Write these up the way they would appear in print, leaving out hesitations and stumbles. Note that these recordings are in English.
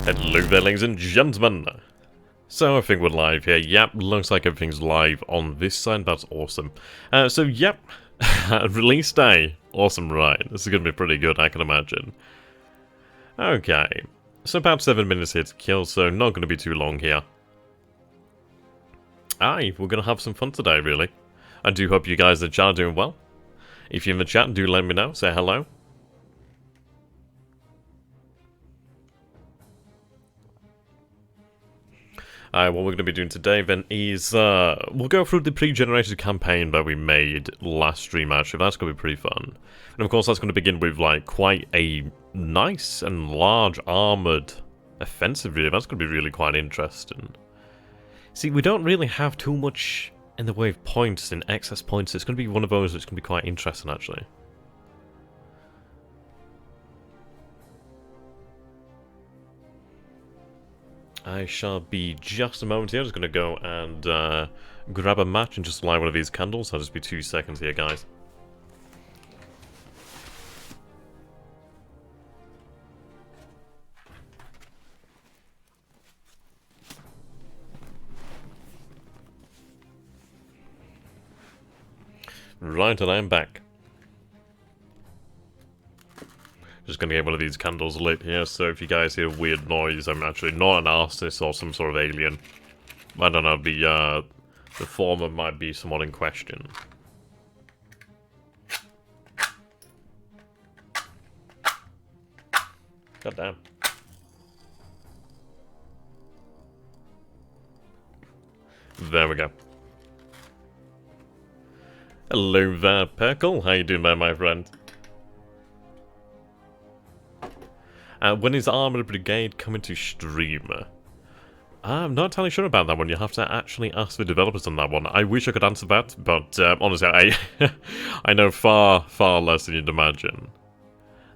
Hello there, ladies and gentlemen. So I think we're live here. Yep, looks like everything's live on this side. That's awesome. So yep, release day. Awesome, right? This is going to be pretty good, I can imagine. Okay, so about 7 minutes here to kill, so not going to be too long here. Aye, we're going to have some fun today, really. I do hope you guys in the chat are doing well. If you're in the chat, do let me know. Say hello. What we're going to be doing today then is, we'll go through the pre-generated campaign that we made last stream actually. That's going to be pretty fun. And of course that's going to begin with like quite a nice and large armoured offensive really. That's going to be really quite interesting. See, we don't really have too much in the way of points, in excess points. It's going to be one of those that's going to be quite interesting actually. I shall be just a moment here. I'm just going to go and grab a match and just light one of these candles. I'll just be 2 seconds here, guys. Right, and I'm back. Just gonna get one of these candles lit here, so if you guys hear weird noise, I'm actually not an artist or some sort of alien. I don't know, the former might be someone in question. God damn. There we go. Hello there, Perkle. How you doing there, my friend? When is Armoured Brigade coming to stream? I'm not entirely sure about that one. You have to actually ask the developers on that one. I wish I could answer that, but honestly, I know far, far less than you'd imagine.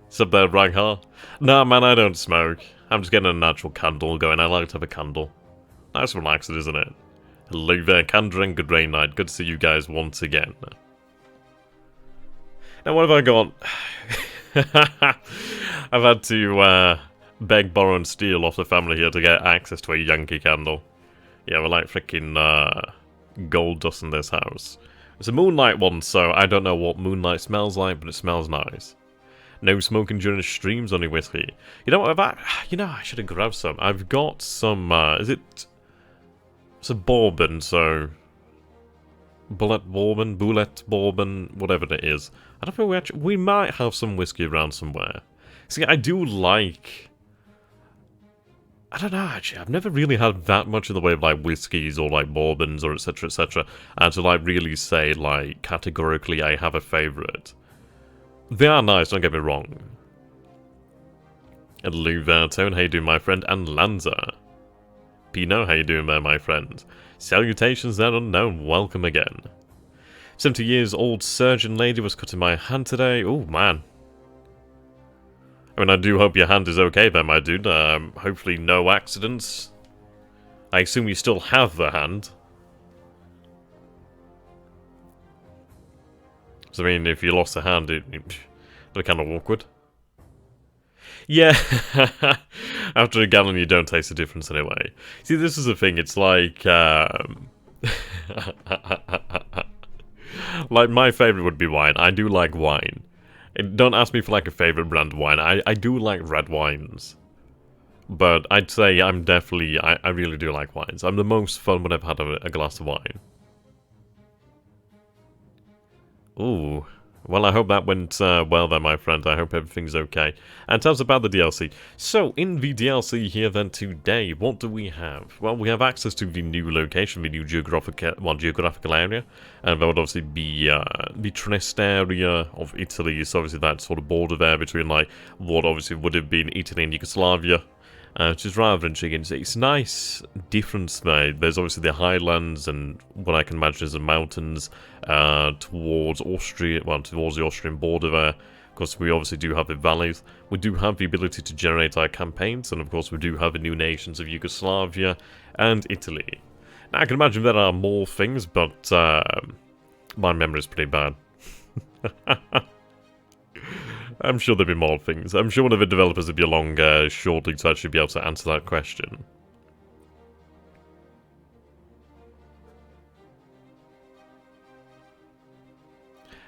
Sup there, Ragnar? Nah, man, I don't smoke. I'm just getting a natural candle going. I like to have a candle. Nice relaxing, isn't it? Hello there, Candra, and good rain night. Good to see you guys once again. Now, what have I got? I've had to beg, borrow, and steal off the family here to get access to a Yankee candle. Yeah, we're like freaking gold dust in this house. It's a moonlight one, so I don't know what moonlight smells like, but it smells nice. No smoking during the streams, only whiskey. You know what? I should have grabbed some. I've got some. It's a bourbon, so bullet bourbon, whatever it is. I don't know if we might have some whiskey around somewhere. See, I do like... I don't know, actually. I've never really had that much in the way of, like, whiskies or, like, bourbons or etc, etc. And to, like, really say, like, categorically I have a favourite. They are nice, don't get me wrong. Hello there, Tone. How you doing, my friend? And Lanza. Pino, how you doing there, my friend? Salutations there, unknown. Welcome again. 70 years old surgeon lady was cutting my hand today. Oh, man. I mean, I do hope your hand is okay there, my dude. Hopefully no accidents. I assume you still have the hand. So, I mean, if you lost a hand, it'd be kind of awkward. Yeah, after a gallon you don't taste the difference anyway. See, this is the thing, it's like, like, my favourite would be wine. I do like wine. And don't ask me for, like, a favourite brand of wine. I do like red wines. But I'd say I'm definitely... I really do like wines. I'm the most fun when I've had a glass of wine. Ooh. Well, I hope that went well there, my friend. I hope everything's okay. And tell us about the DLC. So, in the DLC here then today, what do we have? Well, we have access to the new location, the new geographical area. And that would obviously be the Trieste area of Italy. So, obviously, that sort of border there between, like, what obviously would have been Italy and Yugoslavia. Which is rather interesting. It's nice difference there. There's obviously the highlands and what I can imagine is the mountains towards Austria, well, towards the Austrian border there. Of course, we obviously do have the valleys. We do have the ability to generate our campaigns, and of course, we do have the new nations of Yugoslavia and Italy. Now, I can imagine there are more things, but my memory is pretty bad. I'm sure there'll be more things. I'm sure one of the developers will be along shortly to actually be able to answer that question.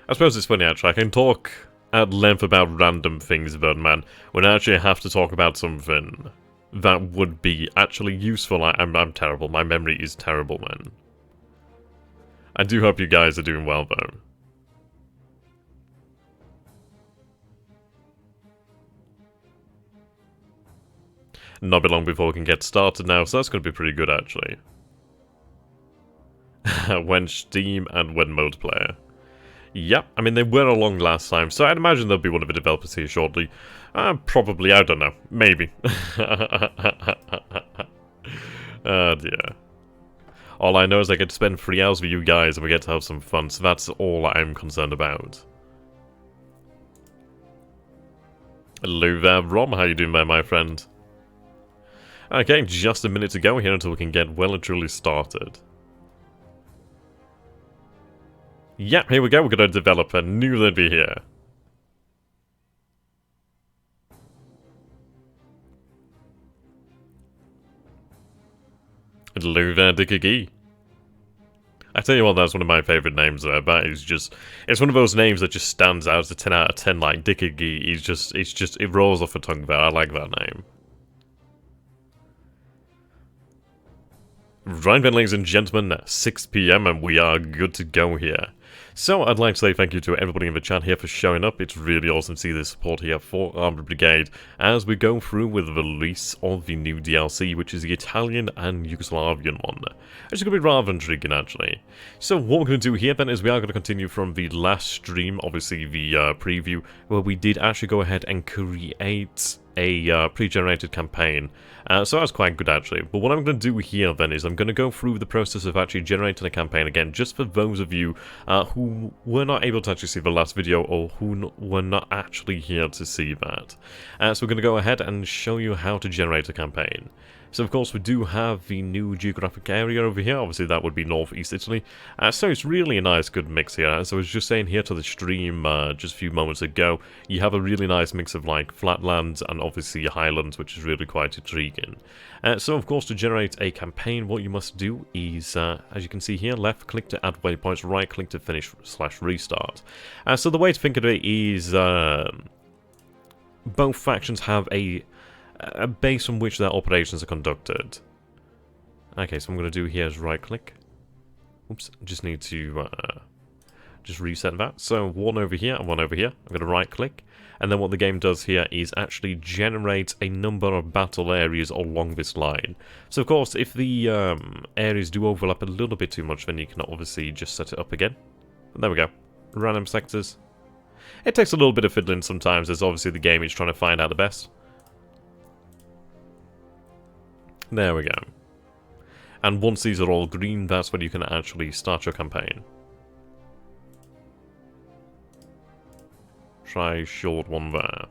I suppose it's funny actually, I can talk at length about random things, Birdman, when I actually have to talk about something that would be actually useful. I'm terrible, my memory is terrible, man. I do hope you guys are doing well, though. Not be long before we can get started now, so that's going to be pretty good, actually. When Steam and when multiplayer. Yep, I mean, they were along last time, so I'd imagine there'll be one of the developers here shortly. Probably, I don't know. Maybe. Oh dear. All I know is I get to spend 3 hours with you guys and we get to have some fun, so that's all I'm concerned about. Hello there, Rom, how you doing there, my friend? Okay, just a minute to go here until we can get well and truly started. Yeah, here we go, we're going to develop a new they'd be here. Hello there, XTRG. I tell you what, that's one of my favourite names there. That is just, it's one of those names that just stands out as a 10 out of 10, like XTRG. It rolls off the tongue there. I like that name. Right then, ladies and gentlemen, 6 PM and we are good to go here. So, I'd like to say thank you to everybody in the chat here for showing up. It's really awesome to see the support here for Armored Brigade as we go through with the release of the new DLC, which is the Italian and Yugoslavian one. It's going to be rather intriguing, actually. So, what we're going to do here then is we are going to continue from the last stream, obviously the preview, where we did actually go ahead and create a pre-generated campaign. So that's quite good actually. But what I'm going to do here then is I'm going to go through the process of actually generating a campaign again, just for those of you who were not able to actually see the last video or who were not actually here to see that. So we're going to go ahead and show you how to generate a campaign. So of course we do have the new geographic area over here, obviously that would be northeast Italy, so it's really a nice good mix here. As I was just saying here to the stream just a few moments ago, you have a really nice mix of like flatlands and obviously highlands, which is really quite intriguing. So of course to generate a campaign, what you must do is, as you can see here, left click to add waypoints, right click to finish / restart. So the way to think of it is both factions have a base on which their operations are conducted. Okay, so what I'm going to do here is right click. Oops, just need to just reset that. So one over here and one over here. I'm going to right click, and then what the game does here is actually generate a number of battle areas along this line. So of course, if the areas do overlap a little bit too much, then you can obviously just set it up again. And there we go. Random sectors. It takes a little bit of fiddling sometimes, as obviously the game is trying to find out the best. There we go. And once these are all green, that's when you can actually start your campaign. Try short one there.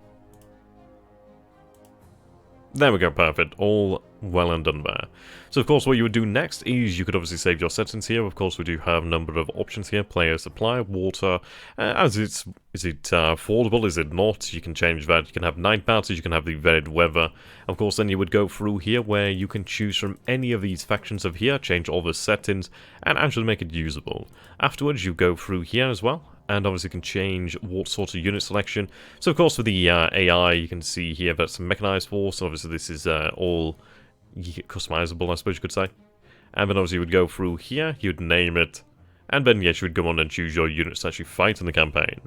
There we go, perfect. All well and done there. So of course what you would do next is you could obviously save your settings here. Of course we do have a number of options here. Player supply, water, is it affordable, is it not? You can change that. You can have night battles, you can have the varied weather. Of course then you would go through here where you can choose from any of these factions of here, change all the settings, and actually make it usable. Afterwards you go through here as well, and obviously can change what sort of unit selection. So of course for the AI, you can see here that's a mechanized force. Obviously this is all customizable, I suppose you could say. And then obviously you would go through here, you'd name it, and then yes, you would go on and choose your units to actually fight in the campaign.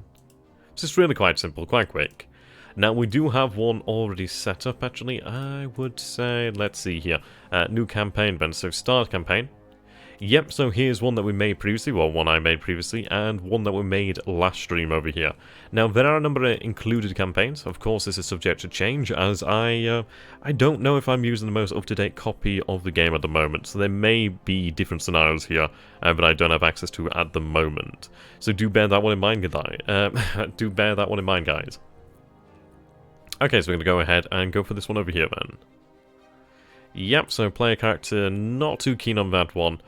So it's really quite simple, quite quick. Now we do have one already set up actually. I would say, let's see here, new campaign then, so start campaign. Yep, so here's one that we made previously, well, one I made previously, and one that we made last stream over here. Now, there are a number of included campaigns. Of course, this is subject to change, as I don't know if I'm using the most up-to-date copy of the game at the moment, so there may be different scenarios here that I don't have access to at the moment. So do bear that one in mind, guys. Okay, so we're going to go ahead and go for this one over here, then. Yep, so player character, not too keen on that one.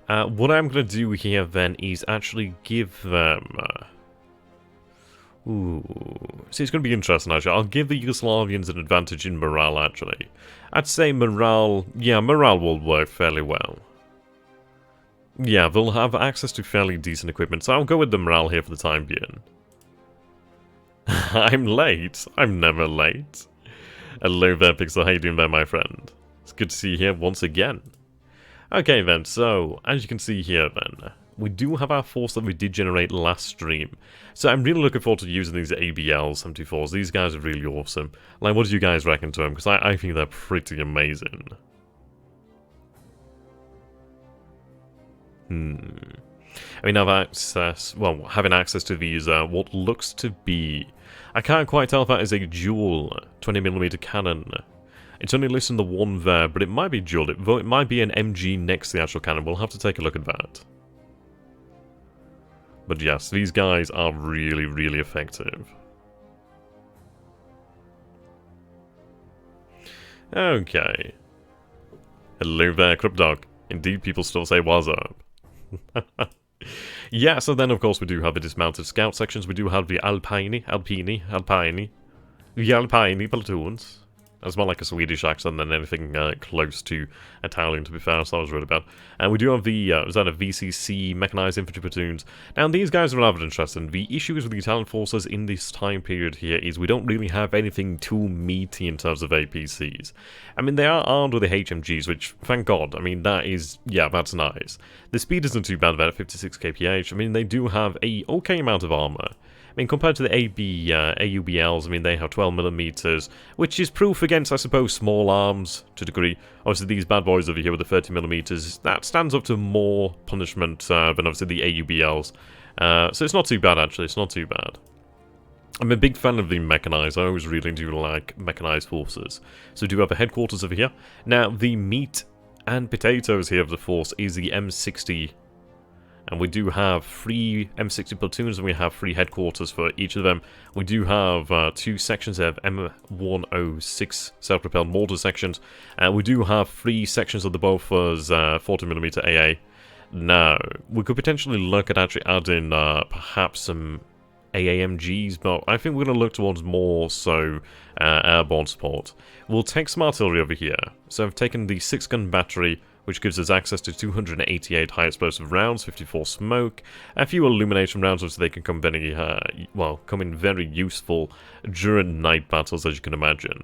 What I'm going to do here then is actually give them... Ooh. See, it's going to be interesting, actually. I'll give the Yugoslavians an advantage in morale, actually. I'd say morale... Yeah, morale will work fairly well. Yeah, they'll have access to fairly decent equipment, so I'll go with the morale here for the time being. I'm late. I'm never late. Hello there, Pixel. How you doing there, my friend? It's good to see you here once again. Okay, then. So, as you can see here, then, we do have our force that we did generate last stream. So I'm really looking forward to using these ABL 74s. These guys are really awesome. Like, what do you guys reckon to them? Because I think they're pretty amazing. I mean, having access to these, what looks to be... I can't quite tell if that is a dual 20mm cannon. It's only listed the one there, but it might be dual, though it might be an MG next to the actual cannon. We'll have to take a look at that. But yes, these guys are really, really effective. Okay. Hello there, Cryptdog. Indeed, people still say what's up. Yeah, so then of course we do have the dismounted scout sections. We do have the Alpini platoons. That's more like a Swedish accent than anything close to Italian, to be fair, so that was really bad. And we do have the, is that a VCC mechanized infantry platoons? Now, these guys are rather interesting. The issues with the Italian forces in this time period here is we don't really have anything too meaty in terms of APCs. I mean, they are armed with the HMGs, which, thank God, I mean, that is, yeah, that's nice. The speed isn't too bad there at 56 kph. I mean, they do have a okay amount of armor. I mean, compared to the AUBLs, I mean, they have 12mm, which is proof against, I suppose, small arms to a degree. Obviously, these bad boys over here with the 30mm, that stands up to more punishment than, obviously, the AUBLs. So it's not too bad, actually. It's not too bad. I'm a big fan of the mechanized. I always really do like mechanized forces. So we do have a headquarters over here. Now, the meat and potatoes here of the force is the M60. And we do have 3 M60 platoons, and we have 3 headquarters for each of them. We do have 2 sections of M106 self-propelled mortar sections. And we do have 3 sections of the Bofors 40mm AA. Now, we could potentially look at actually adding perhaps some AAMGs, but I think we're going to look towards more so airborne support. We'll take some artillery over here. So I've taken the 6-gun battery, which gives us access to 288 high explosive rounds, 54 smoke, a few illumination rounds, so they can come very, come in very useful during night battles, as you can imagine.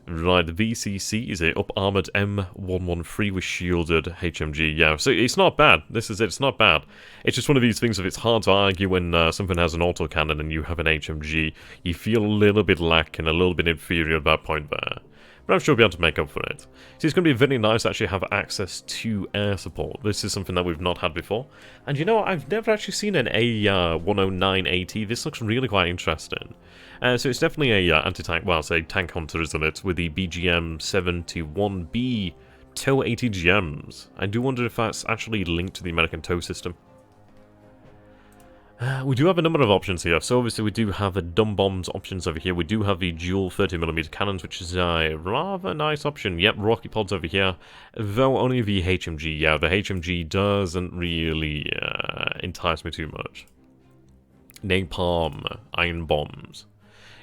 Right, the VCC is a up-armored M113 with shielded HMG. Yeah, so it's not bad. This is it. It's not bad. It's just one of these things. If it's hard to argue when something has an autocannon and you have an HMG, you feel a little bit lacking, a little bit inferior at that point there. But I'm sure we'll be able to make up for it. See, it's going to be very nice to actually have access to air support. This is something that we've not had before. And you know, I've never actually seen an A109AT. This looks really quite interesting. So it's definitely a anti-tank, well, say tank hunter, isn't it? With the BGM-71B TOW ATGMs. I do wonder if that's actually linked to the American TOW system. We do have a number of options here. So obviously we do have the dumb bombs options over here. We do have the dual 30mm cannons, which is a rather nice option. Yep, rocket pods over here. Though only the HMG. Yeah, the HMG doesn't really entice me too much. Napalm, iron bombs.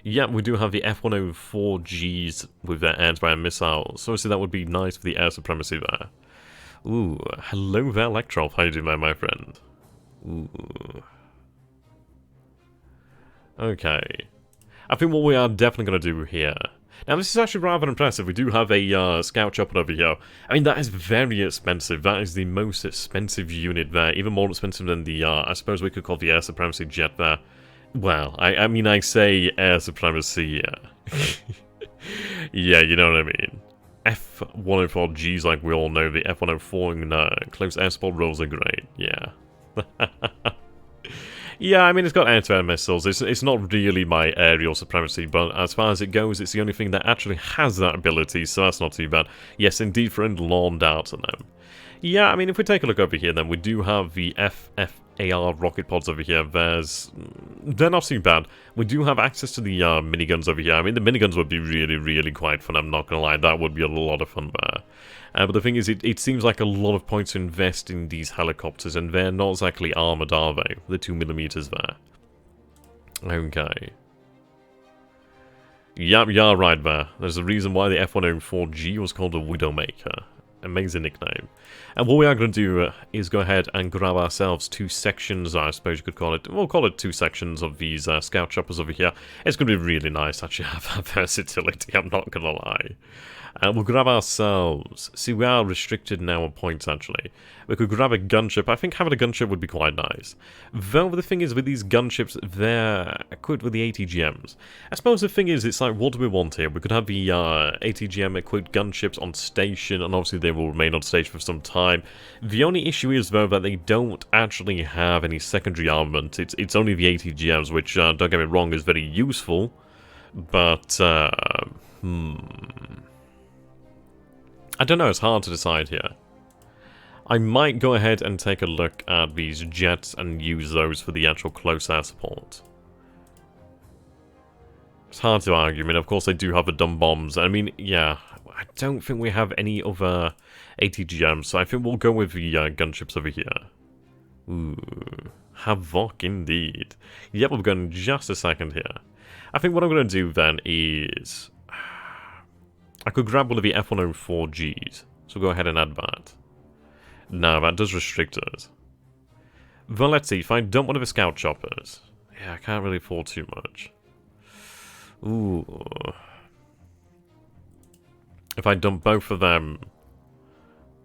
Yeah, we do have the F-104Gs with their air-to-air missiles. So obviously that would be nice for the air supremacy there. Ooh, hello there, Electrolf. How you doing there, my friend? Ooh. Okay. I think what we are definitely going to do here... Now, this is actually rather impressive. We do have a scout chopper over here. I mean, that is very expensive. That is the most expensive unit there. Even more expensive than the, I suppose we could call the air supremacy jet there. Well, I mean, I say air supremacy, yeah. Yeah, you know what I mean. F-104Gs, like we all know, the F-104 in close air support roles are great, yeah. Yeah, I mean, it's got air-to-air missiles. It's not really my aerial supremacy, but as far as it goes, it's the only thing that actually has that ability, so that's not too bad. Yes, indeed, friend, lawned out on them. Yeah, I mean, if we take a look over here, then we do have the FFAR rocket pods over here. They're not too bad. We do have access to the miniguns over here. I mean, the miniguns would be really, really quite fun, I'm not gonna lie. That would be a lot of fun there. But the thing is, it seems like a lot of points to invest in these helicopters, and they're not exactly armoured, are they? The 2mm there. Okay. Yep, you're right there. There's a reason why the F-104G was called a Widowmaker. Amazing nickname. And what we are going to do is go ahead and grab ourselves 2 sections, I suppose you could call it. We'll call it 2 sections of these scout choppers over here. It's going to be really nice to actually have that versatility, I'm not going to lie. We'll grab ourselves... See, we are restricted now on points, actually. We could grab a gunship. I think having a gunship would be quite nice. Though, the thing is, with these gunships, they're equipped with the ATGMs. I suppose the thing is, it's like, what do we want here? We could have the ATGM-equipped gunships on station, and obviously they will remain on station for some time. The only issue is, though, that they don't actually have any secondary armament. It's only the ATGMs, which, don't get me wrong, is very useful. But, I don't know, it's hard to decide here. I might go ahead and take a look at these jets and use those for the actual close air support. It's hard to argue. I mean, of course, they do have the dumb bombs. I mean, yeah, I don't think we have any other ATGMs, so I think we'll go with the gunships over here. Ooh, Havoc indeed. Yep, we'll go in just a second here. I think what I'm going to do then is... I could grab one of the F-104Gs, so go ahead and add that. No, that does restrict us. Well, let's see, if I dump one of the scout choppers... Yeah, I can't really afford too much. Ooh. If I dump both of them...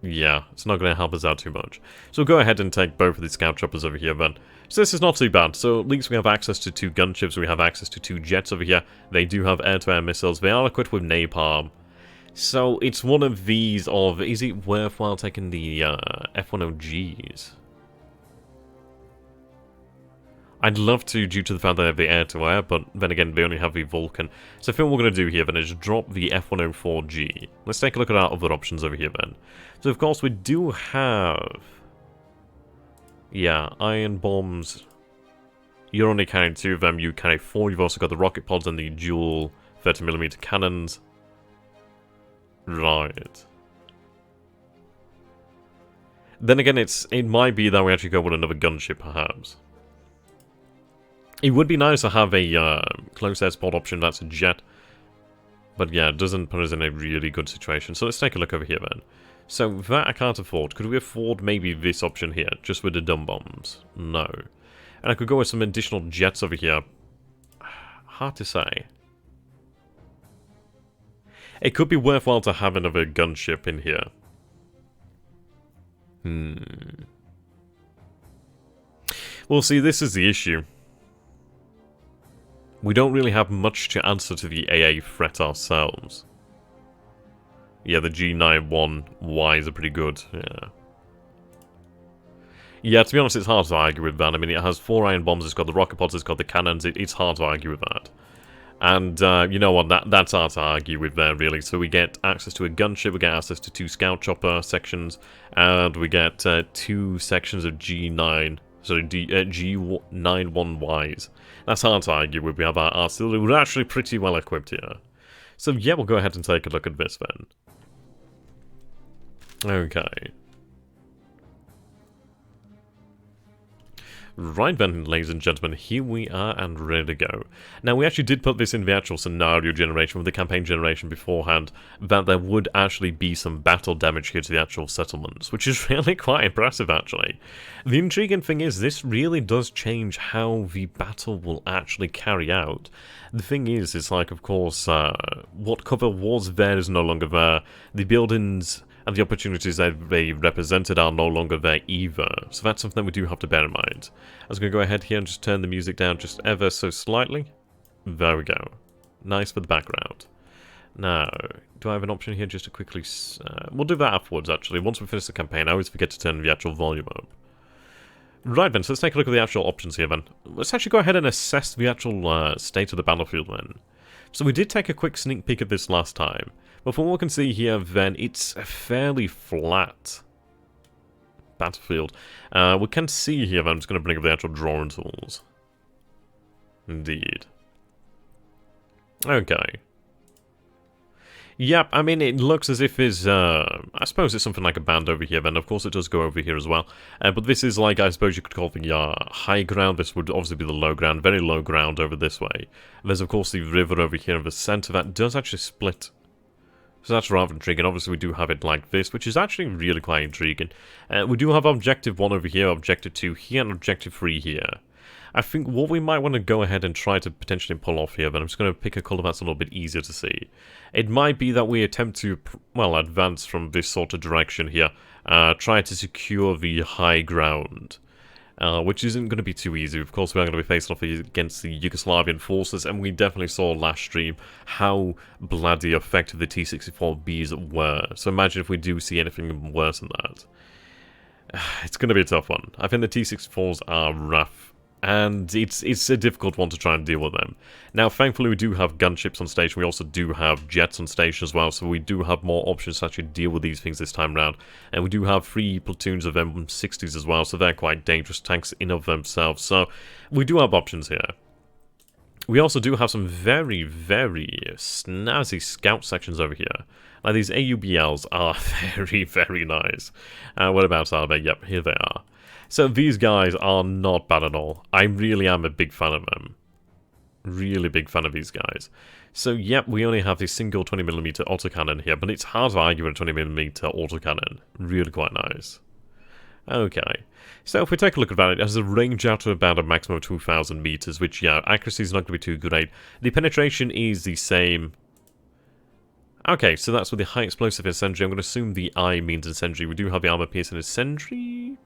Yeah, it's not going to help us out too much. So go ahead and take both of the scout choppers over here then. So this is not too bad. So at least we have access to 2 gunships, we have access to 2 jets over here. They do have air-to-air missiles, they are equipped with napalm. So it's one of these of, is it worthwhile taking the F-10Gs? I'd love to, due to the fact that they have the air-to-air, but then again, they only have the Vulcan. So I think what we're going to do here then is drop the F-104G. Let's take a look at our other options over here then. So of course we do have... Yeah, iron bombs. You're only carrying 2 of them, you carry 4. You've also got the rocket pods and the dual 30mm cannons. Right. Then again, it might be that we actually go with another gunship, perhaps. It would be nice to have a close air support option that's a jet. But yeah, it doesn't put us in a really good situation. So let's take a look over here then. So that I can't afford. Could we afford maybe this option here, just with the dumb bombs? No. And I could go with some additional jets over here. Hard to say. It could be worthwhile to have another gunship in here. Well, see, this is the issue. We don't really have much to answer to the AA threat ourselves. Yeah, the G91Ys are pretty good, yeah. Yeah, to be honest, it's hard to argue with that. I mean, it has 4 iron bombs, it's got the rocket pods, it's got the cannons, it's hard to argue with that. And, you know what, that's hard to argue with there, really. So we get access to a gunship, we get access to 2 scout chopper sections, and we get 2 sections of G91Ys. That's hard to argue with. We have our artillery. We're actually pretty well equipped here. So yeah, we'll go ahead and take a look at this then. Okay. Right then, ladies and gentlemen, here we are and ready to go. Now, we actually did put this in the actual scenario generation, with the campaign generation beforehand, that there would actually be some battle damage here to the actual settlements, which is really quite impressive, actually. The intriguing thing is, this really does change how the battle will actually carry out. The thing is, it's like, of course, what cover was there is no longer there. The buildings and the opportunities that they represented are no longer there either. So that's something we do have to bear in mind. I was going to go ahead here and just turn the music down just ever so slightly. There we go. Nice for the background. Now, do I have an option here just to quickly... we'll do that afterwards, actually. Once we finish the campaign, I always forget to turn the actual volume up. Right then, so let's take a look at the actual options here then. Let's actually go ahead and assess the actual state of the battlefield then. So we did take a quick sneak peek at this last time. But from what we can see here, then, it's a fairly flat battlefield. We can see here, I'm just going to bring up the actual drawing tools. Indeed. Okay. Yep, I mean, it looks as if it's, I suppose it's something like a band over here, then of course it does go over here as well. But this is like, I suppose you could call the high ground. This would obviously be the low ground, very low ground over this way. There's of course the river over here in the centre that does actually split. So that's rather intriguing. Obviously we do have it like this, which is actually really quite intriguing. We do have Objective 1 over here, Objective 2 here, and Objective 3 here. I think what we might want to go ahead and try to potentially pull off here, but I'm just going to pick a colour that's a little bit easier to see. It might be that we attempt to, well, advance from this sort of direction here, try to secure the high ground, which isn't going to be too easy. Of course, we're going to be facing off against the Yugoslavian forces, and we definitely saw last stream how bloody effective the T-64Bs were. So imagine if we do see anything worse than that. It's going to be a tough one. I think the T-64s are rough. And it's a difficult one to try and deal with them. Now, thankfully, we do have gunships on station. We also do have jets on station as well, so we do have more options to actually deal with these things this time around. And we do have 3 platoons of M60s as well, so they're quite dangerous tanks in of themselves. So we do have options here. We also do have some very, very snazzy scout sections over here. Now, these AUBLs are very, very nice. Whereabouts are they? Yep, here they are. So these guys are not bad at all. I really am a big fan of them. Really big fan of these guys. So yep, we only have the single 20mm autocannon here, but it's hard to argue with a 20mm autocannon. Really quite nice. Okay. So if we take a look at that, it has a range out to about a maximum of 2,000 meters, which, yeah, accuracy is not going to be too great. The penetration is the same. Okay, so that's with the high explosive incendiary. I'm going to assume the I means incendiary. We do have the armor piercing incendiary.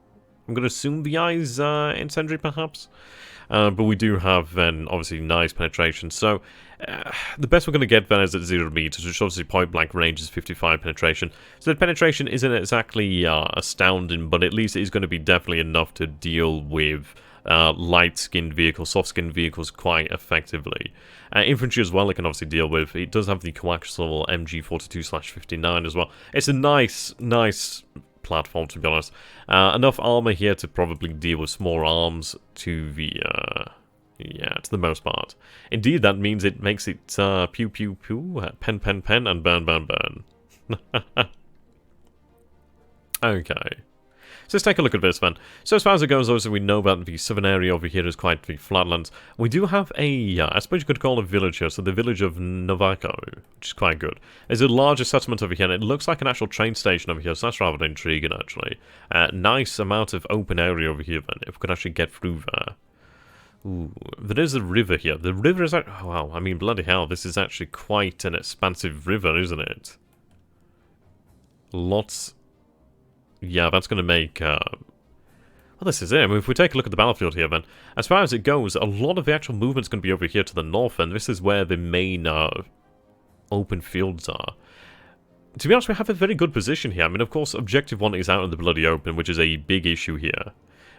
I'm going to assume the eye's incendiary, perhaps. But we do have, then, obviously, nice penetration. So, the best we're going to get, then, is at 0 meters, which obviously point-blank range is 55 penetration. So the penetration isn't exactly astounding, but at least it is going to be definitely enough to deal with light-skinned vehicles, soft-skinned vehicles quite effectively. Infantry as well, it can obviously deal with. It does have the coaxial MG42/59 as well. It's a nice platform, to be honest. Enough armor here to probably deal with small arms to the, yeah, to the most part. Indeed, that means it makes it pew pew pew, pen pen pen, and burn burn burn. Okay. So let's take a look at this then. So as far as it goes, obviously we know that the southern area over here is quite the flatlands. We do have a, I suppose you could call it a village here, so the village of Novako, which is quite good. There's a larger settlement over here, and it looks like an actual train station over here, so that's rather intriguing actually. Nice amount of open area over here then, if we could actually get through there. Ooh, there is a river here. The river is, oh, wow, I mean bloody hell, this is actually quite an expansive river, isn't it? Lots. Yeah, that's going to make, well, this is it. I mean, if we take a look at the battlefield here, then, as far as it goes, a lot of the actual movement's going to be over here to the north, and this is where the main open fields are. To be honest, we have a very good position here. I mean, of course, Objective 1 is out in the bloody open, which is a big issue here.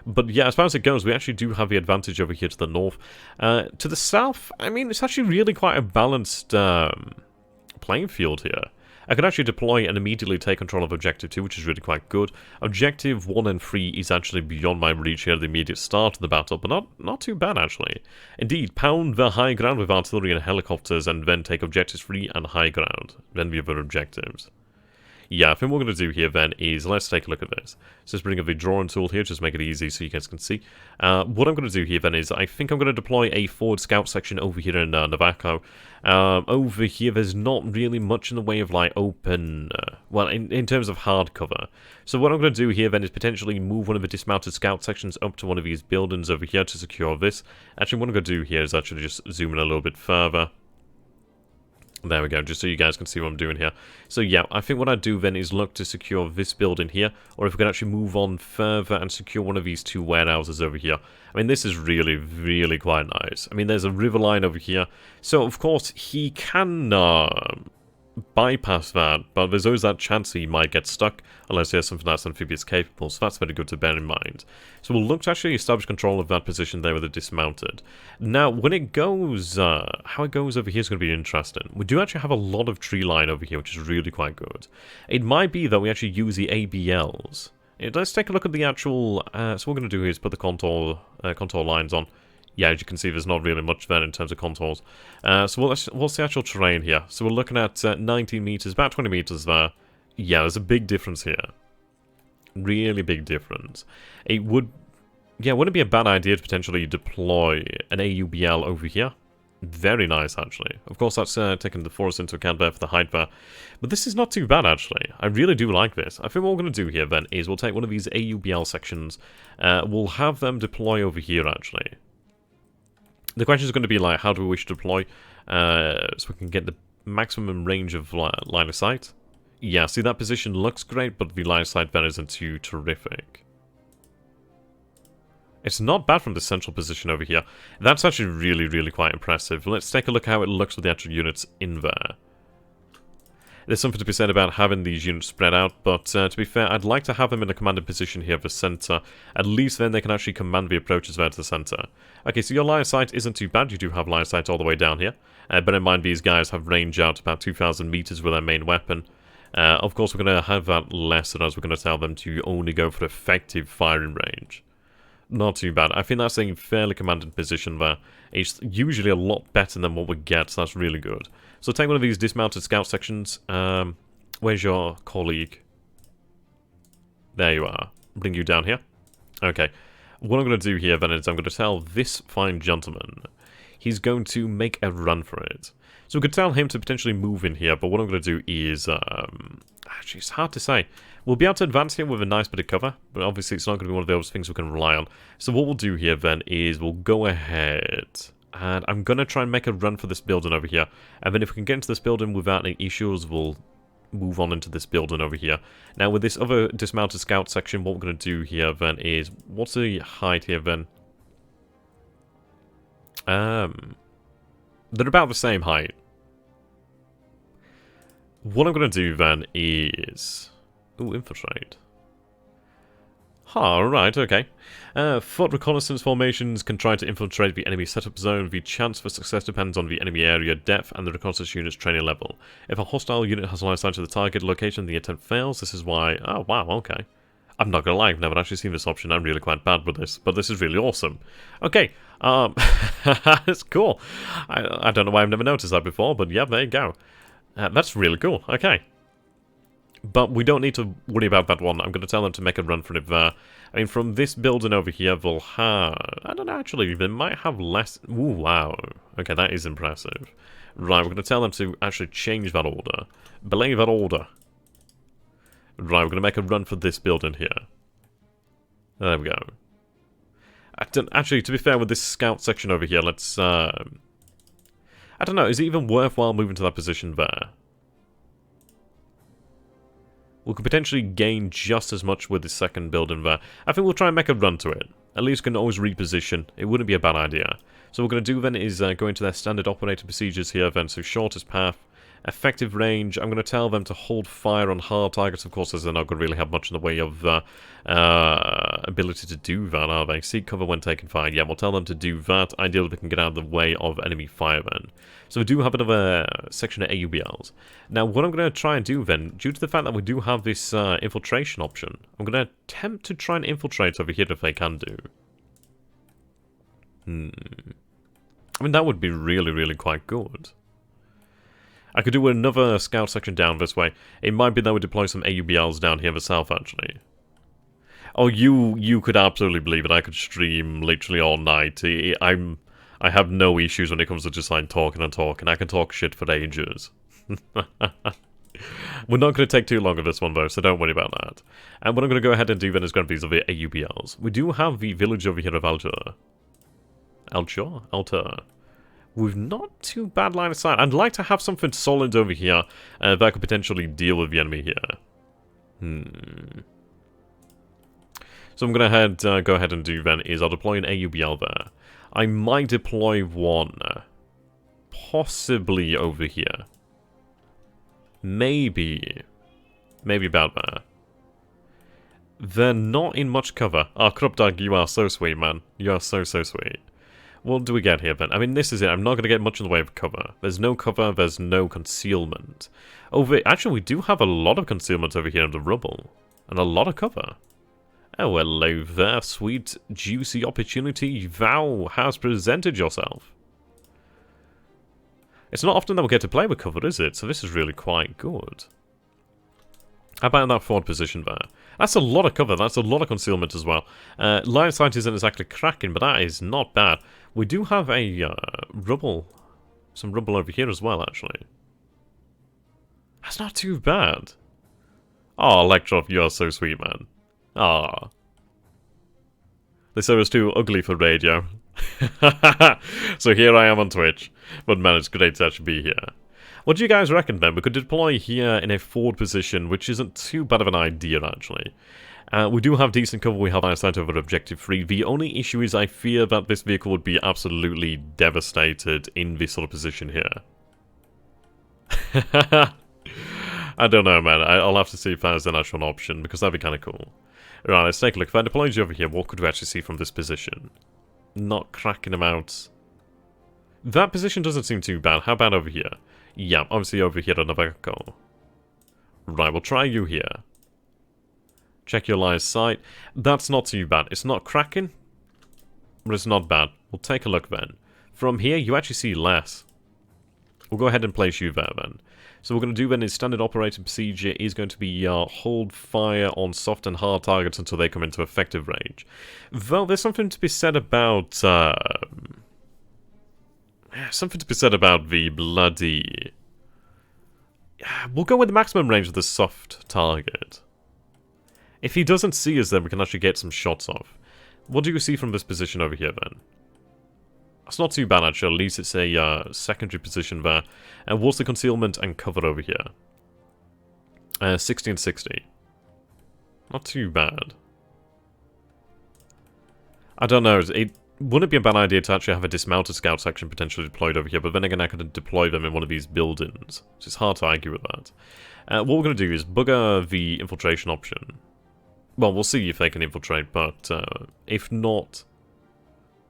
But yeah, as far as it goes, we actually do have the advantage over here to the north. To the south, I mean, it's actually really quite a balanced playing field here. I can actually deploy and immediately take control of Objective 2, which is really quite good. Objective 1 and 3 is actually beyond my reach here at the immediate start of the battle, but not too bad, actually. Indeed, pound the high ground with artillery and helicopters, and then take Objectives 3 and high ground. Then the other objectives. Yeah, I think what we're going to do here then is, let's take a look at this. So let's bring up the drawing tool here, just make it easy so you guys can see. What I'm going to do here then is, I think I'm going to deploy a forward scout section over here in Novako. Over here, there's not really much in the way of, like, open, well, in terms of hard cover. So what I'm going to do here then is potentially move one of the dismounted scout sections up to one of these buildings over here to secure this. Actually, what I'm going to do here is actually just zoom in a little bit further. There we go, just so you guys can see what I'm doing here. So yeah, I think what I'd do then is look to secure this building here, or if we can actually move on further and secure one of these 2 warehouses over here. I mean, this is really, really quite nice. I mean, there's a river line over here, so of course he can bypass that, but there's always that chance he might get stuck unless he has something that's amphibious capable, so that's very good to bear in mind. So we'll look to actually establish control of that position there with the dismounted. Now, when it goes, how it goes over here is going to be interesting. We do actually have a lot of tree line over here, which is really quite good. It might be that we actually use the ABLs. Let's take a look at the actual, so what we're going to do here is put the contour lines on. yeah, as you can see, there's not really much there in terms of contours. So what's the actual terrain here? So we're looking at 19 meters, about 20 meters there. Yeah, there's a big difference here. Really big difference. It would, yeah, wouldn't be a bad idea to potentially deploy an AUBL over here. Very nice, actually. Of course, that's taking the forest into account there for the height there. But this is not too bad, actually. I really do like this. I think what we're going to do here, then, is we'll take one of these AUBL sections. We'll have them deploy over here, actually. The question is going to be, like, how do we wish to deploy? So we can get the maximum range of line of sight. Yeah, see, that position looks great, but the line of sight then isn't too terrific. It's not bad from the central position over here. That's actually really quite impressive. Let's take a look how it looks with the actual units in there. There's something to be said about having these units spread out, but to be fair, I'd like to have them in a commanding position here at the center. At least then they can actually command the approaches there to the center. Okay, so your line of sight isn't too bad. You do have line of sight all the way down here. Bear in mind, these guys have range out about 2,000 meters with their main weapon. Of course, we're going to have that lesson as we're going to tell them to only go for effective firing range. Not too bad. I think that's a fairly commanded position there. It's usually a lot better than what we get, so that's really good. So take one of these dismounted scout sections. Where's your colleague? There you are. Bring you down here. Okay. What I'm going to do here then is I'm going to tell this fine gentleman he's going to make a run for it. So we could tell him to potentially move in here, but what I'm going to do is... actually, it's hard to say. We'll be able to advance here with a nice bit of cover, but obviously it's not going to be one of those things we can rely on. So what we'll do here then is we'll go ahead, and I'm going to try and make a run for this building over here. And then if we can get into this building without any issues, we'll move on into this building over here. Now with this other dismounted scout section, what we're going to do here then is... What's the height here then? They're about the same height. What I'm going to do then is... Ooh, infiltrate. Right, okay. Foot reconnaissance formations can try to infiltrate the enemy setup zone. The chance for success depends on the enemy area, depth, and the reconnaissance unit's training level. If a hostile unit has line of sight to the target location, the attempt fails. This is why... Oh, wow, okay. I'm not gonna lie, I've never actually seen this option. I'm really quite bad with this, but this is really awesome. Okay, it's cool. I don't know why I've never noticed that before, but yeah, there you go. That's really cool, okay. But we don't need to worry about that one. I'm going to tell them to make a run for it there. I mean, from this building over here, they'll have... I don't know, actually, they might have less... Ooh, wow. Okay, that is impressive. Right, we're going to tell them to actually change that order. Belay that order. Right, we're going to make a run for this building here. There we go. Actually, to be fair, with this scout section over here, let's... I don't know, is it even worthwhile moving to that position there? We could potentially gain just as much with the second building there. I think we'll try and make a run to it. At least we can always reposition. It wouldn't be a bad idea. So what we're going to do then is go into their standard operating procedures here then. So shortest path, effective range. I'm going to tell them to hold fire on hard targets, of course, as they're not going to really have much in the way of ability to do that, are they? Seek cover when taking fire. Yeah, we'll tell them to do that. Ideally, they can get out of the way of enemy fire then. So we do have another section of AUBLs. Now, what I'm going to try and do then, due to the fact that we do have this infiltration option, I'm going to attempt to try and infiltrate over here if they can do. I mean, that would be really quite good. I could do another scout section down this way. It might be that we deploy some AUBLs down here in the south, actually. Oh, you could absolutely believe it. I could stream literally all night. I have no issues when it comes to just like talking and talking. I can talk shit for ages. We're not going to take too long of this one, though, so don't worry about that. And what I'm going to go ahead and do then is grab these other AUBLs. We do have the village over here of Alter. With not too bad line of sight. I'd like to have something solid over here that could potentially deal with the enemy here. So I'm going to go ahead and do then is I'll deploy an AUBL there. I might deploy one. Possibly over here. Maybe about there. They're not in much cover. Ah, Corrupt Dog, you are so sweet, man. You are so sweet. What do we get here, then? I mean, this is it. I'm not going to get much in the way of cover. There's no cover, there's no concealment. Actually, we do have a lot of concealment over here in the rubble. And a lot of cover. Oh, hello there, sweet, juicy opportunity. Thou has presented yourself. It's not often that we get to play with cover, is it? So this is really quite good. How about that forward position there? That's a lot of cover, that's a lot of concealment as well. Line of sight isn't exactly cracking, but that is not bad. We do have a rubble, some rubble over here as well, actually. That's not too bad. Oh, Electro, you're so sweet, man. Ah. They say I was too ugly for radio. So here I am on Twitch. But man, it's great to actually be here. What do you guys reckon, then? We could deploy here in a forward position, which isn't too bad of an idea, actually. We do have decent cover, we have eyesight over Objective 3. The only issue is I fear that this vehicle would be absolutely devastated in this sort of position here. I don't know, man. I'll have to see if there's an actual option, because that'd be kind of cool. Right, let's take a look. If I deployed you over here, what could we actually see from this position? Not cracking them out. That position doesn't seem too bad. How about over here? Yeah, obviously over here on the vehicle. Right, we'll try you here. Check your line of sight. That's not too bad. It's not cracking, but it's not bad. We'll take a look then. From here, you actually see less. We'll go ahead and place you there then. So what we're going to do then is standard operating procedure is going to be hold fire on soft and hard targets until they come into effective range. Though there's something to be said about the bloody... We'll go with the maximum range of the soft target. If he doesn't see us, then we can actually get some shots off. What do you see from this position over here then? It's not too bad, actually. At least it's a secondary position there. And what's the concealment and cover over here? 60 and 60. Not too bad. I don't know. It wouldn't be a bad idea to actually have a dismounted scout section potentially deployed over here. But then again, I could deploy them in one of these buildings. So it's hard to argue with that. What we're going to do is bugger the infiltration option. Well, we'll see if they can infiltrate. But if not,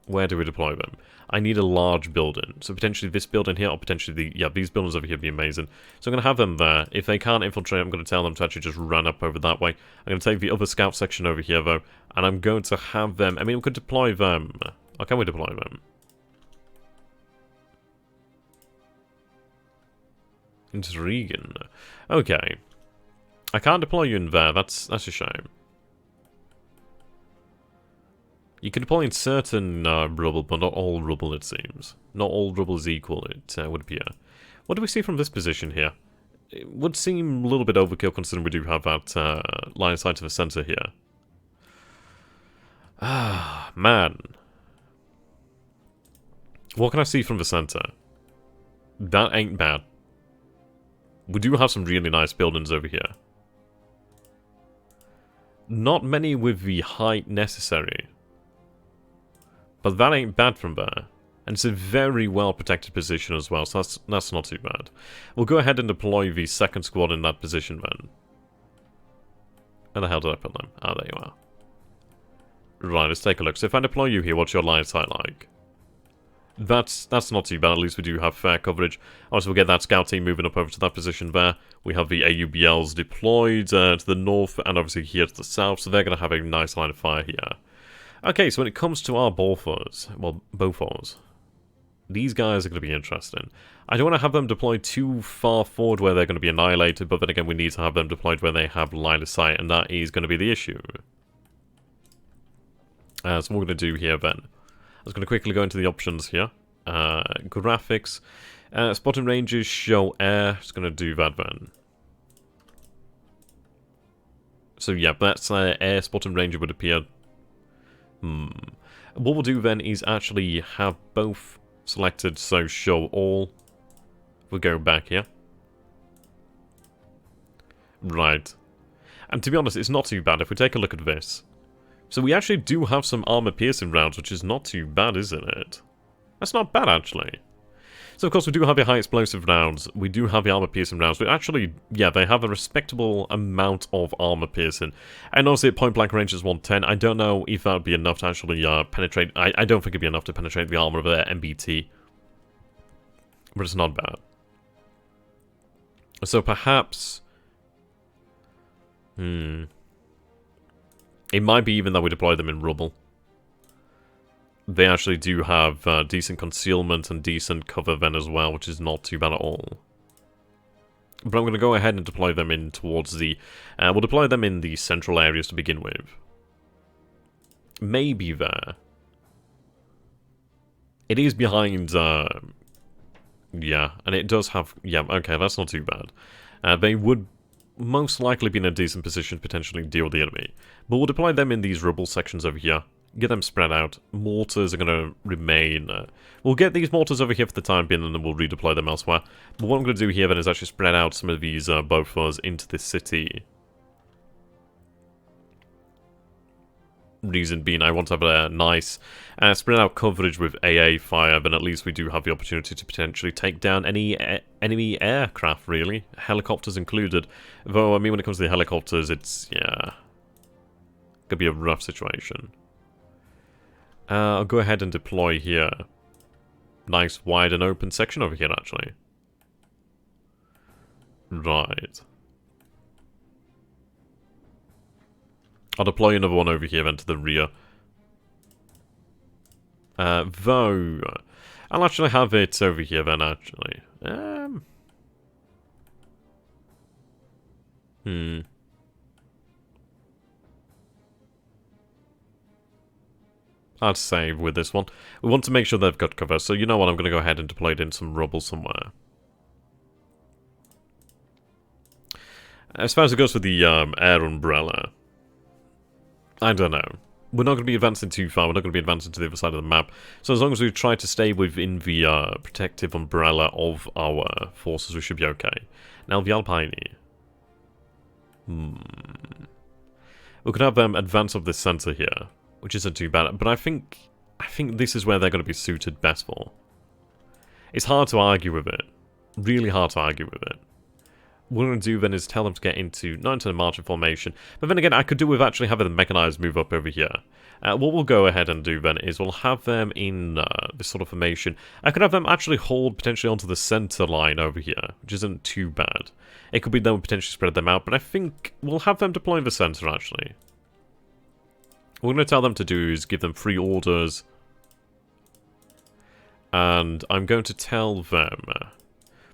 where do we deploy them? I need a large building. So potentially this building here, or potentially these buildings over here would be amazing. So I'm going to have them there. If they can't infiltrate, I'm going to tell them to actually just run up over that way. I'm going to take the other scout section over here, though, and I'm going to have them... I mean, we could deploy them. Or can we deploy them? Intriguing. Okay. I can't deploy you in there. That's a shame. You can deploy in certain rubble, but not all rubble, it seems. Not all rubble is equal, it would appear. What do we see from this position here? It would seem a little bit overkill, considering we do have that line of sight to the center here. Ah, man. What can I see from the center? That ain't bad. We do have some really nice buildings over here. Not many with the height necessary. But that ain't bad from there. And it's a very well protected position as well, so that's not too bad. We'll go ahead and deploy the second squad in that position then. Where the hell did I put them? Ah, there you are. Right, let's take a look. So if I deploy you here, what's your line of sight like? That's not too bad, at least we do have fair coverage. Also, we'll get that scout team moving up over to that position there. We have the AUBLs deployed to the north and obviously here to the south, so they're going to have a nice line of fire here. Okay, so when it comes to our Bofors, well, Bofors, these guys are going to be interesting. I don't want to have them deployed too far forward where they're going to be annihilated, but then again, we need to have them deployed where they have line of sight, and that is going to be the issue. So what we're going to do here then, I was going to quickly go into the options here. Graphics, spotting ranges, show air, just going to do that then. So yeah, that's air spotting range would appear. What we'll do then is actually have both selected, so show all. We'll go back here. Right. And to be honest, it's not too bad if we take a look at this. So we actually do have some armor-piercing rounds, which is not too bad, isn't it? That's not bad, actually. So, of course, we do have the high explosive rounds. We do have the armor-piercing rounds. But actually, yeah, they have a respectable amount of armor-piercing. And obviously, at point-blank range is 110. I don't know if that would be enough to actually penetrate... I don't think it'd be enough to penetrate the armor of the MBT. But it's not bad. So, perhaps... It might be even that we deploy them in rubble. They actually do have decent concealment and decent cover then as well, which is not too bad at all. But I'm going to go ahead and deploy them in towards the... we'll deploy them in the central areas to begin with. Maybe there. It is behind... yeah, and it does have... Yeah, okay, that's not too bad. They would most likely be in a decent position to potentially deal with the enemy. But we'll deploy them in these rubble sections over here. Get them spread out. Mortars are going to remain... we'll get these mortars over here for the time being, and then we'll redeploy them elsewhere. But what I'm going to do here then is actually spread out some of these Bofors into this city. Reason being, I want to have a nice spread out coverage with AA fire, then at least we do have the opportunity to potentially take down any enemy aircraft, really. Helicopters included. Though, I mean, when it comes to the helicopters, it's, yeah... could be a rough situation. I'll go ahead and deploy here. Nice wide and open section over here, actually. Right. I'll deploy another one over here then to the rear. Though, I'll actually have it over here then, actually. I'd save with this one. We want to make sure they've got cover, so you know what, I'm going to go ahead and deploy it in some rubble somewhere. As far as it goes with the air umbrella, I don't know. We're not going to be advancing too far, we're not going to be advancing to the other side of the map. So as long as we try to stay within the protective umbrella of our forces, we should be okay. Now the Alpini. We could have advance of this centre here, which isn't too bad, but I think this is where they're going to be suited best for. It's hard to argue with it. Really hard to argue with it. What we're going to do then is tell them to get into, not into the marching formation, but then again, I could do with actually having the mechanized move up over here. What we'll go ahead and do then is we'll have them in this sort of formation. I could have them actually hold potentially onto the center line over here, which isn't too bad. It could be that we potentially spread them out, but I think we'll have them deploy in the center actually. What we're going to tell them to do is give them free orders. And I'm going to tell them...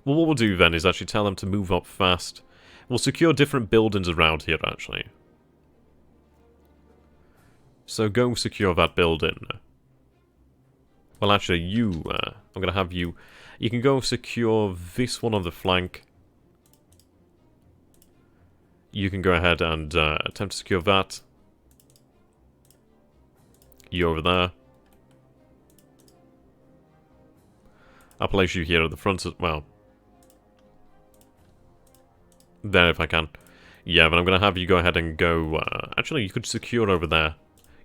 well, what we'll do then is actually tell them to move up fast. We'll secure different buildings around here, actually. So go secure that building. Well, actually, I'm going to have you... You can go secure this one on the flank. You can go ahead and attempt to secure that. You over there. I'll place you here at the front as well. There, if I can. Yeah, but I'm going to have you go ahead and go... actually, you could secure over there.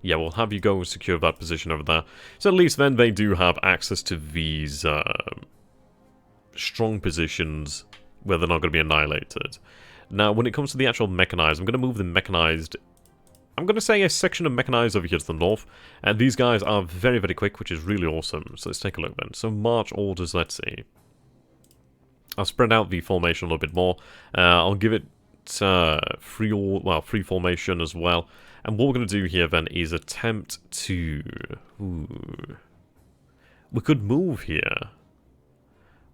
Yeah, we'll have you go secure that position over there. So at least then they do have access to these strong positions where they're not going to be annihilated. Now, when it comes to the actual mechanized, I'm going to move the mechanized... I'm going to say a section of mechanized over here to the north. And these guys are very, very quick, which is really awesome. So let's take a look then. So march orders, let's see. I'll spread out the formation a little bit more. I'll give it free formation as well. And what we're going to do here then is attempt to... We could move here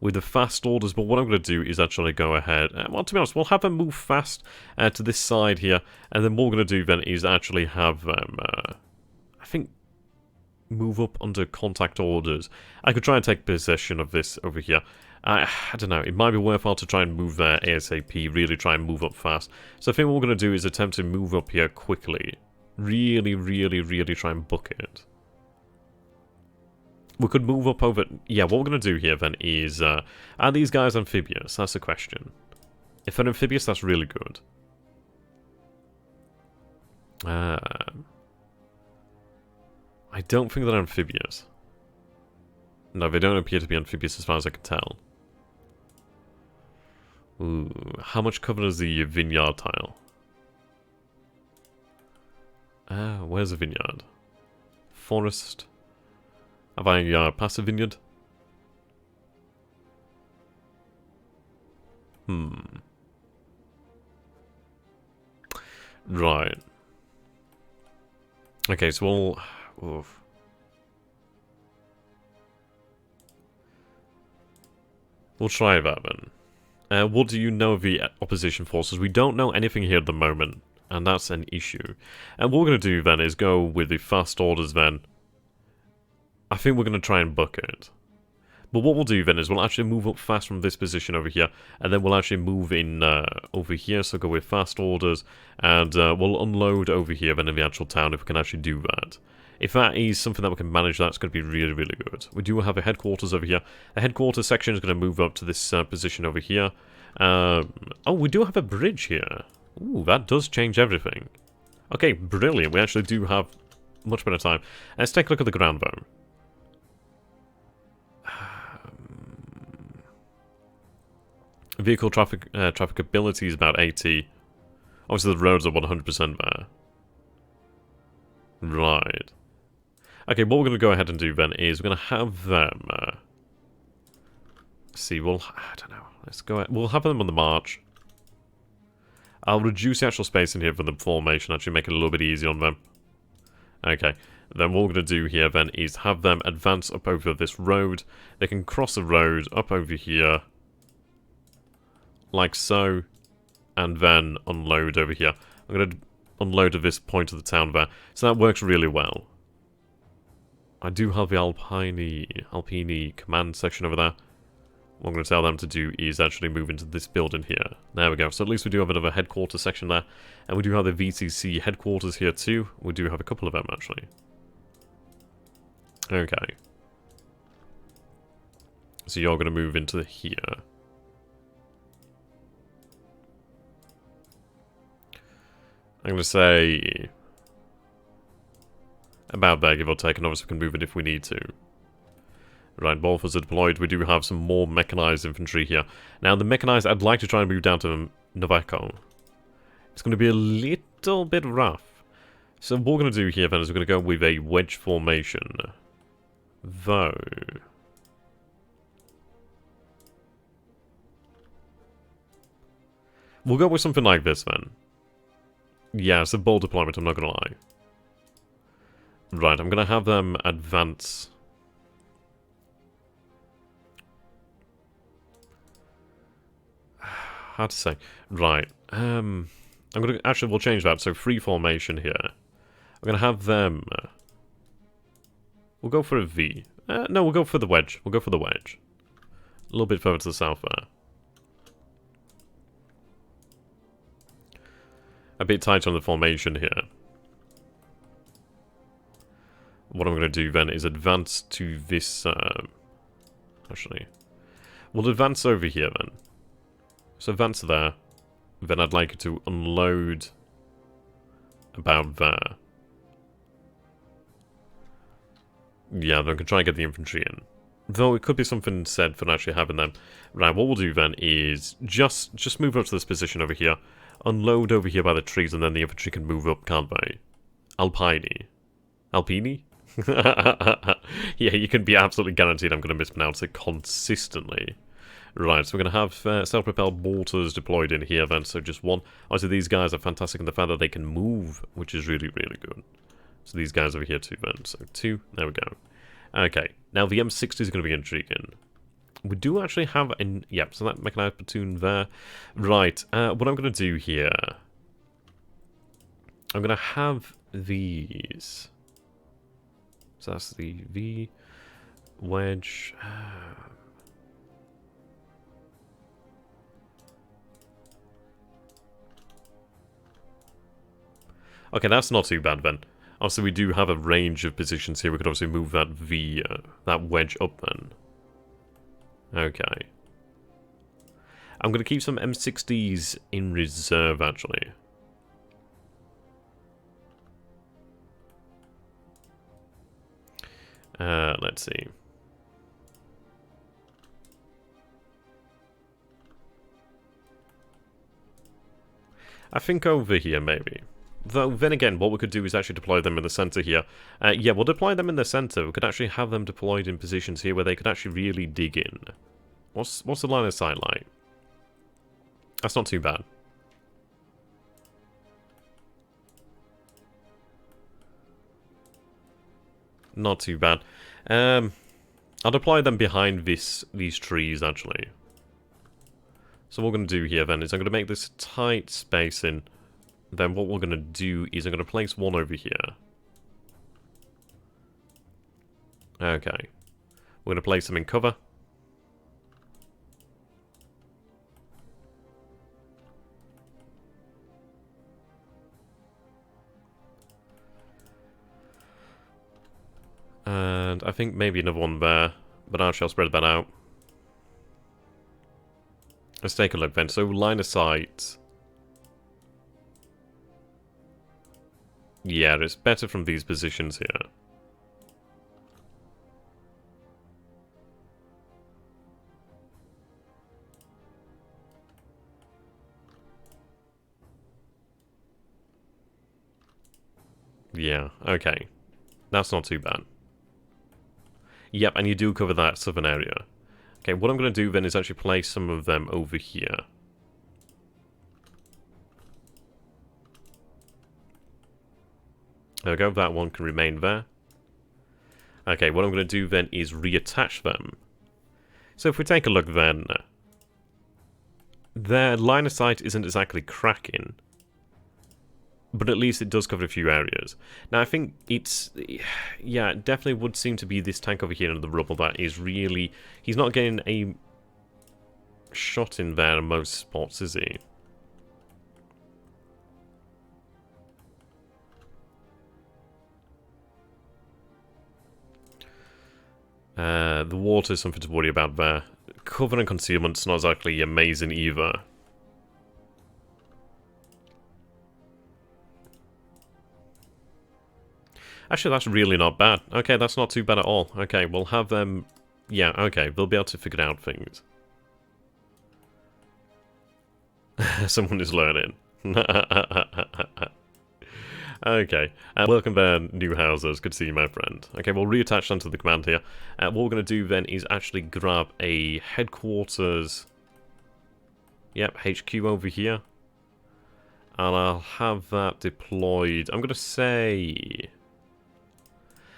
with the fast orders, but what I'm going to do is actually go ahead... well, to be honest, we'll have them move fast to this side here. And then what we're going to do then is actually have them... I think... move up under contact orders. I could try and take possession of this over here. I don't know, it might be worthwhile to try and move there ASAP, really try and move up fast. So I think what we're going to do is attempt to move up here quickly. Really, really, really try and book it. We could move up over... Yeah, what we're going to do here then is... are these guys amphibious? That's the question. If they're amphibious, that's really good. I don't think they're amphibious. No, they don't appear to be amphibious as far as I can tell. Ooh, how much cover does the vineyard tile? Where's the vineyard? Forest. Have I passed the vineyard? Right. Okay, so we'll... Oof. We'll try that then. What do you know of the opposition forces? We don't know anything here at the moment, and that's an issue. And what we're going to do then is go with the fast orders then. I think we're going to try and book it. But what we'll do then is we'll actually move up fast from this position over here, and then we'll actually move in over here, so go with fast orders, and we'll unload over here then in the actual town if we can actually do that. If that is something that we can manage, that's going to be really, really good. We do have a headquarters over here. The headquarters section is going to move up to this position over here. Oh, we do have a bridge here. Ooh, that does change everything. Okay, brilliant. We actually do have much better time. Let's take a look at the ground though. Vehicle trafficability is about 80. Obviously the roads are 100% there. Right. Okay, what we're going to go ahead and do then is we're going to have them... see, I don't know. Let's go ahead. We'll have them on the march. I'll reduce the actual space in here for the formation, actually make it a little bit easier on them. Okay. Then what we're going to do here then is have them advance up over this road. They can cross the road up over here. Like so. And then unload over here. I'm going to unload at this point of the town there. So that works really well. I do have the Alpini command section over there. What I'm going to tell them to do is actually move into this building here. There we go. So at least we do have a bit of a headquarters section there. And we do have the VTC headquarters here too. We do have a couple of them actually. Okay. So you're going to move into here. I'm going to say about there, give or take, and obviously we can move it if we need to. Right, Bolfers are deployed. We do have some more mechanized infantry here. Now, the mechanized, I'd like to try and move down to Novaco. It's going to be a little bit rough. So what we're going to do here then is we're going to go with a wedge formation. Though... we'll go with something like this then. Yeah, it's a bold deployment, I'm not going to lie. Right, I'm going to have them advance. Hard to say. Right, I'm going to... actually, we'll change that. So, free formation here. I'm going to have them... we'll go for a V. No, we'll go for the wedge. We'll go for the wedge. A little bit further to the south there. A bit tight on the formation here. What I'm going to do then is advance to this... actually, we'll advance over here then. So advance there. Then I'd like you to unload about there. Yeah, then I can try and get the infantry in. Though it could be something said for actually having them. Right, what we'll do then is just move up to this position over here. Unload over here by the trees, and then the infantry can move up, can't they? Alpini. Alpini? Yeah, you can be absolutely guaranteed I'm going to mispronounce it consistently. Right, so we're going to have self-propelled mortars deployed in here then, so just one. Obviously, these guys are fantastic in the fact that they can move, which is really, really good. So these guys over here too then, so two, there we go. Okay, now the M60 is going to be intriguing. We do actually have an... yep, so that mechanized platoon there. Right, what I'm going to do here... I'm going to have these... so that's the V... wedge... okay, that's not too bad then. Obviously, we do have a range of positions here. We could obviously move that V... that wedge up then. Okay. I'm going to keep some M60s in reserve, actually. Let's see. I think over here, maybe. Though, then again, what we could do is actually deploy them in the center here. Yeah, we'll deploy them in the center. We could actually have them deployed in positions here where they could actually really dig in. What's the line of sight like? That's not too bad. Not too bad. I'll deploy them behind these trees, actually. So what we're going to do here, then, is I'm going to make this tight spacing. Then what we're going to do is I'm going to place one over here. Okay. We're going to place them in cover. And I think maybe another one there, but actually I'll spread that out. Let's take a look then. So line of sight. Yeah, it's better from these positions here. Yeah, okay. That's not too bad. Yep, and you do cover that southern area. Okay, what I'm going to do then is actually place some of them over here. There we go, that one can remain there. Okay, what I'm going to do then is reattach them. So if we take a look then, their line of sight isn't exactly cracking, but at least it does cover a few areas. Now I think it's, yeah, it definitely would seem to be this tank over here in the rubble that is really, he's not getting a shot in there in most spots, is he? The water is something to worry about there. Cover and concealment's not exactly amazing either. Actually, that's really not bad. Okay, that's not too bad at all. Okay, we'll have them... Yeah, okay, they'll be able to figure out things. Someone is learning. Okay, welcome there, new houses. Good to see you, my friend. Okay, we'll reattach onto the command here. What we're going to do then is actually grab a headquarters... Yep, HQ over here. And I'll have that deployed. I'm going to say...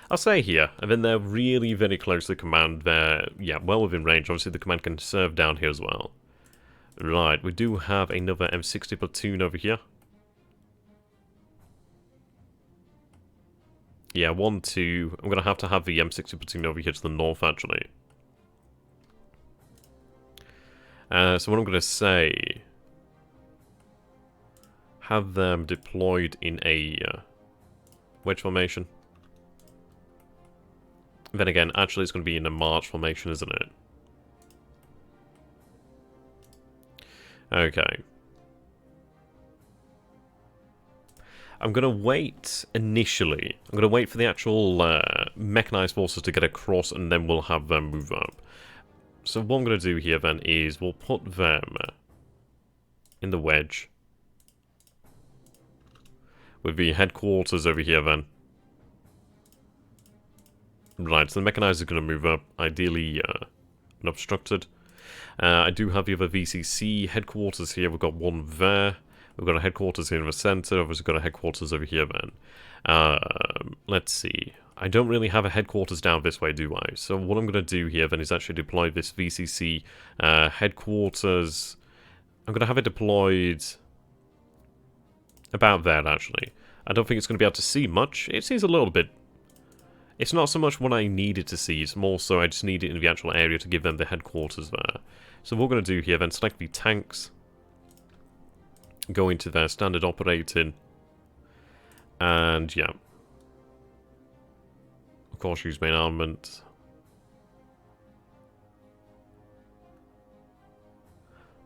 I'll say here, and then they're really very close to the command. They're, yeah, well within range. Obviously, the command can serve down here as well. Right, we do have another M60 platoon over here. Yeah, 1, 2. I'm going to have the M60 platoon over here to the north, actually. So what I'm going to say... Have them deployed in a wedge formation. Then again, actually it's going to be in a march formation, isn't it? Okay. I'm going to wait initially. I'm going to wait for the actual mechanized forces to get across, and then we'll have them move up. So what I'm going to do here then is we'll put them in the wedge. With the headquarters over here then. Right, so the mechanized is going to move up, ideally unobstructed. I do have the other VCC headquarters here. We've got one there. We've got a headquarters here in the center. We've got a headquarters over here then. Let's see. I don't really have a headquarters down this way, do I? So what I'm going to do here then is actually deploy this VCC headquarters. I'm going to have it deployed about there, actually. I don't think it's going to be able to see much. It sees a little bit. It's not so much what I needed to see, it's more so I just need it in the actual area to give them the headquarters there. So what we're going to do here then, select the tanks, go into their standard operating, and yeah. Of course use main armament.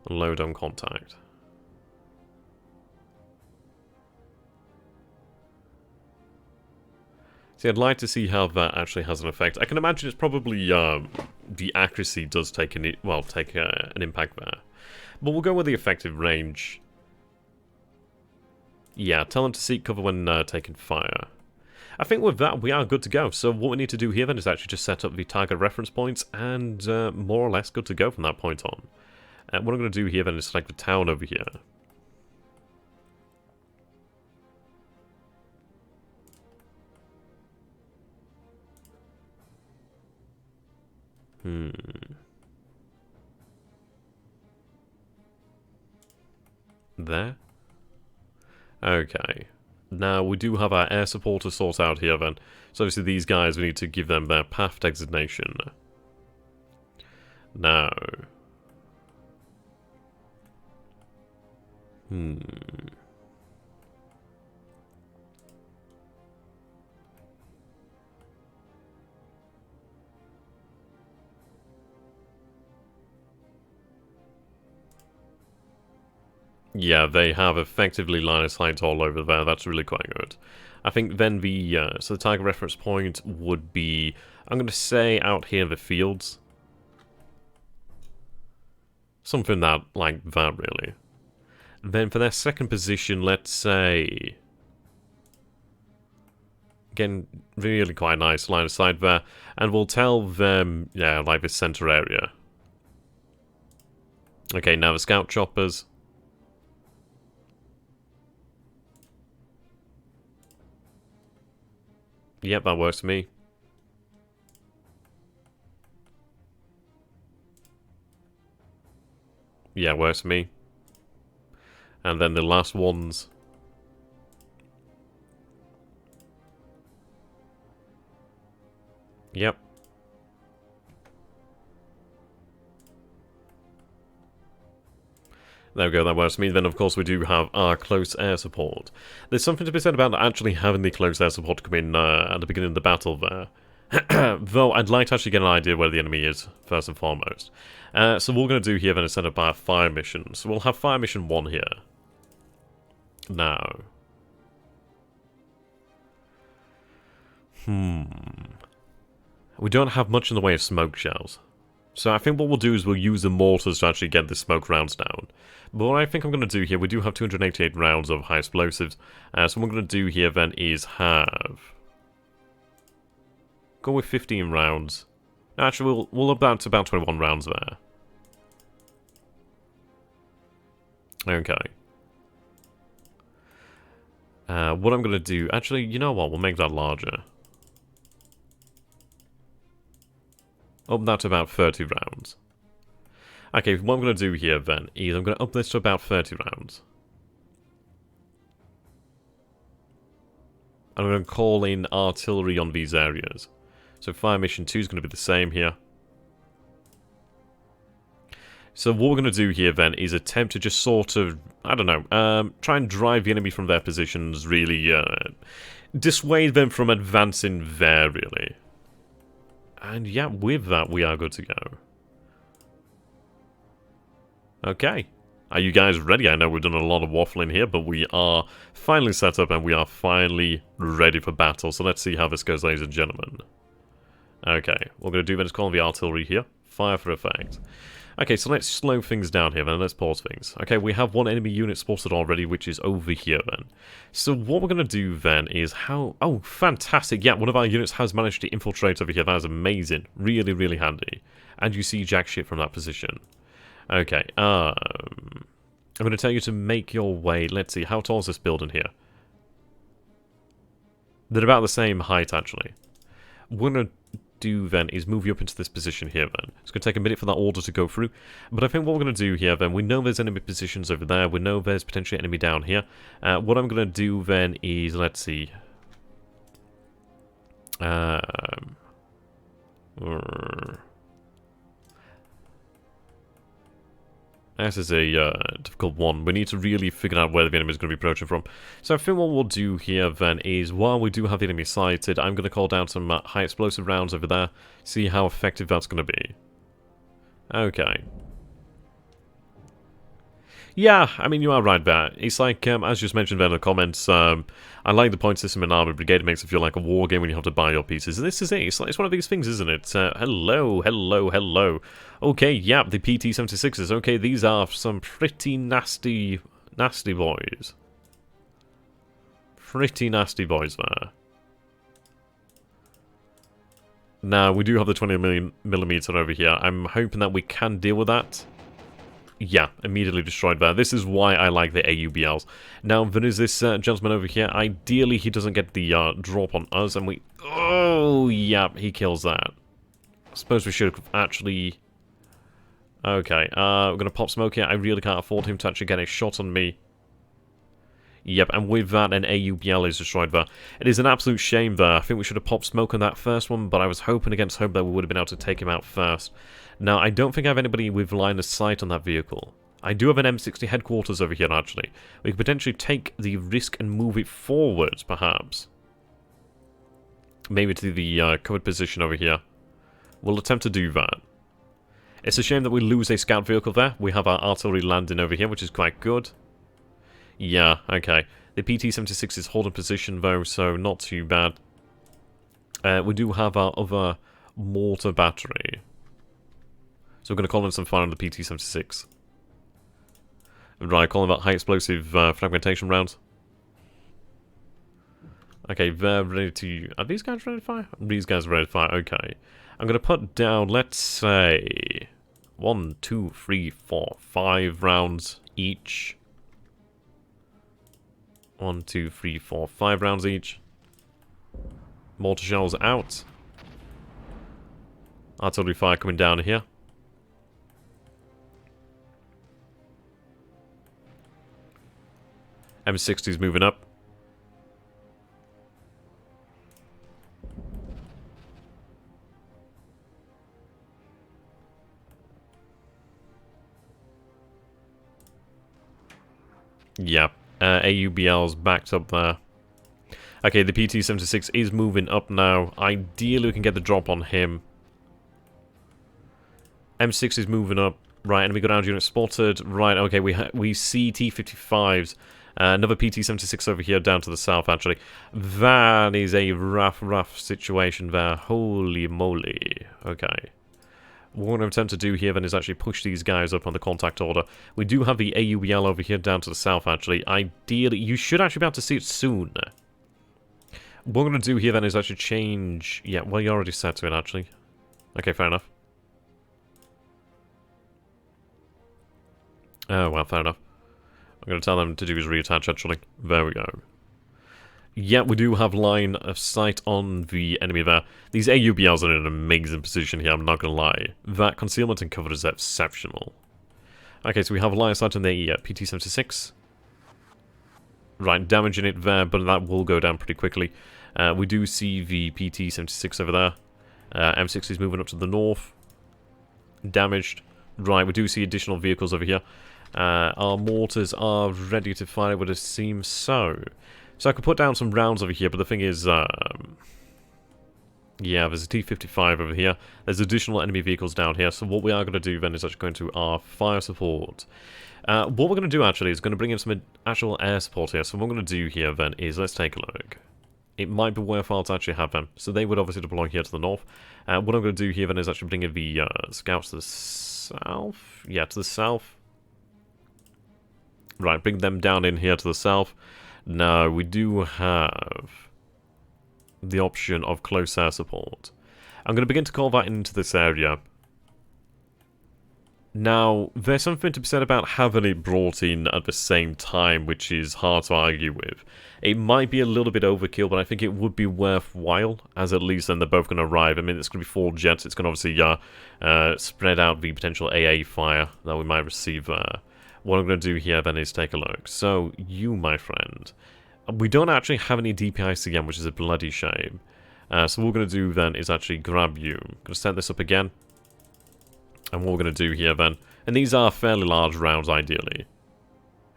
And load on contact. See, I'd like to see how that actually has an effect. I can imagine it's probably the accuracy does take an impact there, but we'll go with the effective range. Yeah, tell them to seek cover when taking fire. I think with that we are good to go. So what we need to do here then is actually just set up the target reference points, and more or less good to go from that point on. What I'm going to do here then is select the town over here. There. Okay. Now, we do have our air support to sort out here, then. So, obviously, these guys, we need to give them their path designation. Now. Yeah, they have effectively line of sight all over there. That's really quite good. I think then so the target reference point would be, I'm going to say out here in the fields. Something that, like that, really. Then for their second position, let's say... Again, really quite nice line of sight there. And we'll tell them, yeah, like this center area. Okay, now the scout choppers. Yep, that works for me. Yeah, works for me. And then the last ones. Yep. There we go, that works for me. Then, of course, we do have our close air support. There's something to be said about actually having the close air support come in at the beginning of the battle there. Though, I'd like to actually get an idea where the enemy is, first and foremost. So what we're going to do here then is set up our fire mission. So we'll have fire mission 1 here. Now. We don't have much in the way of smoke shells. So I think what we'll do is we'll use the mortars to actually get the smoke rounds down. But what I think I'm going to do here, we do have 288 rounds of high explosives. So what I'm going to do here then is have... Go with 15 rounds. Actually, we'll up that to about 21 rounds there. Okay. What I'm going to do... Actually, you know what? We'll make that larger. Up that to about 30 rounds. Okay, what I'm going to do here then is I'm going to up this to about 30 rounds. I'm going to call in artillery on these areas. So fire mission 2 is going to be the same here. So what we're going to do here then is attempt to just sort of, I don't know, try and drive the enemy from their positions, really dissuade them from advancing there, really. And yeah, with that, we are good to go. Okay. Are you guys ready? I know we've done a lot of waffling here, but we are finally set up and we are finally ready for battle. So let's see how this goes, ladies and gentlemen. Okay, what we're going to do then is call on the artillery here. Fire for effect. Okay, so let's slow things down here then, let's pause things. Okay, we have one enemy unit spotted already, which is over here then. So what we're going to do then is how... Oh, fantastic! Yeah, one of our units has managed to infiltrate over here, that is amazing. Really, really handy. And you see jack shit from that position. Okay, I'm going to tell you to make your way... Let's see, how tall is this building here? They're about the same height, actually. We're going to do then is move you up into this position here then. It's going to take a minute for that order to go through. But I think what we're going to do here then, we know there's enemy positions over there. We know there's potentially enemy down here. What I'm going to do then is, let's see. This is a difficult one. We need to really figure out where the enemy is going to be approaching from. So I think what we'll do here then is, while we do have the enemy sighted, I'm going to call down some high explosive rounds over there. See how effective that's going to be. Okay. Yeah, I mean, you are right there. It's like, as just mentioned there in the comments, I like the point system in Armored Brigade. It makes it feel like a war game when you have to buy your pieces. And this is it. It's one of these things, isn't it? Hello, hello, hello. Okay, yeah, the PT-76s. Okay, these are some pretty nasty boys. Pretty nasty boys there. Now, we do have the 20mm over here. I'm hoping that we can deal with that. Yeah, immediately destroyed there. This is why I like the AUBLs. Now, there is this gentleman over here. Ideally, he doesn't get the drop on us, and we... Oh, yeah, he kills that. I suppose we should have actually... Okay, we're going to pop smoke here. I really can't afford him to actually get a shot on me. Yep, and with that, an AUBL is destroyed there. It is an absolute shame there. I think we should have popped smoke on that first one, but I was hoping against hope that we would have been able to take him out first. Now, I don't think I have anybody with line of sight on that vehicle. I do have an M60 headquarters over here, actually. We could potentially take the risk and move it forwards, perhaps. Maybe to the covered position over here. We'll attempt to do that. It's a shame that we lose a scout vehicle there. We have our artillery landing over here, which is quite good. Yeah, okay. The PT-76 is holding position, though, so not too bad. We do have our other mortar battery. So we're going to call in some fire on the PT-76. Right, calling that high explosive fragmentation rounds. Okay, they're ready to... Are these guys ready to fire? These guys are ready to fire, okay. I'm going to put down, let's say... 1, 2, 3, 4, 5 rounds each. 1, 2, 3, 4, 5 rounds each. Mortar shells out. Artillery fire coming down here. M60's moving up. Yeah, AUBL's backed up there. Okay, the PT-76 is moving up now. Ideally, we can get the drop on him. M6 is moving up. Right, enemy ground unit spotted. Right, okay, we see T-55s. Another PT-76 over here down to the south, actually. That is a rough situation there. Holy moly. Okay. What we're going to attempt to do here then is actually push these guys up on the contact order. We do have the AUBL over here down to the south, actually. Ideally, you should actually be able to see it soon. What we're going to do here then is actually change... Yeah, well, you're already set to it, actually. Okay, fair enough. Oh, well, fair enough. I'm going to tell them to do his reattach, actually. There we go. Yeah, we do have line of sight on the enemy there. These AUBLs are in an amazing position here, I'm not going to lie. That concealment and cover is exceptional. Okay, so we have line of sight on the PT-76. Right, damaging it there, but that will go down pretty quickly. We do see the PT-76 over there. M6 is moving up to the north. Damaged. Right, we do see additional vehicles over here. Our mortars are ready to fire, it would seem so. So I could put down some rounds over here, but the thing is, yeah, there's a T-55 over here. There's additional enemy vehicles down here, so what we are going to do then is actually go into our fire support. What we're going to do, actually, is going to bring in some actual air support here. So what we're going to do here, then, is let's take a look. It might be worthwhile to actually have them. So they would obviously deploy here to the north. What I'm going to do here, then, is actually bring in the scouts to the south. Yeah, to the south. Right, bring them down in here to the south. Now, we do have the option of close air support. I'm going to begin to call that into this area. Now, there's something to be said about having it brought in at the same time, which is hard to argue with. It might be a little bit overkill, but I think it would be worthwhile, as at least then they're both going to arrive. I mean, it's going to be 4 jets. It's going to obviously spread out the potential AA fire that we might receive there. What I'm going to do here then is take a look. So, you, my friend, we don't actually have any DPIs again, which is a bloody shame. So what we're going to do then is actually grab you. I'm going to set this up again. And what we're going to do here then, and these are fairly large rounds ideally.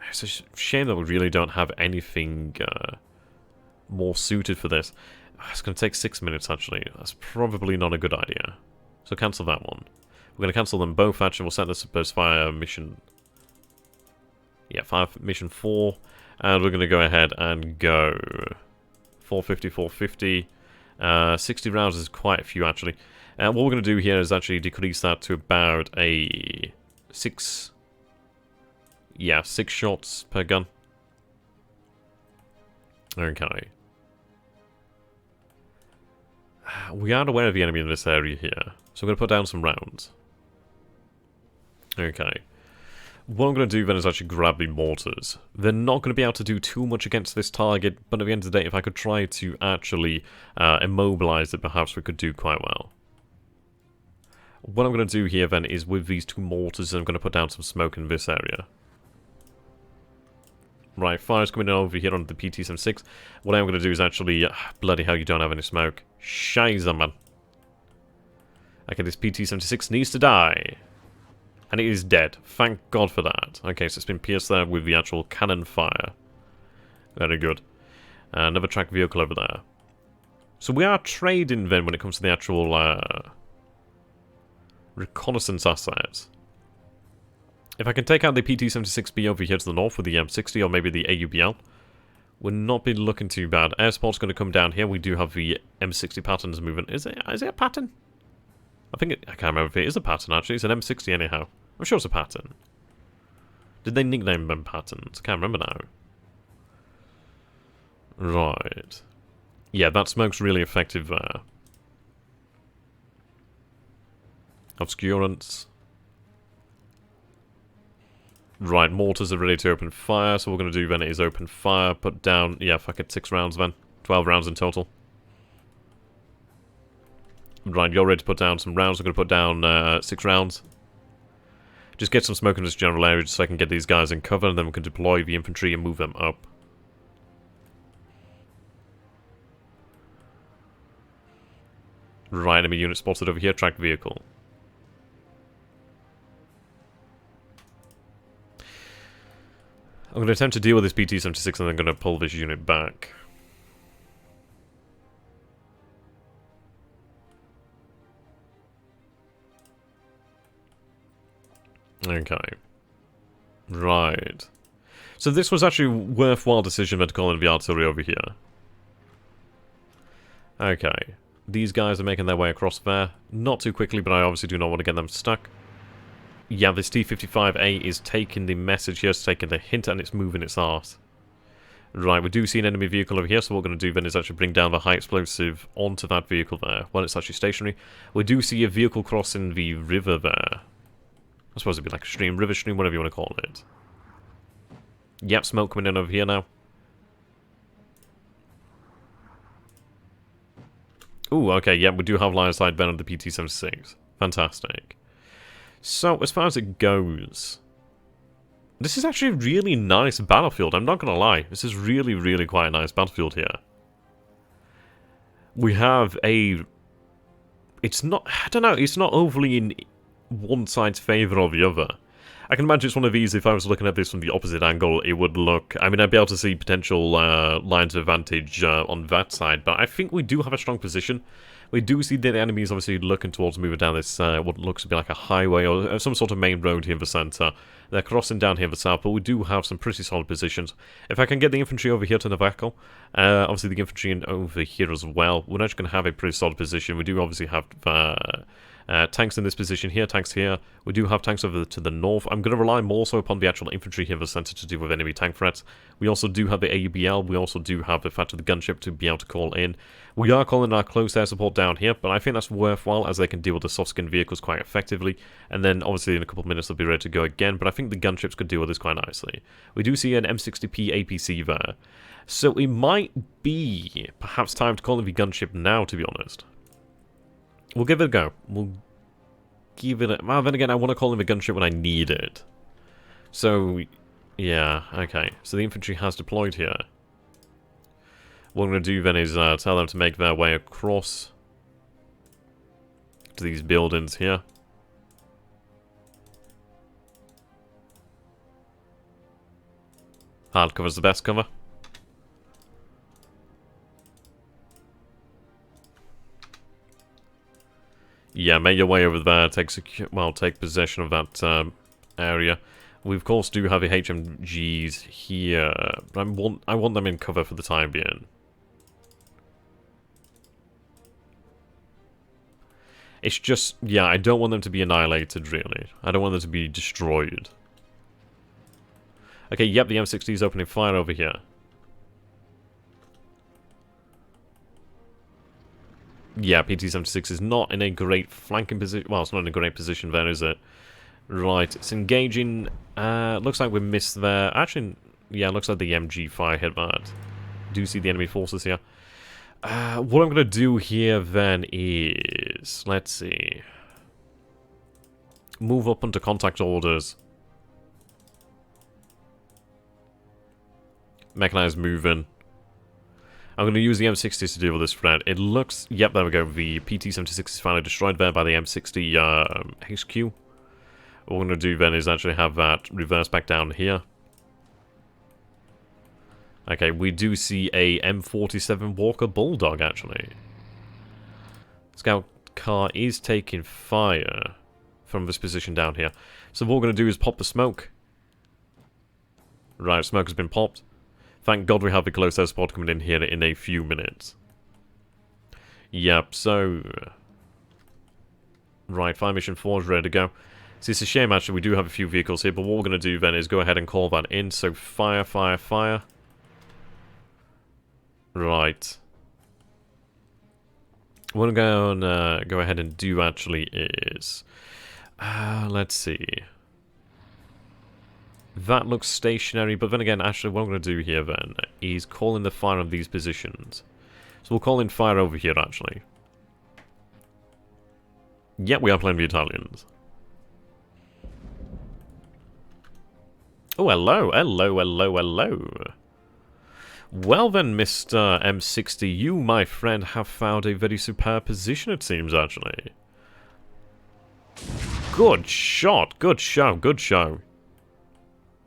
It's a shame that we really don't have anything more suited for this. It's going to take 6 minutes actually. That's probably not a good idea. So cancel that one. We're going to cancel them both actually. We'll set this up as fire mission... Yeah, mission 4, and we're going to go ahead and go 450, 450. 60 rounds is quite a few, actually. What we're going to do here is actually decrease that to about a 6... Yeah, 6 shots per gun. Okay. We aren't aware of the enemy in this area here, so I'm going to put down some rounds. Okay. What I'm going to do then is actually grab the mortars. They're not going to be able to do too much against this target, but at the end of the day, if I could try to actually immobilize it, perhaps we could do quite well. What I'm going to do here then is with these 2 mortars, I'm going to put down some smoke in this area. Right, fire's coming in over here on the PT-76. What I'm going to do is actually... bloody hell, you don't have any smoke. Shiza, man. Okay, this PT-76 needs to die. And it is dead. Thank God for that. Okay, so it's been pierced there with the actual cannon fire. Very good. Another track vehicle over there. So we are trading then when it comes to the actual reconnaissance assets. If I can take out the PT-76B over here to the north with the M60 or maybe the AUBL, we'll not be looking too bad. Air support's going to come down here. We do have the M60 patterns moving. Is it a pattern? I can't remember if it is a pattern actually. It's an M60 anyhow. I'm sure it's a pattern. Did they nickname them patterns? I can't remember now. Right. Yeah, that smoke's really effective there. Obscurance. Right, mortars are ready to open fire, so what we're going to do then is open fire, put down, yeah, fuck it, 6 rounds then. 12 rounds in total. Right, you're ready to put down some rounds, we're going to put down 6 rounds. Just get some smoke in this general area just so I can get these guys in cover, and then we can deploy the infantry and move them up. Right, enemy unit spotted over here, tracked vehicle. I'm going to attempt to deal with this PT-76 and then going to pull this unit back. Okay. Right. So this was actually a worthwhile decision to call in the artillery over here. Okay. These guys are making their way across there. Not too quickly, but I obviously do not want to get them stuck. Yeah, this T-55A is taking the message here, it's taking the hint, and it's moving its arse. Right, we do see an enemy vehicle over here, so what we're going to do then is actually bring down the high explosive onto that vehicle there, while it's actually stationary. We do see a vehicle crossing the river there. I suppose it'd be like a stream, river stream, whatever you want to call it. Yep, smoke coming in over here now. Ooh, okay, yeah, we do have line of sight then on the PT-76. Fantastic. So, as far as it goes, this is actually a really nice battlefield, I'm not going to lie. This is really, really quite a nice battlefield here. We have a... It's not... I don't know, it's not overly in one side's favour or the other. I can imagine it's one of these, if I was looking at this from the opposite angle, it would look... I mean, I'd be able to see potential lines of advantage on that side, but I think we do have a strong position. We do see that the enemy is obviously looking towards moving down this, what looks to be like a highway or some sort of main road here in the centre. They're crossing down here in the south, but we do have some pretty solid positions. If I can get the infantry over here to Navako, obviously the infantry over here as well, we're actually going to have a pretty solid position. We do obviously have tanks in this position here, tanks here. We do have tanks over to the north. I'm going to rely more so upon the actual infantry here in the centre to deal with enemy tank threats. We also do have the AUBL. We also do have the fact of the gunship to be able to call in. We are calling our close air support down here, but I think that's worthwhile as they can deal with the soft-skin vehicles quite effectively. And then obviously in a couple of minutes they'll be ready to go again, but I think the gunships could deal with this quite nicely. We do see an M60P APC there. So it might be perhaps time to call in the gunship now, to be honest. We'll give it a go. We'll give it a... Well, then again, I want to call in the gunship when I need it. So, yeah, okay. So the infantry has deployed here. What I'm going to do then is tell them to make their way across to these buildings here. Hard cover's the best cover. Yeah, make your way over there, take possession of that area. We of course do have the HMGs here, but I want them in cover for the time being. It's just, yeah, I don't want them to be annihilated, really. I don't want them to be destroyed. Okay, yep, the M60 is opening fire over here. Yeah, PT-76 is not in a great flanking position. Well, it's not in a great position there, is it? Right, it's engaging. Looks like we missed there. Actually, yeah, looks like the MG fire hit that. Do see the enemy forces here. What I'm going to do here then is... Let's see. move up under contact orders. Mechanized moving. I'm going to use the M60 to deal with this threat. It looks... Yep, there we go. The PT-76 is finally destroyed there by the M60 HQ. What we're going to do then is actually have that reverse back down here. Okay, we do see a M47 Walker Bulldog, actually. Scout car is taking fire from this position down here. So what we're going to do is pop the smoke. Right, smoke has been popped. Thank God we have the close air support coming in here in a few minutes. Yep, so... Right, fire mission 4 is ready to go. See, it's a shame actually we do have a few vehicles here, but what we're going to do then is go ahead and call that in. So fire, fire, fire. Right. What I'm going to go ahead and do actually is... let's see... That looks stationary, but then again, actually, what I'm going to do here then is call in the fire on these positions. So we'll call in fire over here, actually. Yep, we are playing the Italians. Oh, hello, hello, hello, hello. Well then, Mr. M60, you, my friend, have found a very superb position, it seems, actually. Good shot, good show, good show.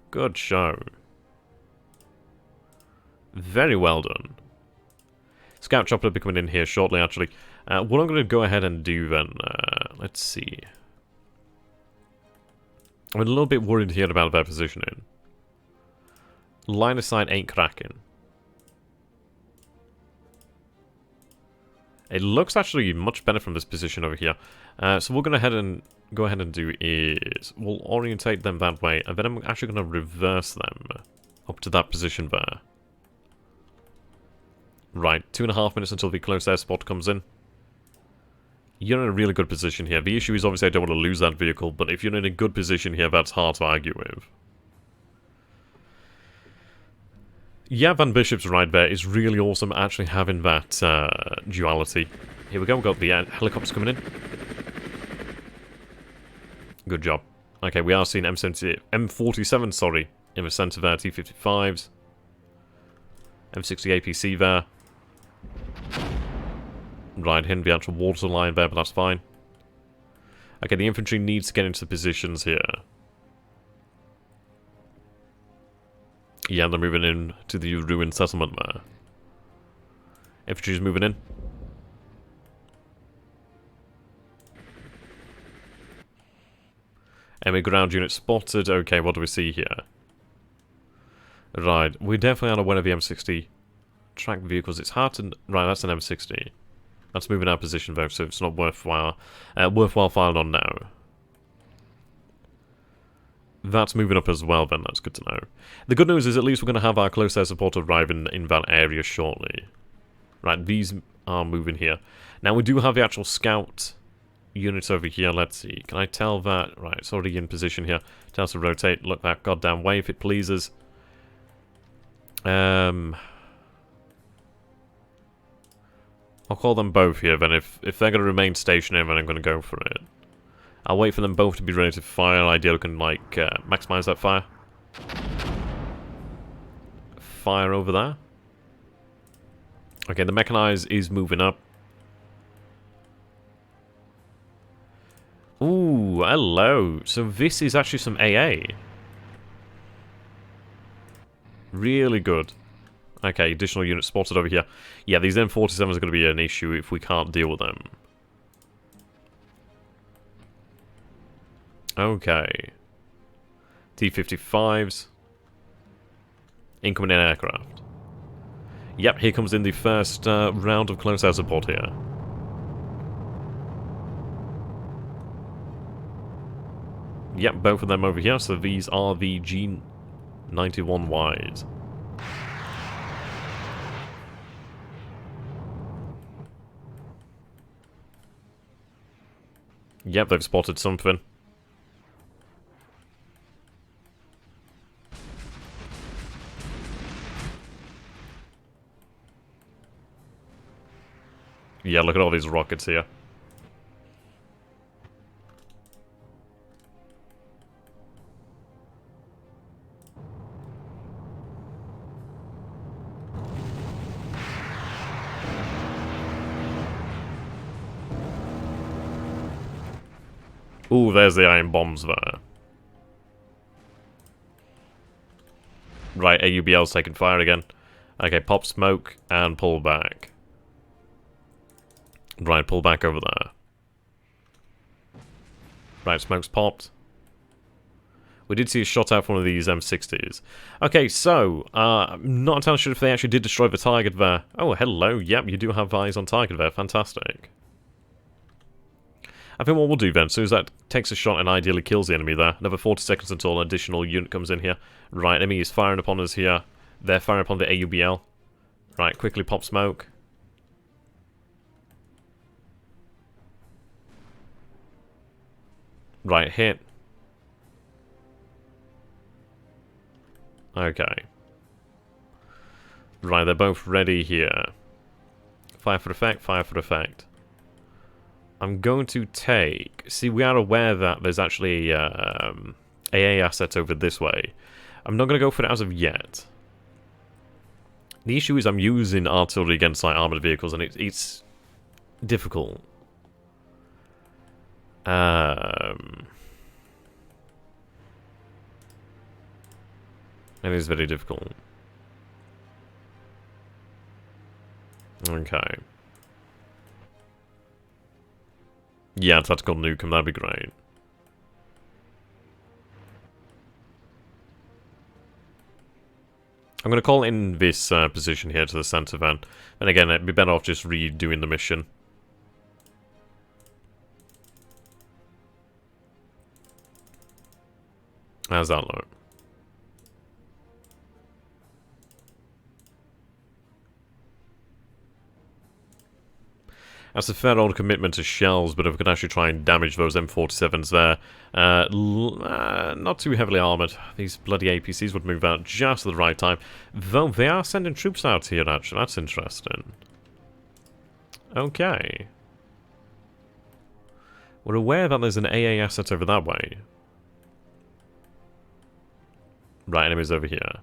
Good show. Very well done. Scout chopper will be coming in here shortly, actually. What I'm going to go ahead and do then, let's see. I'm a little bit worried here about their positioning. Line of sight ain't cracking. It looks actually much better from this position over here. So what we're going to go ahead and do is we'll orientate them that way, and then I'm actually going to reverse them up to that position there. Right, 2.5 minutes until the close air support comes in. You're in a really good position here. The issue is obviously I don't want to lose that vehicle, but if you're in a good position here, that's hard to argue with. Yeah, Van Bishop's right there. It's really awesome actually having that duality. Here we go, we've got the helicopters coming in. Good job. Okay, we are seeing M47, sorry, in the centre there, T-55s. M60 APC there. Right, hitting the actual water line there, but that's fine. Okay, the infantry needs to get into the positions here. Yeah, they're moving in to the ruined settlement there. Infantry's moving in. Enemy ground unit spotted. Okay, what do we see here? Right, we definitely are aware of the M60 tracked vehicles. It's hard to... Right, that's an M60. That's moving our position though, so it's not worthwhile firing on now. That's moving up as well then, that's good to know. The good news is at least we're going to have our close air support arriving in that area shortly. Right, these are moving here. Now we do have the actual scout units over here, let's see. Can I tell that? Right, it's already in position here. Tell us to rotate, look that goddamn way if it pleases. I'll call them both here then. If they're going to remain stationary, then I'm going to go for it. I'll wait for them both to be ready to fire. Ideally, we can, like, maximize that fire. Fire over there. Okay, the mechanized is moving up. Ooh, hello. So this is actually some AA. Really good. Okay, additional units spotted over here. Yeah, these M47s are going to be an issue if we can't deal with them. Okay. T-55s. Incoming in aircraft. Yep, here comes in the first round of close air support here. Yep, both of them over here, so these are the G91Ys. Yep, they've spotted something. Yeah, look at all these rockets here. Ooh, there's the iron bombs there. Right, AUBL's taking fire again. Okay, pop smoke and pull back. Right, pull back over there. Right, smoke's popped. We did see a shot out from one of these M60s. Okay, so, I'm not entirely sure if they actually did destroy the target there. Oh, hello, yep, you do have eyes on target there, fantastic. I think what we'll do then, so is that takes a shot and ideally kills the enemy there. Another 40 seconds until an additional unit comes in here. Right, enemy is firing upon us here. They're firing upon the AUBL. Right, quickly pop smoke. Right, hit. Okay. Right, they're both ready here. Fire for effect, fire for effect. I'm going to take... See, we are aware that there's actually AA assets over this way. I'm not going to go for it as of yet. The issue is I'm using artillery against like armoured vehicles, and it's difficult. It is very difficult. Okay. Yeah, tactical nuke, that'd be great. I'm going to call in this position here to the centre then. And again, it'd be better off just redoing the mission. How's that look? That's a fair old commitment to shells, but if we could actually try and damage those M47s there, not too heavily armoured. These bloody APCs would move out just at the right time. Though they are sending troops out here, actually. That's interesting. Okay. We're aware that there's an AA asset over that way. Right, enemies over here.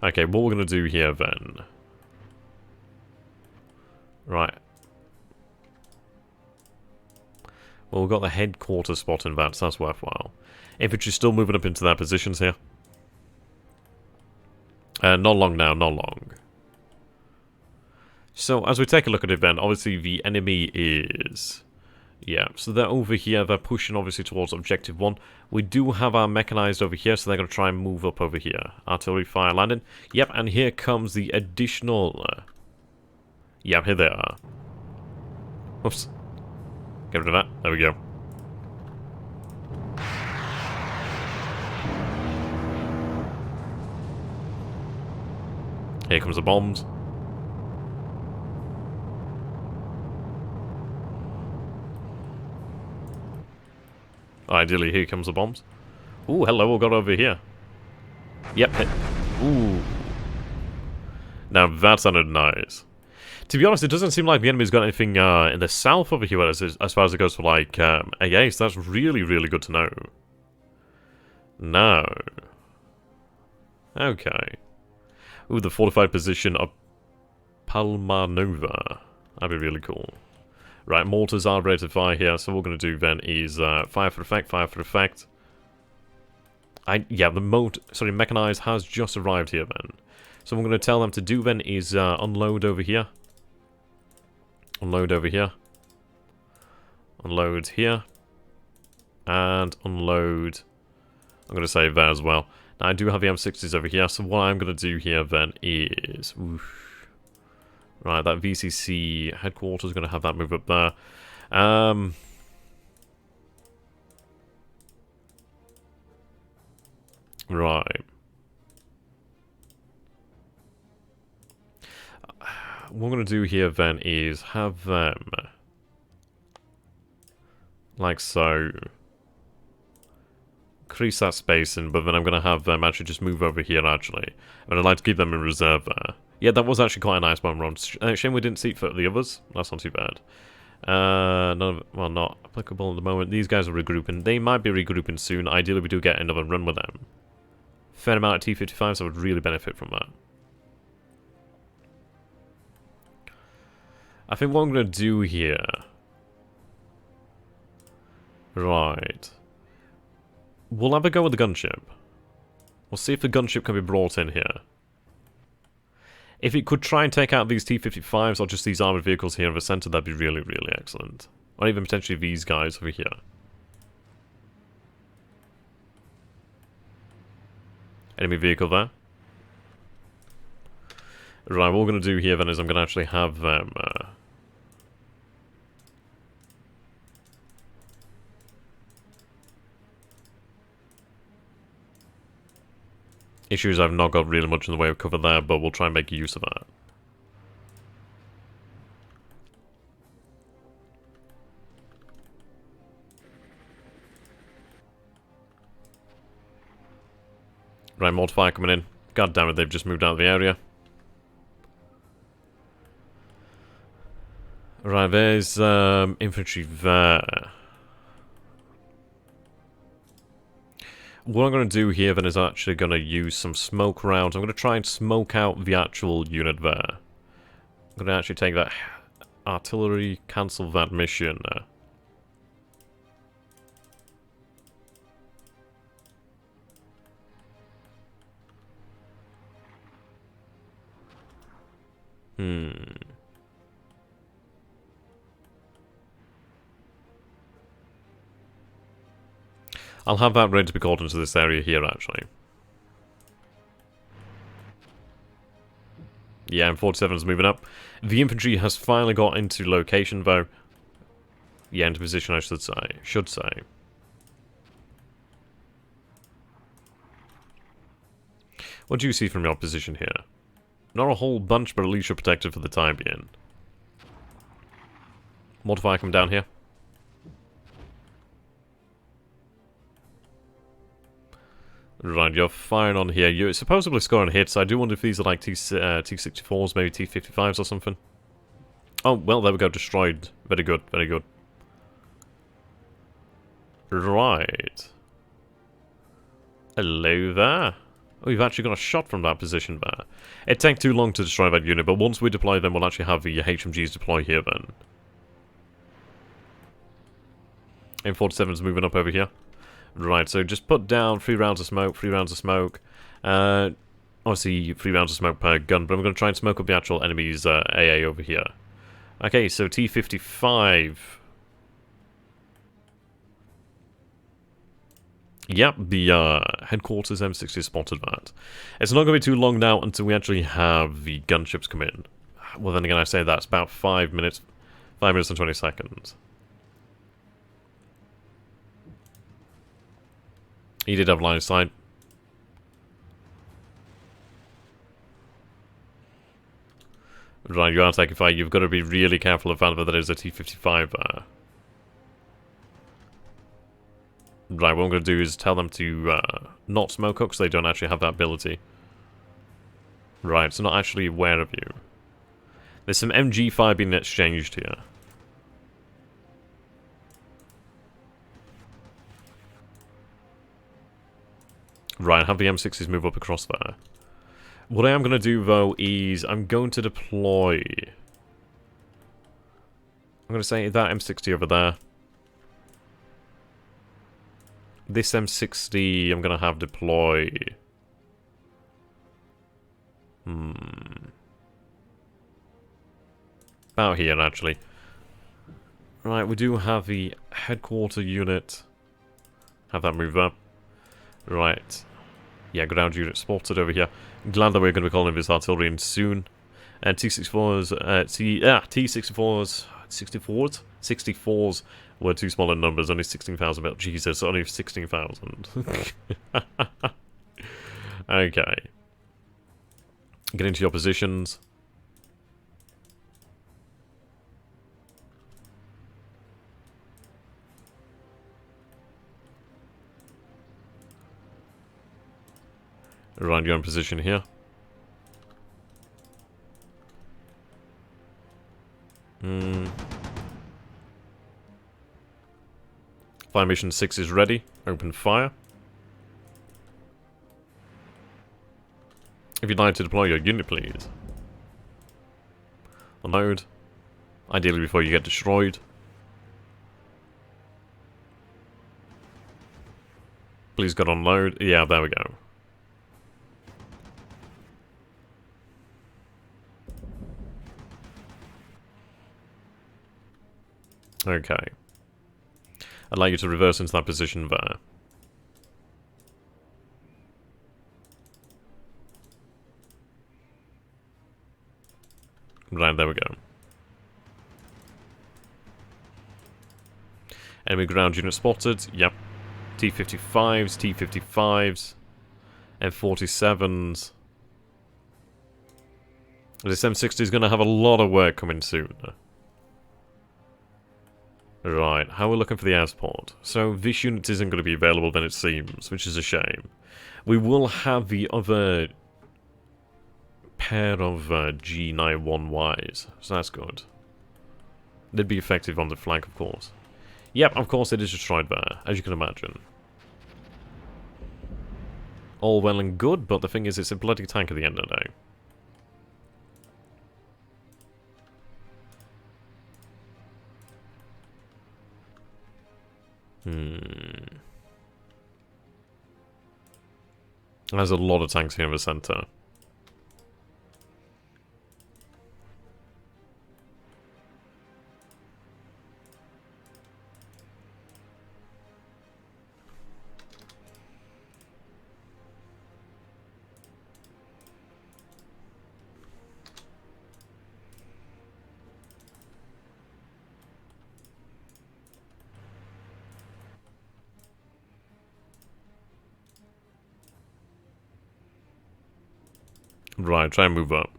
Okay, what we're going to do here then... Right. Well, we've got the headquarters spot in that, so that's worthwhile. Infantry's still moving up into their positions here. Not long now, not long. So, as we take a look at it then, obviously the enemy is... Yeah, so they're over here, they're pushing obviously towards Objective 1. We do have our mechanized over here, so they're going to try and move up over here. Artillery fire landing. Yep, and here comes the additional... Yeah, here they are. Oops. Get rid of that. There we go. Here comes the bombs. Ideally, here comes the bombs. Ooh, hello, we got over here. Yep. Ooh. Now that sounded nice. To be honest, it doesn't seem like the enemy's got anything in the south over here as far as it goes for, like, AA, so that's really, really good to know. No. Okay. Ooh, the fortified position of Palmanova. That'd be really cool. Right, mortars are ready to fire here, so what we're going to do then is fire for effect, fire for effect. Yeah, the mechanized has just arrived here then. So what I'm going to tell them to do then is unload over here. Unload over here. Unload here. And unload... I'm going to save there as well. Now, I do have the M60s over here, so what I'm going to do here then is... Oof. Right, that VCC headquarters is going to have that move up there. Right. What I'm going to do here then is have them... Like so... Increase that spacing, but then I'm going to have them actually just move over here, actually. And I'd like to keep them in reserve there. Yeah, that was actually quite a nice one run. Shame we didn't see it for the others. That's not too bad. None of, well, not applicable at the moment. These guys are regrouping. They might be regrouping soon. Ideally, we do get another run with them. Fair amount of T-55s, so I would really benefit from that. I think what I'm going to do here... Right. We'll have a go with the gunship. We'll see if the gunship can be brought in here. If it could try and take out these T-55s or just these armoured vehicles here in the centre, that'd be really, really excellent. Or even potentially these guys over here. Enemy vehicle there. Right, what we're going to do here then is I'm going to actually have them... Issues I've not got really much in the way of cover there, but we'll try and make use of that. Right, mortar fire coming in. God damn it, they've just moved out of the area. Right, there's infantry there. What I'm going to do here then is actually going to use some smoke rounds. I'm going to try and smoke out the actual unit there. I'm going to actually take that artillery, cancel that mission. I'll have that ready to be called into this area here, actually. Yeah, M47 is moving up. The infantry has finally got into location, though. Yeah, into position, I should say. What do you see from your position here? Not a whole bunch, but at least you're protected for the time being. Mortar fire coming down here. Right, you're firing on here. You're supposedly scoring hits. I do wonder if these are like T-64s, maybe T-55s or something. Oh, well, there we go. Destroyed. Very good, very good. Right. Hello there. Oh, you've actually got a shot from that position there. It takes too long to destroy that unit, but once we deploy them, we'll actually have the HMGs deploy here then. M47's moving up over here. Right, so just put down 3 rounds of smoke, 3 rounds of smoke. Obviously, 3 rounds of smoke per gun, but I'm going to try and smoke up the actual enemy's AA over here. Okay, so T-55. Yep, the headquarters M60 spotted that. It's not going to be too long now until we actually have the gunships come in. Well, then again, I say that's about 5 minutes. 5 minutes and 20 seconds. He did have line of sight. Right, you are taking fire. You've got to be really careful of that there is a T-55 there. Right, what I'm going to do is tell them to not smoke up because they don't actually have that ability. Right, so not actually aware of you. There's some MG fire being exchanged here. Right, have the M60s move up across there. What I am going to do, though, is I'm going to deploy... I'm going to say that M60 over there. This M60 I'm going to have deploy... About here, actually. Right, we do have the headquarter unit. Have that move up. Right. Yeah, ground unit spotted over here. Glad that we're going to be calling this artillery in soon. And T-64s, T-64s, 64s were too small in numbers, only 16,000, but Jesus, only 16,000. Okay. Get into your positions. Right, you're in position here. Fire mission 6 is ready. Open fire. If you'd like to deploy your unit, please. Unload. Ideally before you get destroyed. Please God unload. Yeah, there we go. Okay. I'd like you to reverse into that position there. Right, there we go. Enemy ground unit spotted. Yep. T-55s, T-55s, M47s. This M60 is going to have a lot of work coming soon. Right, how are we looking for the air support? So this unit isn't going to be available then, it seems, which is a shame. We will have the other pair of G91Ys, so that's good. They'd be effective on the flank, of course. Yep, of course it is destroyed there, as you can imagine. All well and good, but the thing is, it's a bloody tank at the end of the day. There's a lot of tanks here in the center. Right, try and move up.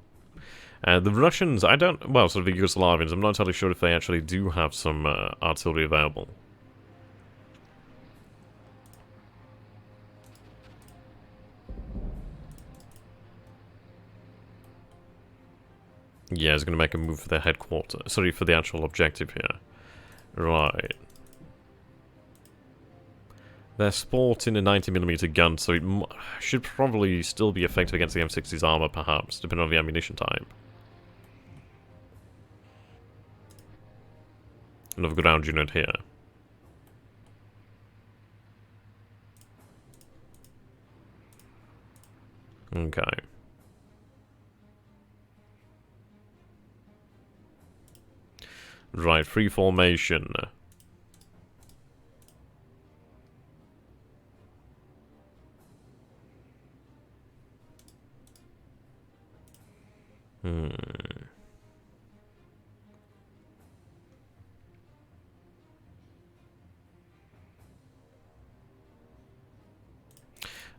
The Russians, I don't... Well, sort of the Yugoslavians, I'm not entirely sure if they actually do have some artillery available. Yeah, it's going to make a move for their headquarters. Sorry, for the actual objective here. Right. They're sporting a 90mm gun, so it should probably still be effective against the M60's armor, perhaps, depending on the ammunition type. Another ground unit here. Okay. Right, free formation.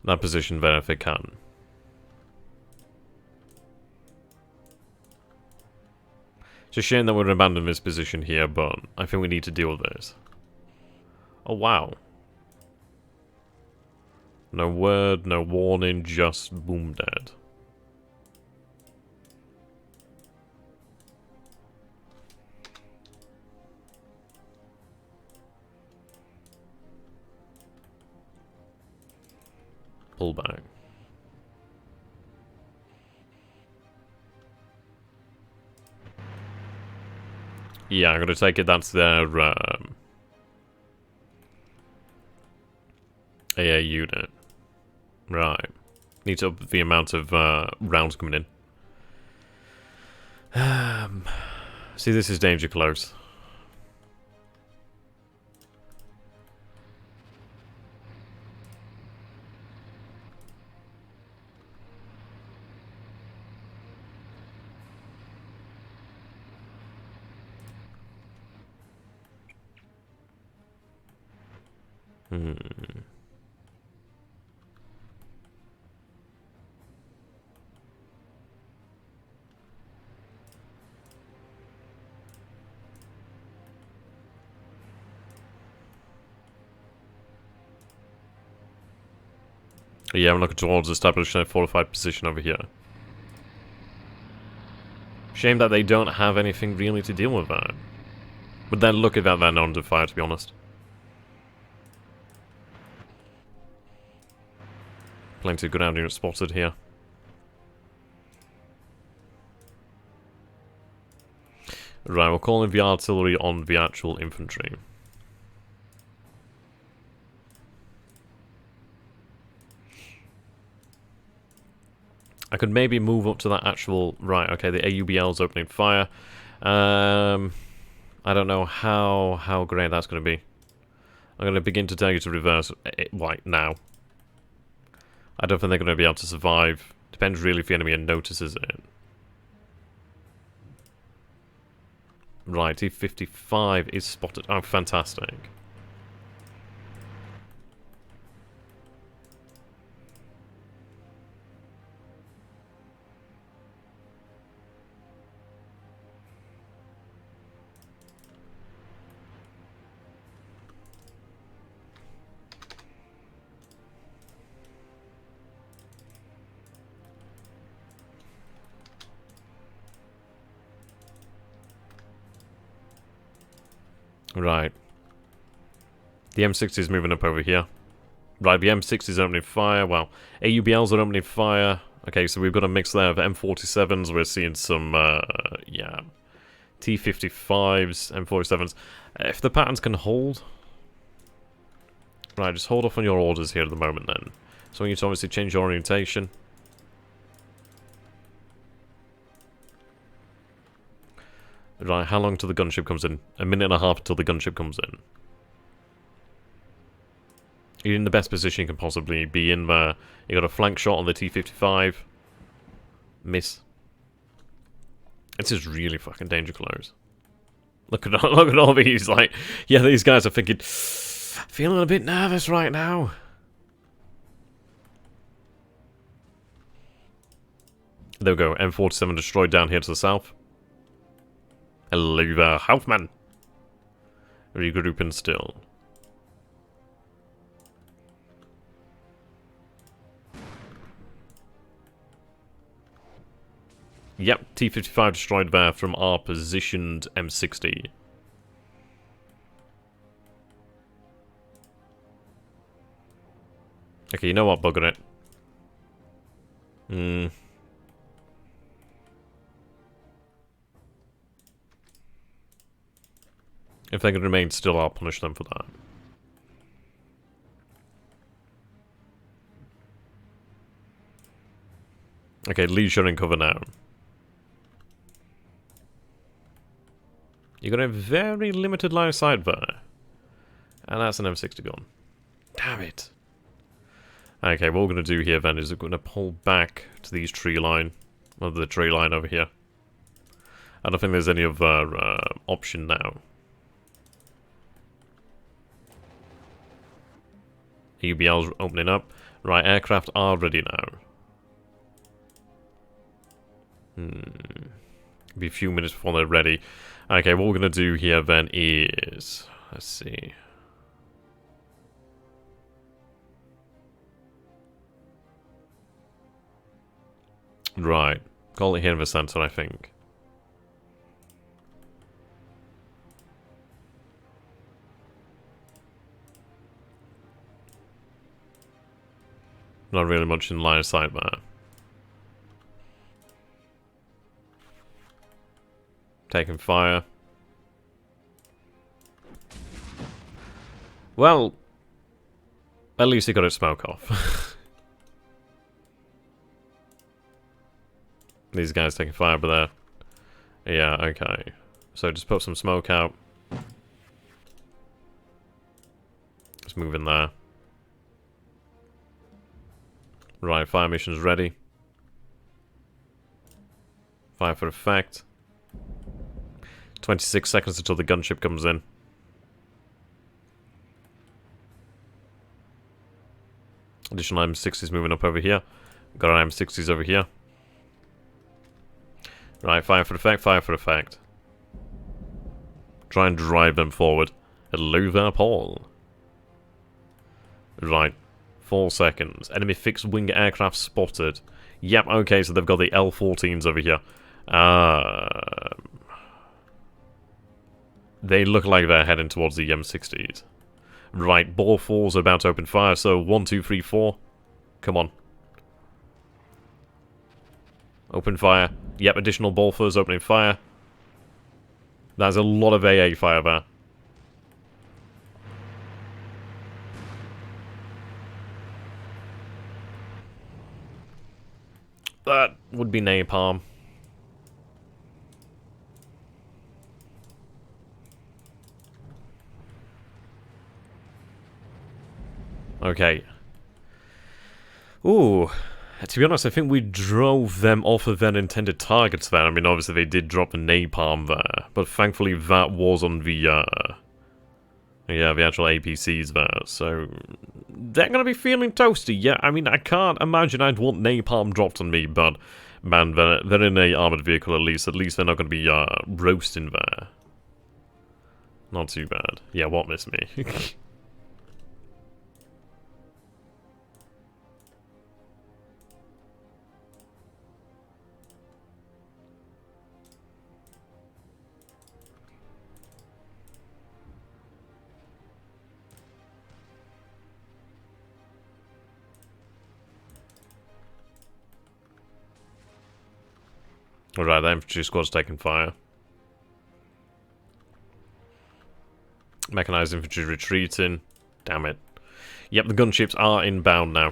That position there if they can. It's a shame that we're abandoning this position here, but I think we need to deal with this. Oh wow. No word, no warning, just boom dead. Pull back. Yeah, I'm gonna take it that's their AA unit. Right. Need to up the amount of rounds coming in. See, this is danger close. Yeah, I'm looking towards establishing a fortified position over here. Shame that they don't have anything really to deal with that. But then look at that, they're not under fire, to be honest. Plenty of ground units spotted here. Right, we'll call in the artillery on the actual infantry. I could maybe move up to that actual... Right, okay, the AUBL's opening fire. I don't know how great that's going to be. I'm going to begin to tell you to reverse it right now. I don't think they're going to be able to survive. Depends really if the enemy notices it. Right, T-55 is spotted. Oh, fantastic. Right. The M60 is moving up over here. Right, the M60 is opening fire. Well, AUBLs are opening fire. Okay, so we've got a mix there of M47s. We're seeing some, yeah, T-55s, M47s. If the patterns can hold... Right, just hold off on your orders here at the moment then. So we need to obviously change your orientation. Right, how long till the gunship comes in? A minute and a half until the gunship comes in. You're in the best position you can possibly be in there. You got a flank shot on the T-55. Miss. This is really fucking danger close. Look at all these, like... Yeah, these guys are thinking... Feeling a bit nervous right now. There we go, M47 destroyed down here to the south. Hello there, Hoffman. Regrouping still. Yep, T-55 destroyed there from our positioned M60. Okay, you know what, bugger it. If they can remain still, I'll punish them for that. Okay, Lee's showing cover now. You got a very limited line of sight there. And that's an M60 gun. Damn it. Okay, what we're going to do here then is we're going to pull back to these tree line. Well, the tree line over here. I don't think there's any other option now. UBL's opening up. Right, aircraft are ready now. Be a few minutes before they're ready. Okay, what we're going to do here then is... Let's see. Right. Call it here in the center, I think. Not really much in line of sight there. Taking fire. Well, at least he got his smoke off. These guys taking fire over there. Yeah, okay. So just put some smoke out. Let's move in there. Right, fire mission's ready. Fire for effect. 26 seconds until the gunship comes in. Additional M60s moving up over here. Got our M60s over here. Right, fire for effect, fire for effect. Try and drive them forward. Hello there, Paul. Right. 4 seconds. Enemy fixed wing aircraft spotted. Yep, okay, so they've got the L-14s over here. They look like they're heading towards the M60s. Right, ball 4's about to open fire, so 1, 2, 3, 4. Come on. Open fire. Yep, additional ball 4's opening fire. There's a lot of AA fire there. That would be napalm. Okay. Ooh. To be honest, I think we drove them off of their intended targets there. I mean, obviously they did drop the napalm there, but thankfully that was on the, yeah, the actual APCs there, so they're gonna be feeling toasty. Yeah, I mean, I can't imagine I'd want napalm dropped on me, but, man, they're in a armoured vehicle at least. At least they're not gonna be, roasting there. Not too bad. Yeah, what missed me? Alright, the infantry squad's taking fire. Mechanized infantry retreating. Damn it. Yep, the gunships are inbound now.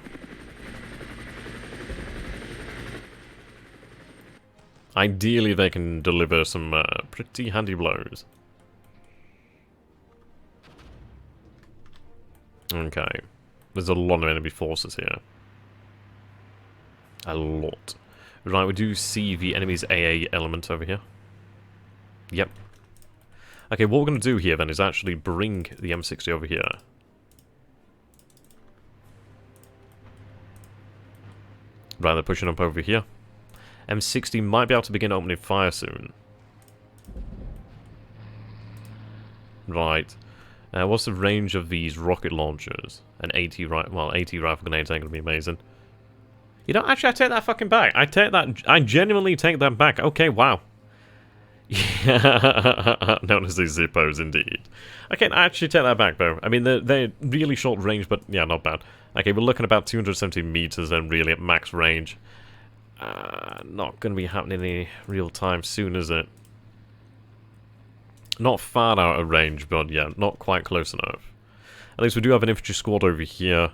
Ideally, they can deliver some pretty handy blows. Okay. There's a lot of enemy forces here. A lot. Right, we do see the enemy's AA element over here. Yep. Okay, what we're going to do here then is actually bring the M60 over here. Right, they're pushing up over here. M60 might be able to begin opening fire soon. Right. What's the range of these rocket launchers? An 80 rifle grenades ain't going to be amazing. You know, actually, I take that fucking back. I genuinely take that back. Okay, wow. Yeah, known as these Zippos, indeed. Okay, I actually take that back, though. I mean, they're really short range, but yeah, not bad. Okay, we're looking about 270 meters then, really, at max range. Not going to be happening any real time soon, is it? Not far out of range, but yeah, not quite close enough. At least we do have an infantry squad over here.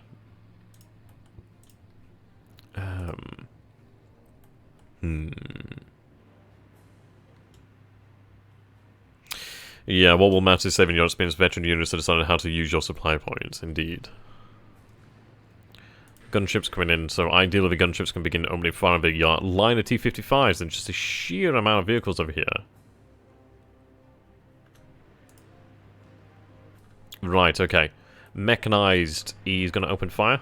Yeah, what will matter is saving your experience veteran units that decided how to use your supply points, indeed. Gunships coming in, so ideally the gunships can begin opening fire on the line of T-55s and just a sheer amount of vehicles over here. Right, okay. Mechanized, he's going to open fire.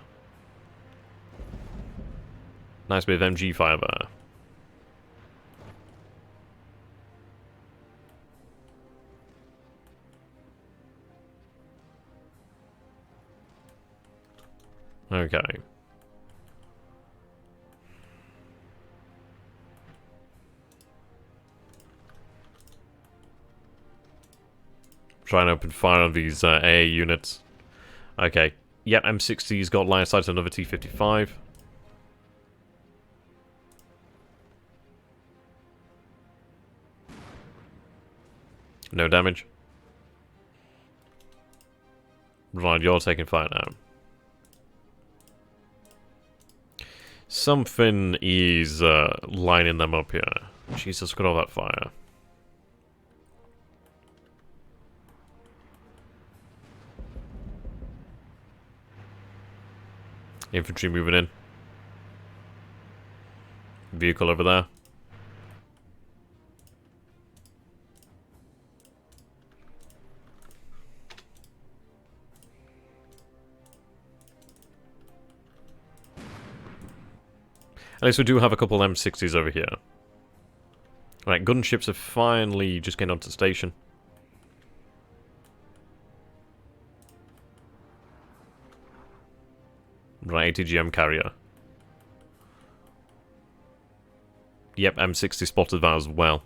Nice bit of MG fire there. Okay. Try and open fire on these AA units. Okay. Yep, M60's got line of sight to another T-55. No damage. Right, you're taking fire now. Something is lining them up here. Jesus, look at all that fire. Infantry moving in. Vehicle over there. At least we do have a couple M60s over here. Right, gunships are finally just getting onto the station. Right, ATGM carrier. Yep, M60 spotted that as well.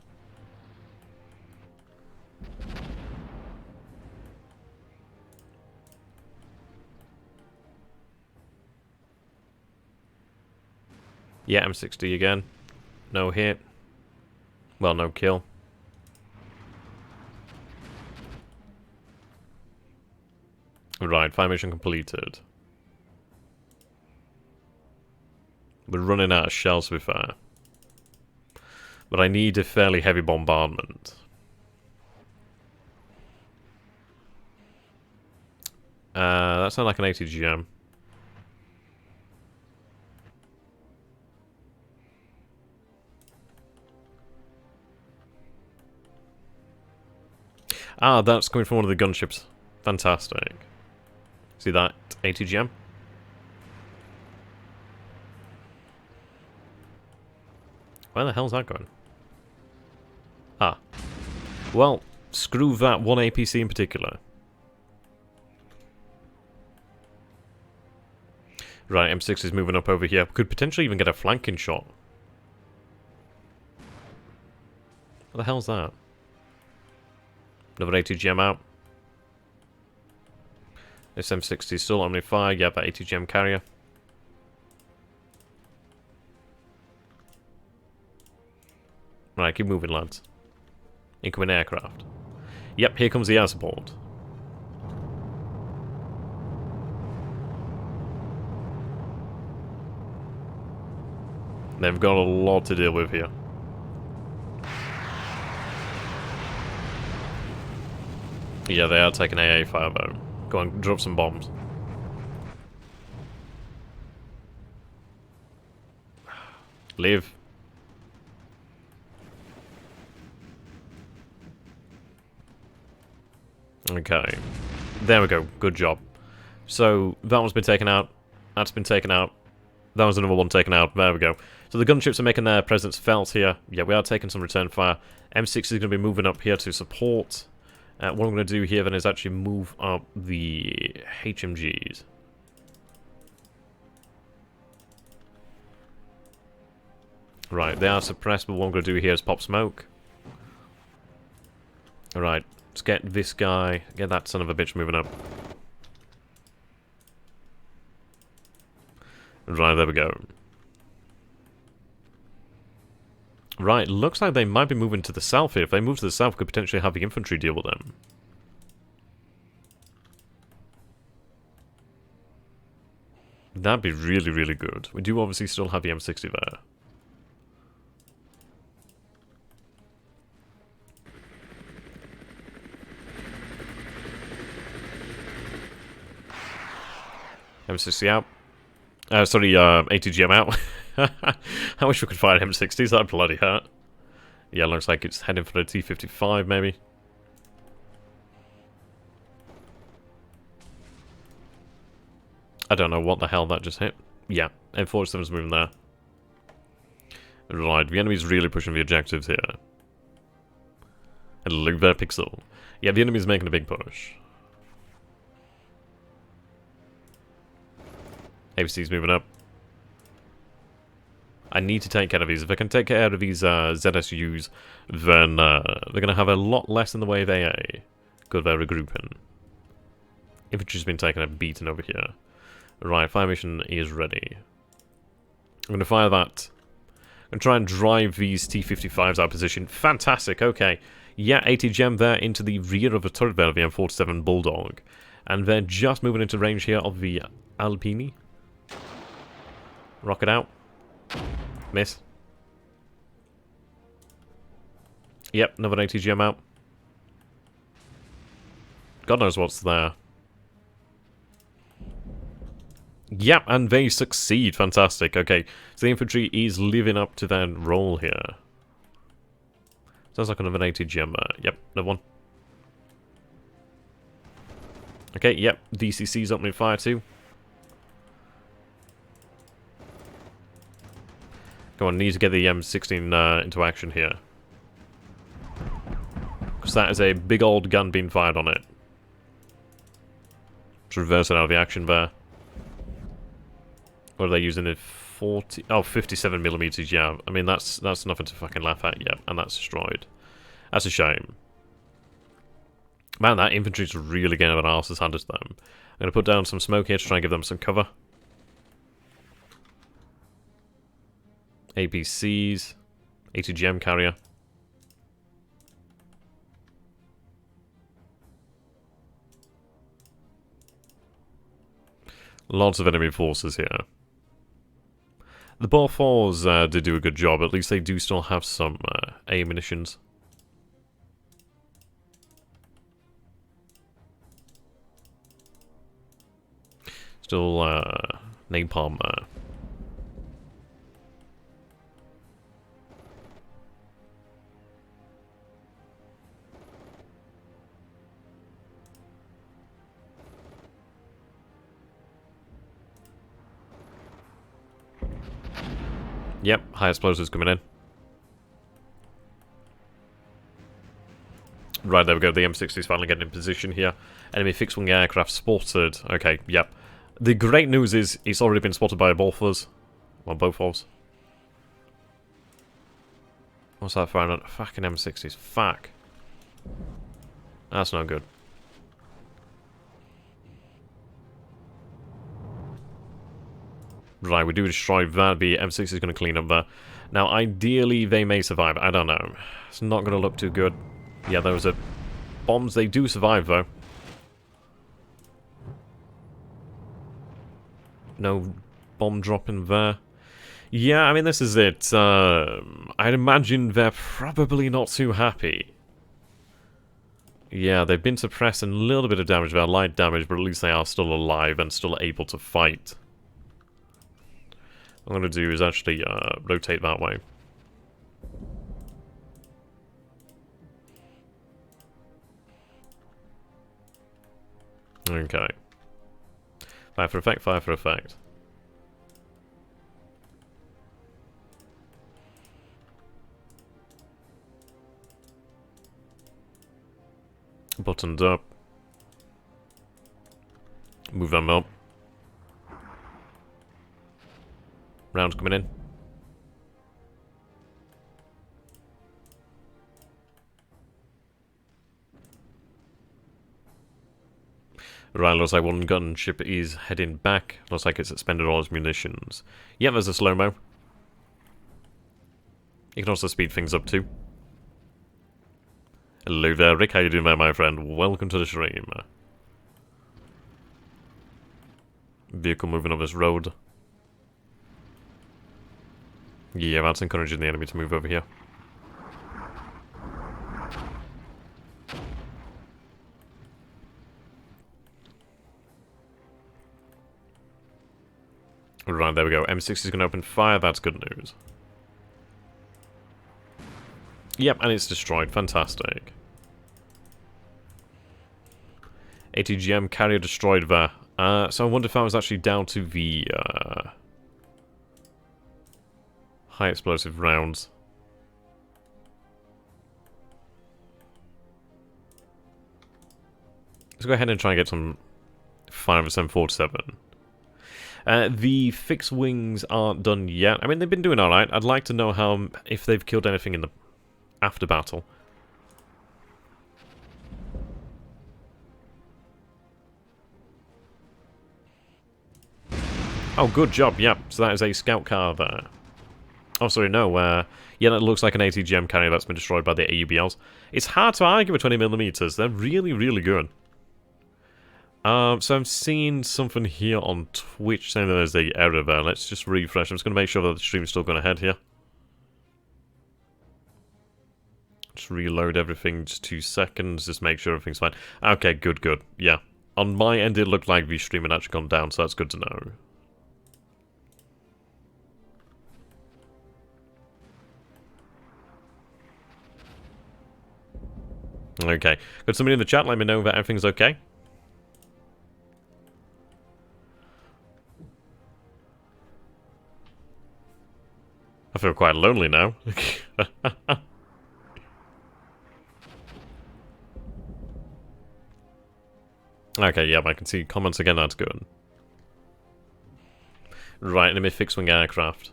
Yeah, M60 again. No hit. Well, no kill. Right, fire mission completed. We're running out of shells to be fair. But I need a fairly heavy bombardment. That sounds like an ATGM. Ah, that's coming from one of the gunships. Fantastic. See that ATGM? Where the hell's that going? Ah. Well, screw that one APC in particular. Right, M6 is moving up over here. Could potentially even get a flanking shot. What the hell's that? Another ATGM out. This M60 is still on fire. Yeah, that ATGM carrier. Right, keep moving, lads. Incoming aircraft. Yep, here comes the air support. They've got a lot to deal with here. Yeah, they are taking AA fire though. Go on, drop some bombs. Leave. Okay. There we go. Good job. So, that one's been taken out. That's been taken out. That was another one taken out. There we go. So the gunships are making their presence felt here. Yeah, we are taking some return fire. M6 is going to be moving up here to support. What I'm going to do here then is actually move up the HMGs. Right, they are suppressed, but what I'm going to do here is pop smoke. Alright, let's get this guy, get that son of a bitch moving up. Right, there we go. Right, looks like they might be moving to the south here. If they move to the south, we could potentially have the infantry deal with them. That'd be really, really good. We do obviously still have the M60 there. M60 out. Sorry, ATGM out. I wish we could fire M60s, that'd bloody hurt. Yeah, looks like it's heading for the T-55, maybe. I don't know what the hell that just hit. Yeah, M47's moving there. Right, the enemy's really pushing the objectives here. Hello there, Pixel. Yeah, the enemy's making a big push. APC's moving up. I need to take care of these. If I can take care of these ZSUs, then they're going to have a lot less in the way of AA. Good, they're regrouping. Infantry's been taking a beating over here. Right, fire mission is ready. I'm going to fire that. I'm going to try and drive these T-55s out of position. Fantastic, okay. Yeah, ATGM there into the rear of the turret there of the M47 Bulldog. And they're just moving into range here of the Alpini. Rocket out. Miss. Yep, another ATGM out. God knows what's there. Yep, and they succeed. Fantastic. Okay, so the infantry is living up to their role here. Sounds like another ATGM there. Yep, another one. Okay, yep, DCC's opening fire too. Come on, need to get the M16 into action here. Because that is a big old gun being fired on it. Let's reverse it out of the action there. What are they using it? 40... Oh, 57mm, yeah. I mean, that's nothing to fucking laugh at, yeah. And that's destroyed. That's a shame. Man, that infantry's really getting an arse handed to them. I'm going to put down some smoke here to try and give them some cover. APCs, ATGM carrier. Lots of enemy forces here. The Ball 4s did do a good job. At least they do still have some ammunitions. Still napalm there. Yep, high explosives coming in. Right, there we go. The M60 is finally getting in position here. Enemy fixed-wing aircraft spotted. Okay, yep. The great news is it's already been spotted by both of us. Well, both of us. What's that firing at? Fucking M60s. Fuck. That's not good. Right, we do destroy that. The M6 is going to clean up there. Now, ideally, they may survive. I don't know. It's not going to look too good. Yeah, those are bombs. They do survive, though. No bomb dropping there. Yeah, I mean, this is it. I'd imagine they're probably not too happy. Yeah, they've been suppressed and a little bit of damage there. Light damage, but at least they are still alive and still able to fight. What I'm going to do is actually rotate that way. Okay. Fire for effect, fire for effect. Buttoned up. Move them up. Rounds coming in. Right, looks like one gunship is heading back. Looks like it's expended all its munitions. Yeah, there's a slow-mo. You can also speed things up too. Hello there, Rick. How you doing there, my friend? Welcome to the stream. Vehicle moving on this road. Yeah, that's encouraging the enemy to move over here. Right, there we go. M6 is going to open fire. That's good news. Yep, and it's destroyed. Fantastic. ATGM carrier destroyed there. So I wonder if that was actually down to the high explosive rounds. Let's go ahead and try and get some fire with 747. The fixed wings aren't done yet. I mean, they've been doing alright. I'd like to know how if they've killed anything in the after battle. Oh, good job, yep. So that is a scout car there. Oh, sorry, no. Yeah, that looks like an ATGM carrier that's been destroyed by the AUBLs. It's hard to argue with 20mm. They're really, really good. So I'm seeing something here on Twitch saying that there's a error there. Let's just refresh. I'm just going to make sure that the stream's still going ahead here. Just reload everything, just 2 seconds, just make sure everything's fine. Okay, good, good. Yeah. On my end, it looked like the stream had actually gone down, so that's good to know. Okay. Got somebody in the chat, let me know that everything's okay. I feel quite lonely now. Okay, yeah, I can see comments again, that's good. Right, enemy fixed-wing aircraft.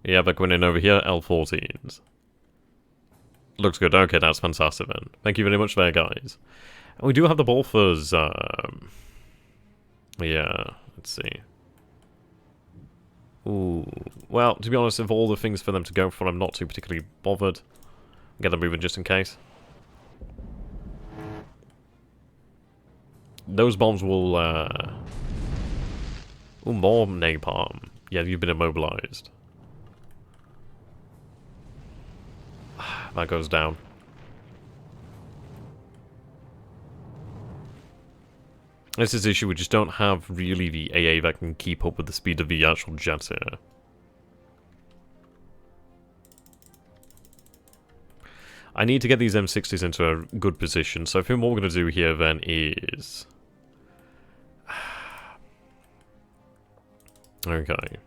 Yeah, they're going in over here, L-14s. Looks good, okay, that's fantastic then. Thank you very much there, guys. And we do have the Bolfers, yeah, let's see. Ooh, well, to be honest, of all the things for them to go for, I'm not too particularly bothered. Get them moving just in case. Those bombs will Ooh, more napalm. Yeah, you've been immobilized. That goes down. This is the issue, we just don't have really the AA that can keep up with the speed of the actual jets here. I need to get these M60s into a good position, so I think what we're going to do here then is... Okay.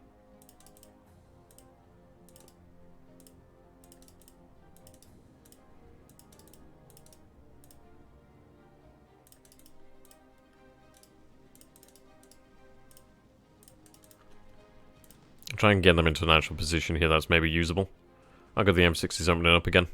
Try and get them into an actual position here that's maybe usable. I'll get the M60s opening up again.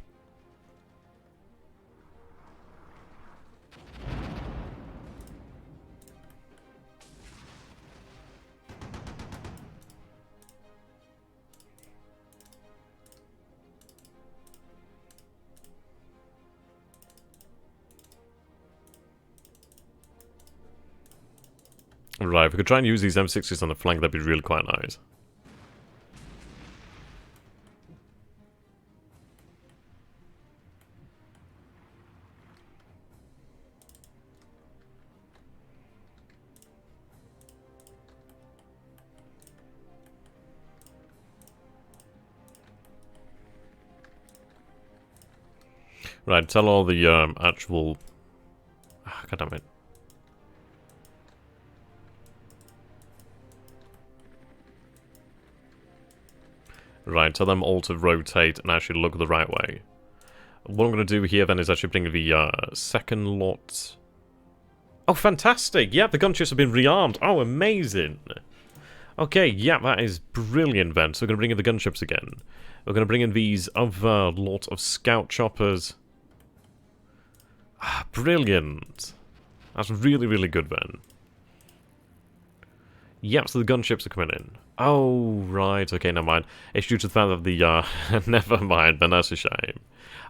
Right, if we could try and use these M60s on the flank, that'd be really quite nice. Right, tell all the actual... God damn it. Right, tell them all to rotate and actually look the right way. What I'm going to do here then is actually bring the second lot... Oh, fantastic! Yeah, the gunships have been rearmed. Oh, amazing! Okay, yeah, that is brilliant then. So we're going to bring in the gunships again. We're going to bring in these other lot of scout choppers. Ah, brilliant! That's really, really good then. Yep, so the gunships are coming in. Oh, right, okay, never mind. It's due to the fact that the, never mind, then that's a shame.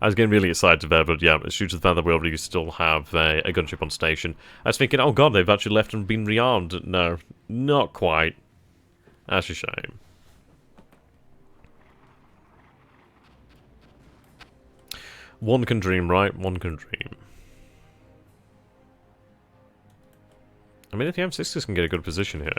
I was getting really excited there, but yeah, it's due to the fact that we already still have a gunship on station. I was thinking, oh god, they've actually left and been rearmed. No, not quite. That's a shame. One can dream, right? One can dream. I mean, if the M60s can get a good position here...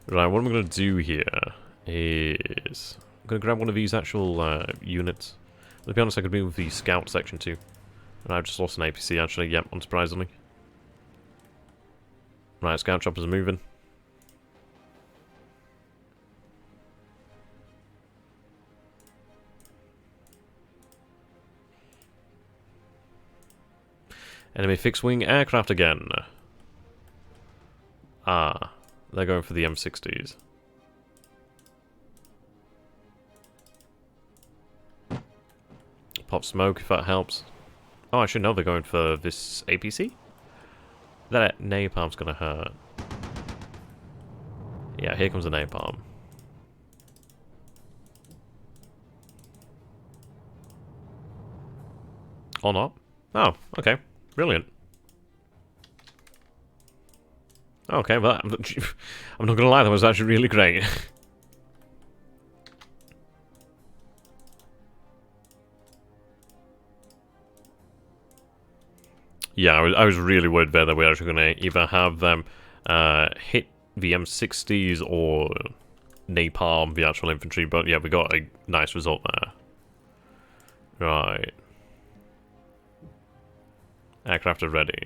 Right, what I'm going to do here is... I'm going to grab one of these actual units. To be honest, I could move the scout section too. And I've just lost an APC actually, yep, unsurprisingly. Right, scout choppers are moving. Enemy fixed-wing aircraft again. Ah, they're going for the M60s. Pop smoke if that helps. Oh, I should know they're going for this APC? That napalm's gonna hurt. Yeah, here comes the napalm. Or not. Oh, okay. Brilliant. Okay, well, I'm not gonna lie, that was actually really great. Yeah, I was really worried there that we're actually gonna either have them hit the M60s or napalm the actual infantry, but yeah, we got a nice result there. Right. Aircraft are ready.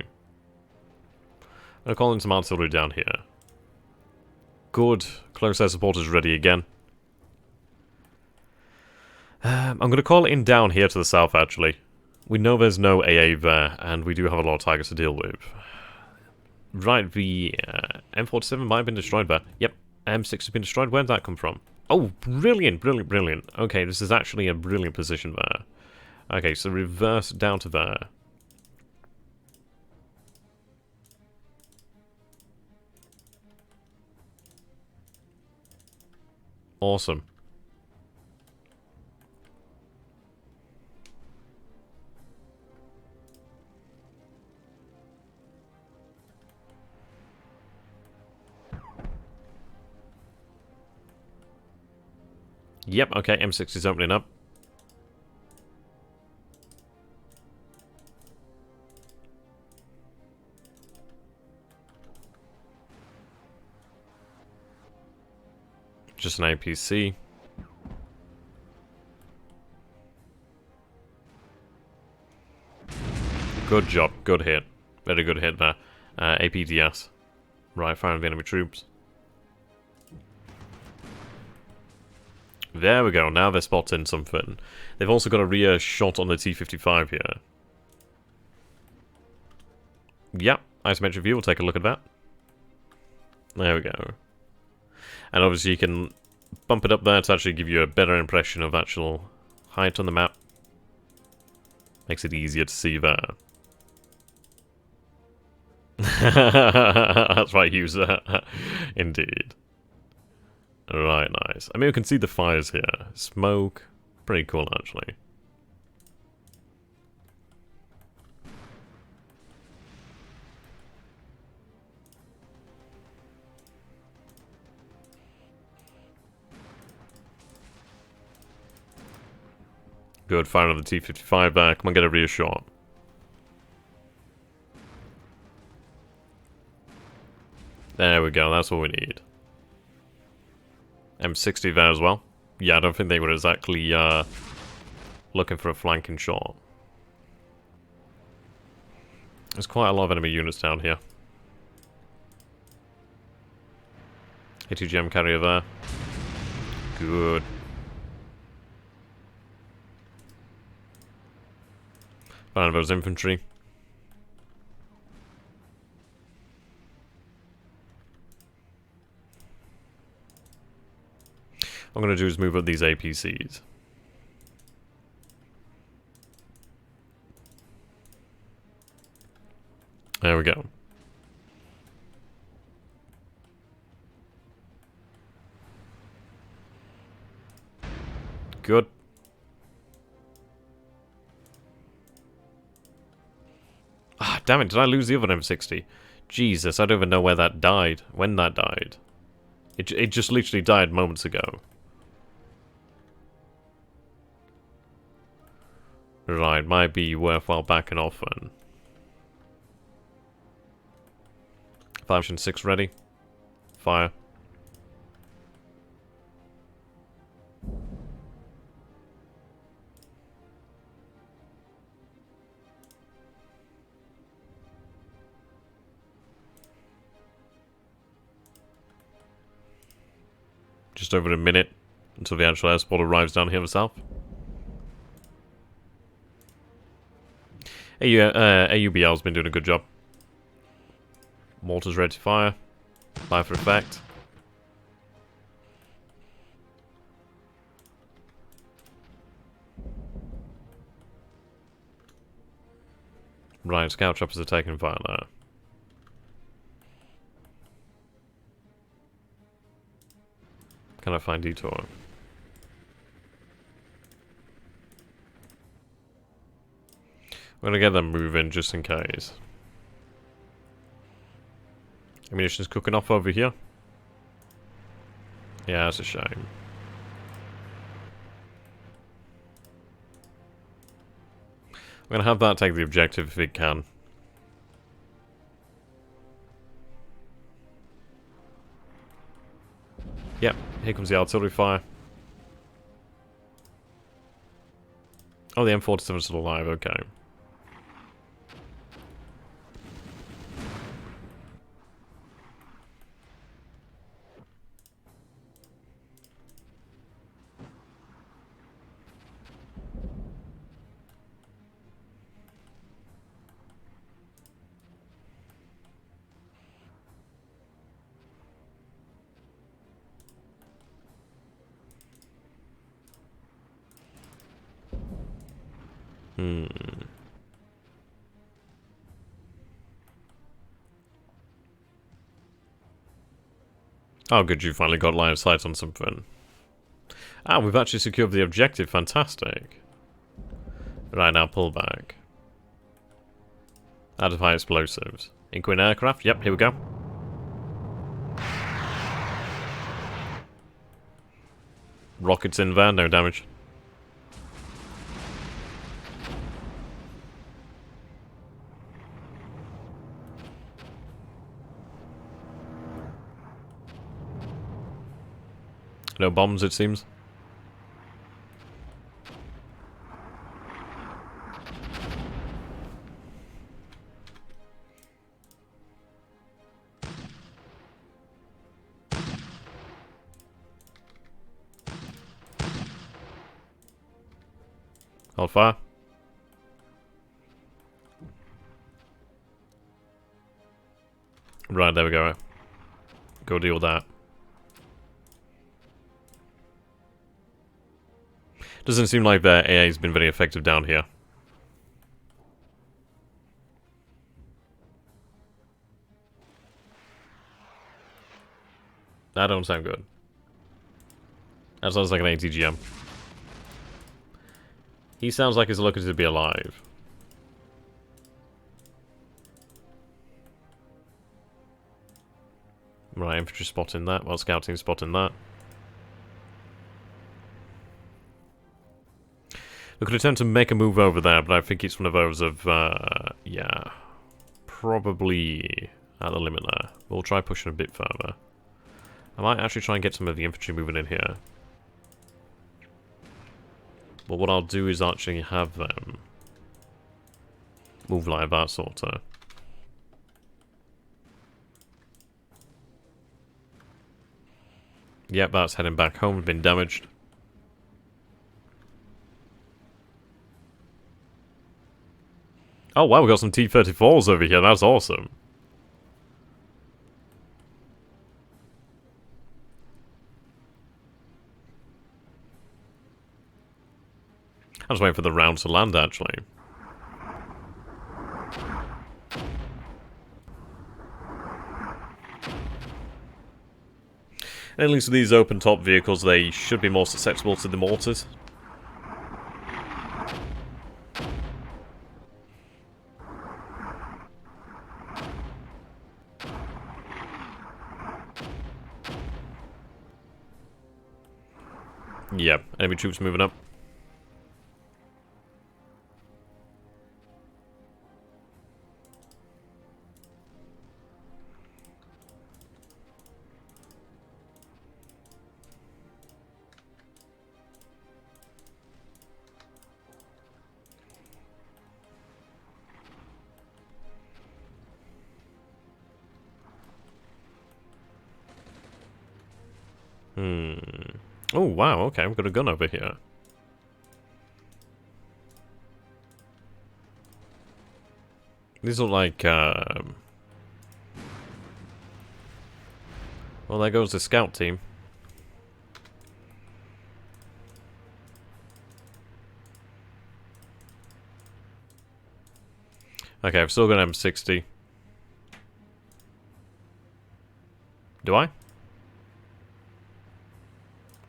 I'm gonna call in some artillery down here. Good. Close air support is ready again. I'm gonna call it in down here to the south, actually. We know there's no AA there, and we do have a lot of targets to deal with. Right, the M47 might have been destroyed there. Yep, M6 has been destroyed. Where did that come from? Oh, brilliant, brilliant, brilliant. Okay, this is actually a brilliant position there. Okay, so reverse down to there. Awesome. Yep, okay, M60's opening up. Just an APC. Good job, good hit. Very good hit there. APDS. Right, firing the enemy troops. There we go, now they're spotting something. They've also got a rear shot on the T-55 here. Yep, isometric view, we'll take a look at that. There we go. And obviously you can bump it up there to actually give you a better impression of actual height on the map. Makes it easier to see there. That's right, user. Indeed. Right, nice. I mean, we can see the fires here. Smoke. Pretty cool, actually. Good, fire on the T-55 there. Come on, get a rear shot. There we go, that's what we need. M60 there as well. Yeah, I don't think they were exactly looking for a flanking shot. There's quite a lot of enemy units down here. A2GM carrier there. Good. Firing those infantry. What I'm going to do is move up these APCs. There we go. Good. Ah, damn it, did I lose the other M60? Jesus, I don't even know where that died. When that died. It just literally died moments ago. Right, might be worthwhile backing off then. 5 and 6 ready. Fire. Just over a minute until the actual air support arrives down here south. AUBL's been doing a good job. Mortars ready to fire. Fire for effect. Right, scout choppers are taking fire there. Can I find detour? We're gonna get them moving just in case. Ammunition's cooking off over here. Yeah, that's a shame. We're gonna have that take the objective if it can. Yep, here comes the artillery fire. Oh, the M47's still alive, okay. Oh, good, you finally got line of sight on something. Ah, we've actually secured the objective, fantastic. Right, now pull back. Out of high explosives. Incoming aircraft, yep, here we go. Rockets in there, no damage. No bombs, it seems. Hold fire. Right, there we go. Go deal with that. Doesn't seem like their AA has been very effective down here. That don't sound good. That sounds like an ATGM. He sounds like he's looking to be alive. Right, infantry spotting that, while scouting spotting that. We could attempt to make a move over there, but I think it's one of those of, yeah, probably at the limit there. We'll try pushing a bit further. I might actually try and get some of the infantry moving in here. But what I'll do is actually have them move like that, sort of. Yep, that's heading back home, been damaged. Oh wow, we got some T-34s over here, that's awesome. I was waiting for the round to land, actually. And at least with these open-top vehicles, they should be more susceptible to the mortars. Yep, enemy troops moving up. Oh, wow, okay, we've got a gun over here. These look like, well, there goes the scout team. Okay, I've still got an M60. Do I?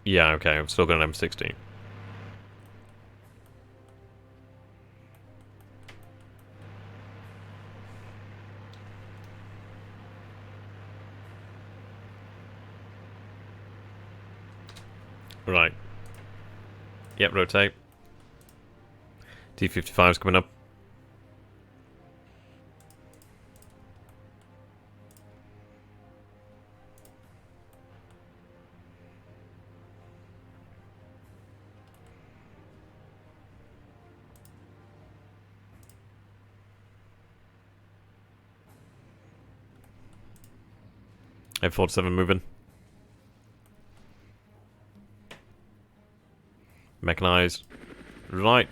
Yeah, okay, I've still got an M60. Right. Yep, rotate. T-55's coming up. F-47 moving. Mechanized. Right.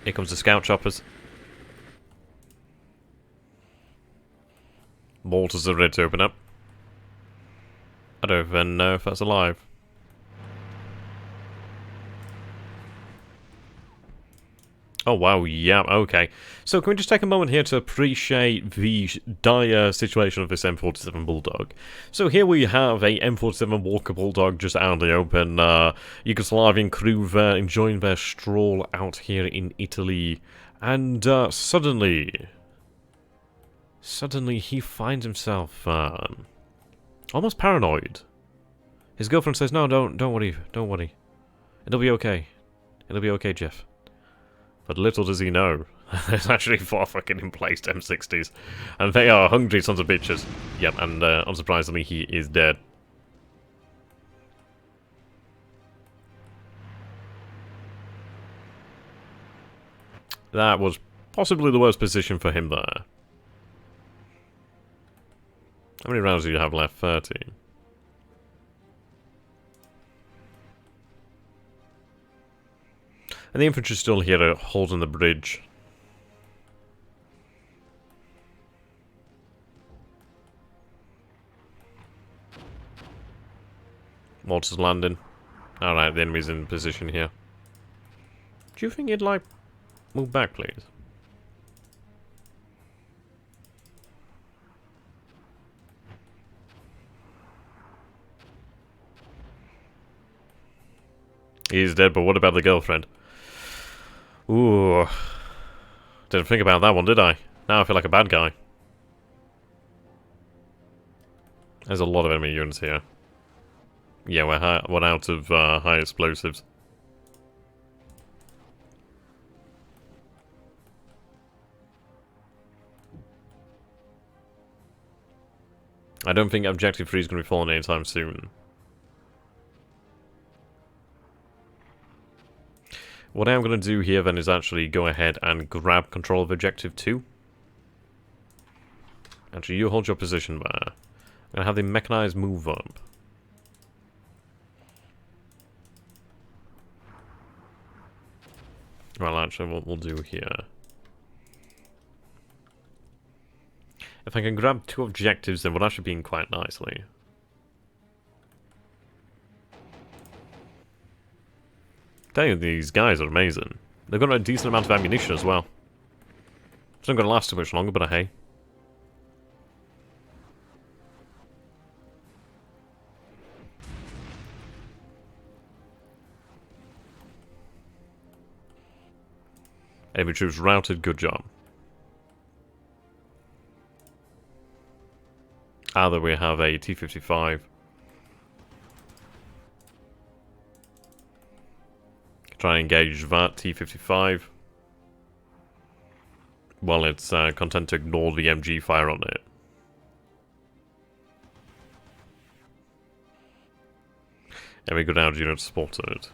Here comes the scout choppers. Mortars are ready to open up. I don't even know if that's alive. Oh wow, yeah, okay. So can we just take a moment here to appreciate the dire situation of this M47 Bulldog. So here we have a M47 Walker Bulldog just out in the open. Yugoslavian crew there enjoying their stroll out here in Italy. And suddenly he finds himself almost paranoid. His girlfriend says, no, don't worry, don't worry. It'll be okay. It'll be okay, Jeff. But little does he know, there's actually 4 fucking emplaced M60s. And they are hungry sons of bitches. Yep, and unsurprisingly, he is dead. That was possibly the worst position for him there. How many rounds do you have left? 30. And the infantry's still here holding the bridge. Mortar's landing. Alright, the enemy's in position here. Do you think he'd, like, move back, please? He's dead, but what about the girlfriend? Ooh. Didn't think about that one, did I? Now I feel like a bad guy. There's a lot of enemy units here. Yeah, we're out of high explosives. I don't think Objective 3 is going to be falling anytime soon. What I am going to do here then is actually go ahead and grab control of Objective 2. Actually, you hold your position there. I'm going to have the mechanized move up. Well, actually, what we'll do here... If I can grab 2 objectives, then we'll actually be in quite nicely. Tell you, these guys are amazing. They've got a decent amount of ammunition as well. It's not going to last too much longer, but hey. Enemy troops routed, good job. Either we have a T-55. Try and engage that T-55. While it's content to ignore the MG fire on it. And we go down to unit spotted.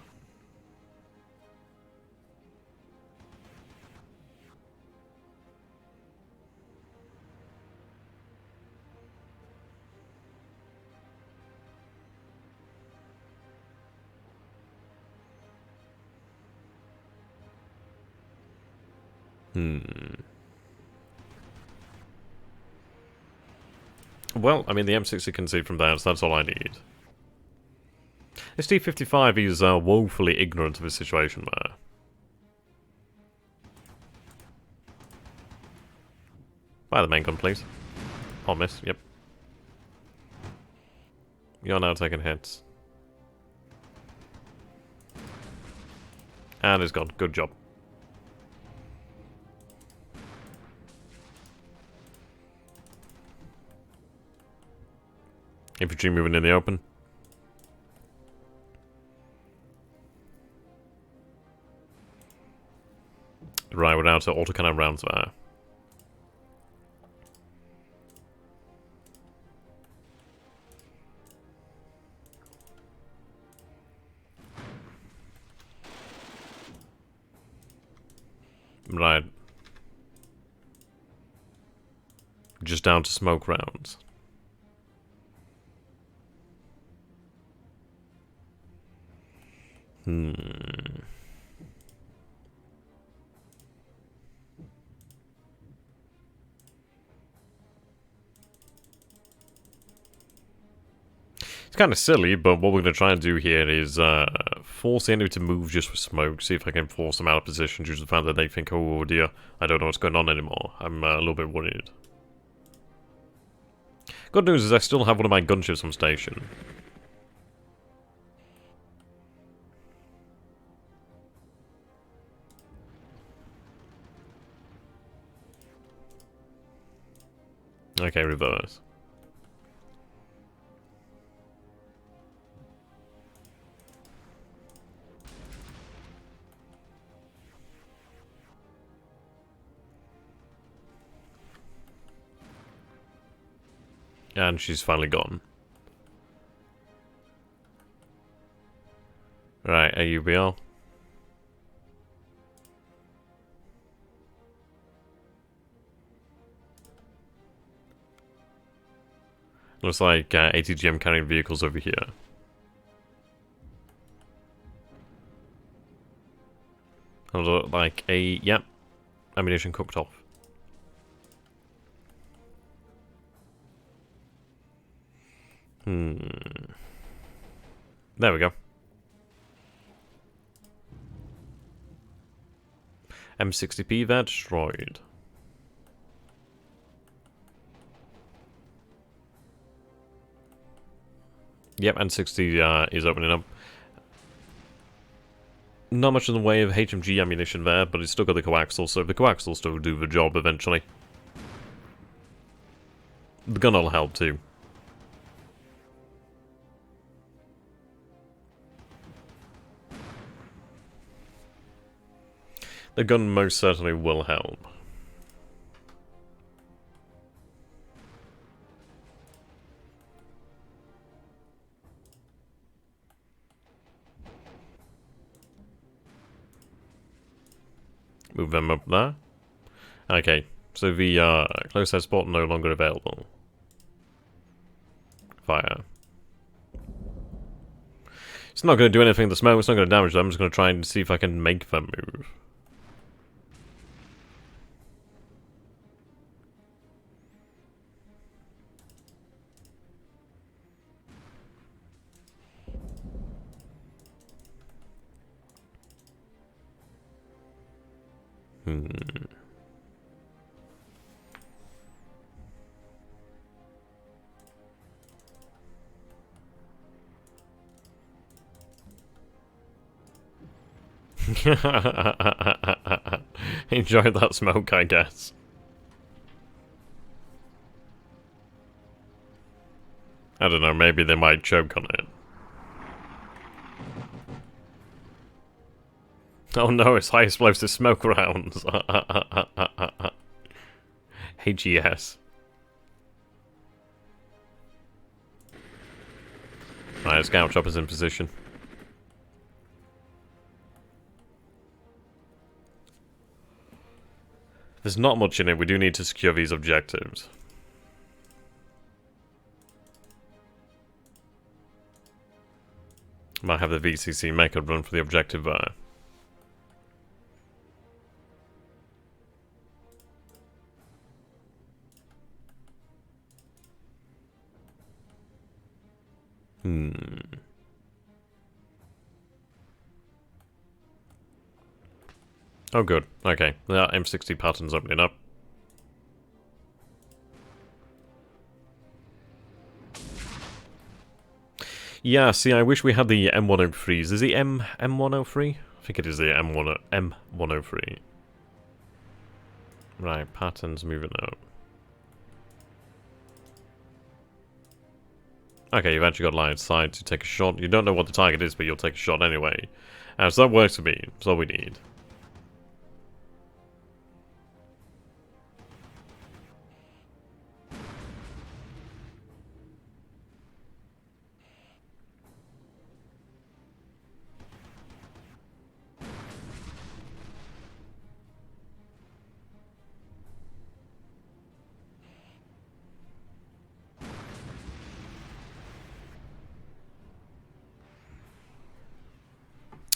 Well, I mean, the M60 can see from there, so that's all I need. This T-55 is woefully ignorant of his situation there. Fire the main gun, please. Oh, miss, yep. You're now taking hits. And it's gone. Good job. Infantry moving in the open. Right, we're down to autocannon rounds there. Right. Just down to smoke rounds. It's kind of silly, but what we're going to try and do here is force the enemy to move just with smoke, see if I can force them out of position due to the fact that they think, oh dear, I don't know what's going on anymore. I'm a little bit worried. Good news is I still have one of my gunships on station. Okay, reverse. And she's finally gone. Right, AUBL. Looks like ATGM carrying vehicles over here. Look like a... Yep. Ammunition cooked off. There we go. M60P there destroyed. Yep, N60 is opening up. Not much in the way of HMG ammunition there, but it's still got the coaxial, so the coaxial still do the job eventually. The gun will help too. The gun most certainly will help. Move them up there. Okay, so the close air support no longer available. Fire. It's not going to do anything in the smoke, it's not going to damage them, I'm just going to try and see if I can make them move. Enjoy that smoke, I guess. I don't know, maybe they might choke on it. Oh no, it's high explosive smoke rounds. HES. Right, scout chopper's in position. There's not much in it, we do need to secure these objectives. Might have the VCC make a run for the objective there. Oh good, okay. That M60 pattern's opening up. Yeah, see, I wish we had the M103s. Is the M103? I think it is the M103. Right, patterns moving out. Okay, you've actually got line of sight to take a shot. You don't know what the target is, but you'll take a shot anyway. So that works for me. That's all we need.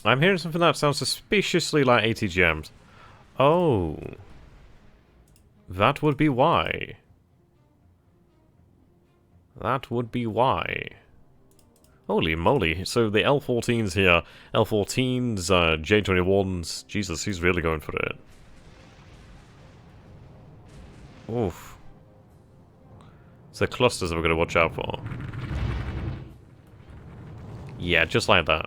I'm hearing something that sounds suspiciously like ATGMs. Oh. That would be why. That would be why. Holy moly. So the L14s here. L14s, J21s. Jesus, he's really going for it. Oof. So clusters that we're going to watch out for. Yeah, just like that.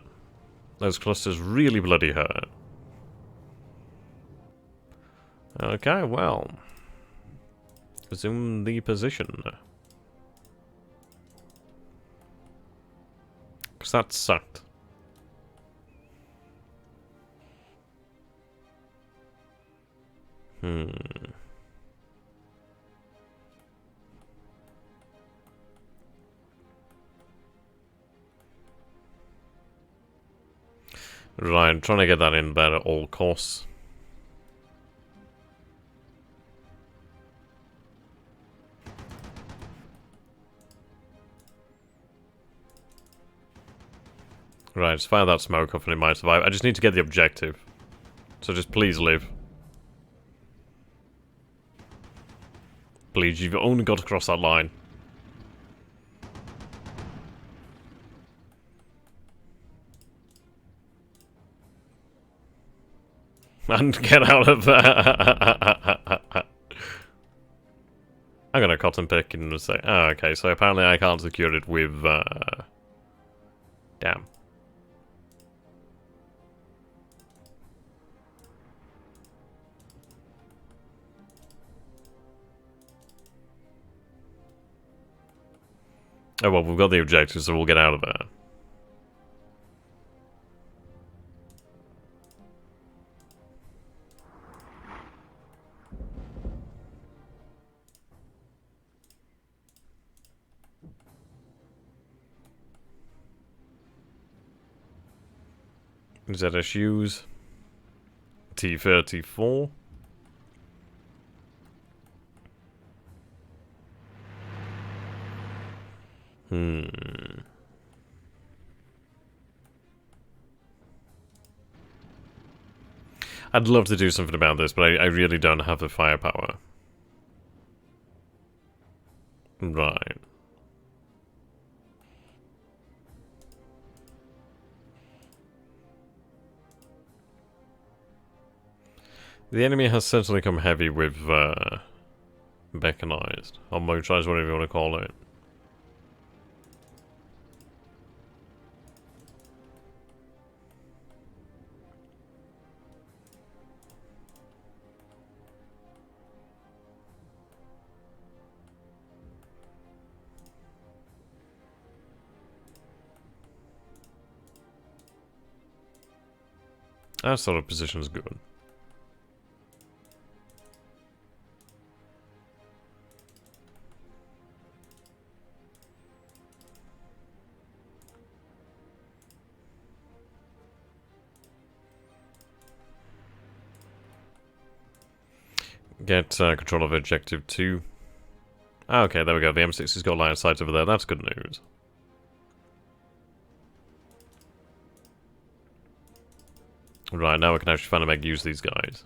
Those clusters really bloody hurt. Okay, well. Resume the position. Because that sucked. Right, trying to get that in there at all costs. Right, just fire that smoke off and it might survive. I just need to get the objective. So just please live. Please, you've only got to cross that line. And get out of there! I'm gonna cotton pick and say, oh, okay, so apparently I can't secure it with, damn. Oh well, we've got the objective, so we'll get out of there. ZSUs. T-34. I'd love to do something about this, but I really don't have the firepower. Right. The enemy has certainly come heavy with, mechanized, or motorized, whatever you want to call it. That sort of position is good. Get control of objective 2. Ah, okay, there we go. The M6 has got line of sight over there. That's good news. Right, now we can actually finally make use of these guys.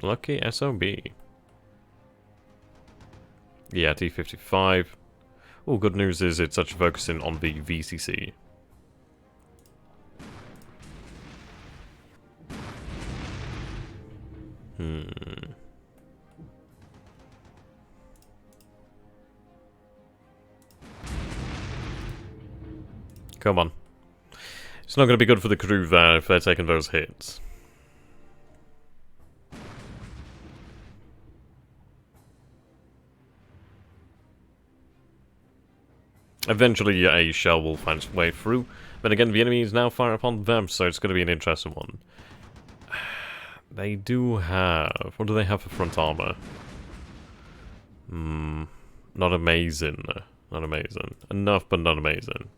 Lucky SOB. Yeah, T-55. Oh, good news is it's actually focusing on the VCC. Come on. It's not going to be good for the crew there if they're taking those hits. Eventually a shell will find its way through. Then again, the enemy is now firing upon them, so it's going to be an interesting one. They do have... What do they have for front armor? Not amazing. Not amazing. Enough, but not amazing.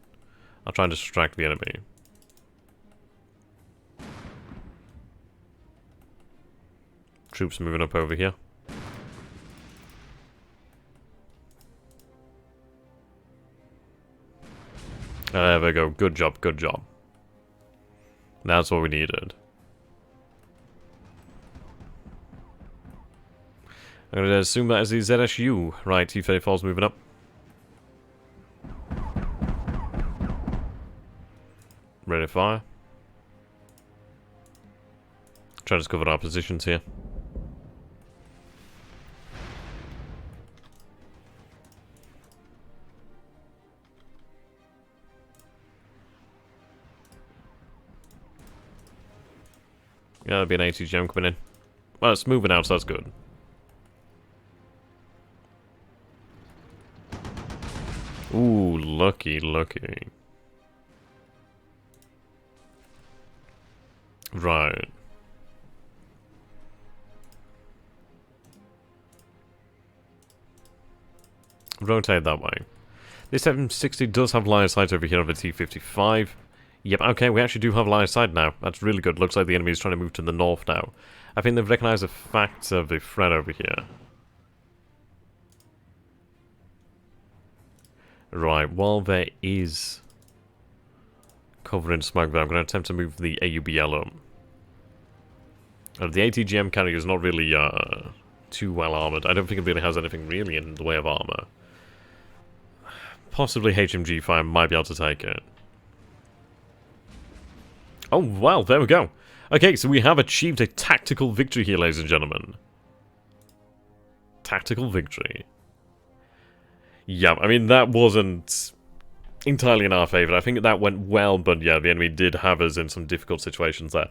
I'll try and distract the enemy. Troops moving up over here. There we go. Good job, good job. That's what we needed. I'm going to assume that is the ZSU. Right, T-34's moving up. Ready to fire. Try to cover our positions here. Yeah, that'll be an 80 gem coming in. Well, it's moving out, so that's good. Ooh, lucky, lucky. Right. Rotate that way. This M60 does have line of sight over here on the T-55. Yep, okay, we actually do have line of sight now. That's really good. Looks like the enemy is trying to move to the north now. I think they've recognized the fact of the threat over here. Right, while there is cover in smoke there, I'm going to attempt to move the AUBL up. The ATGM carrier is not really too well armored. I don't think it really has anything really in the way of armor. Possibly HMG fire might be able to take it. Oh, well, there we go. Okay, so we have achieved a tactical victory here, ladies and gentlemen. Tactical victory. Yeah, I mean, that wasn't entirely in our favour. I think that went well, but yeah, the enemy did have us in some difficult situations there.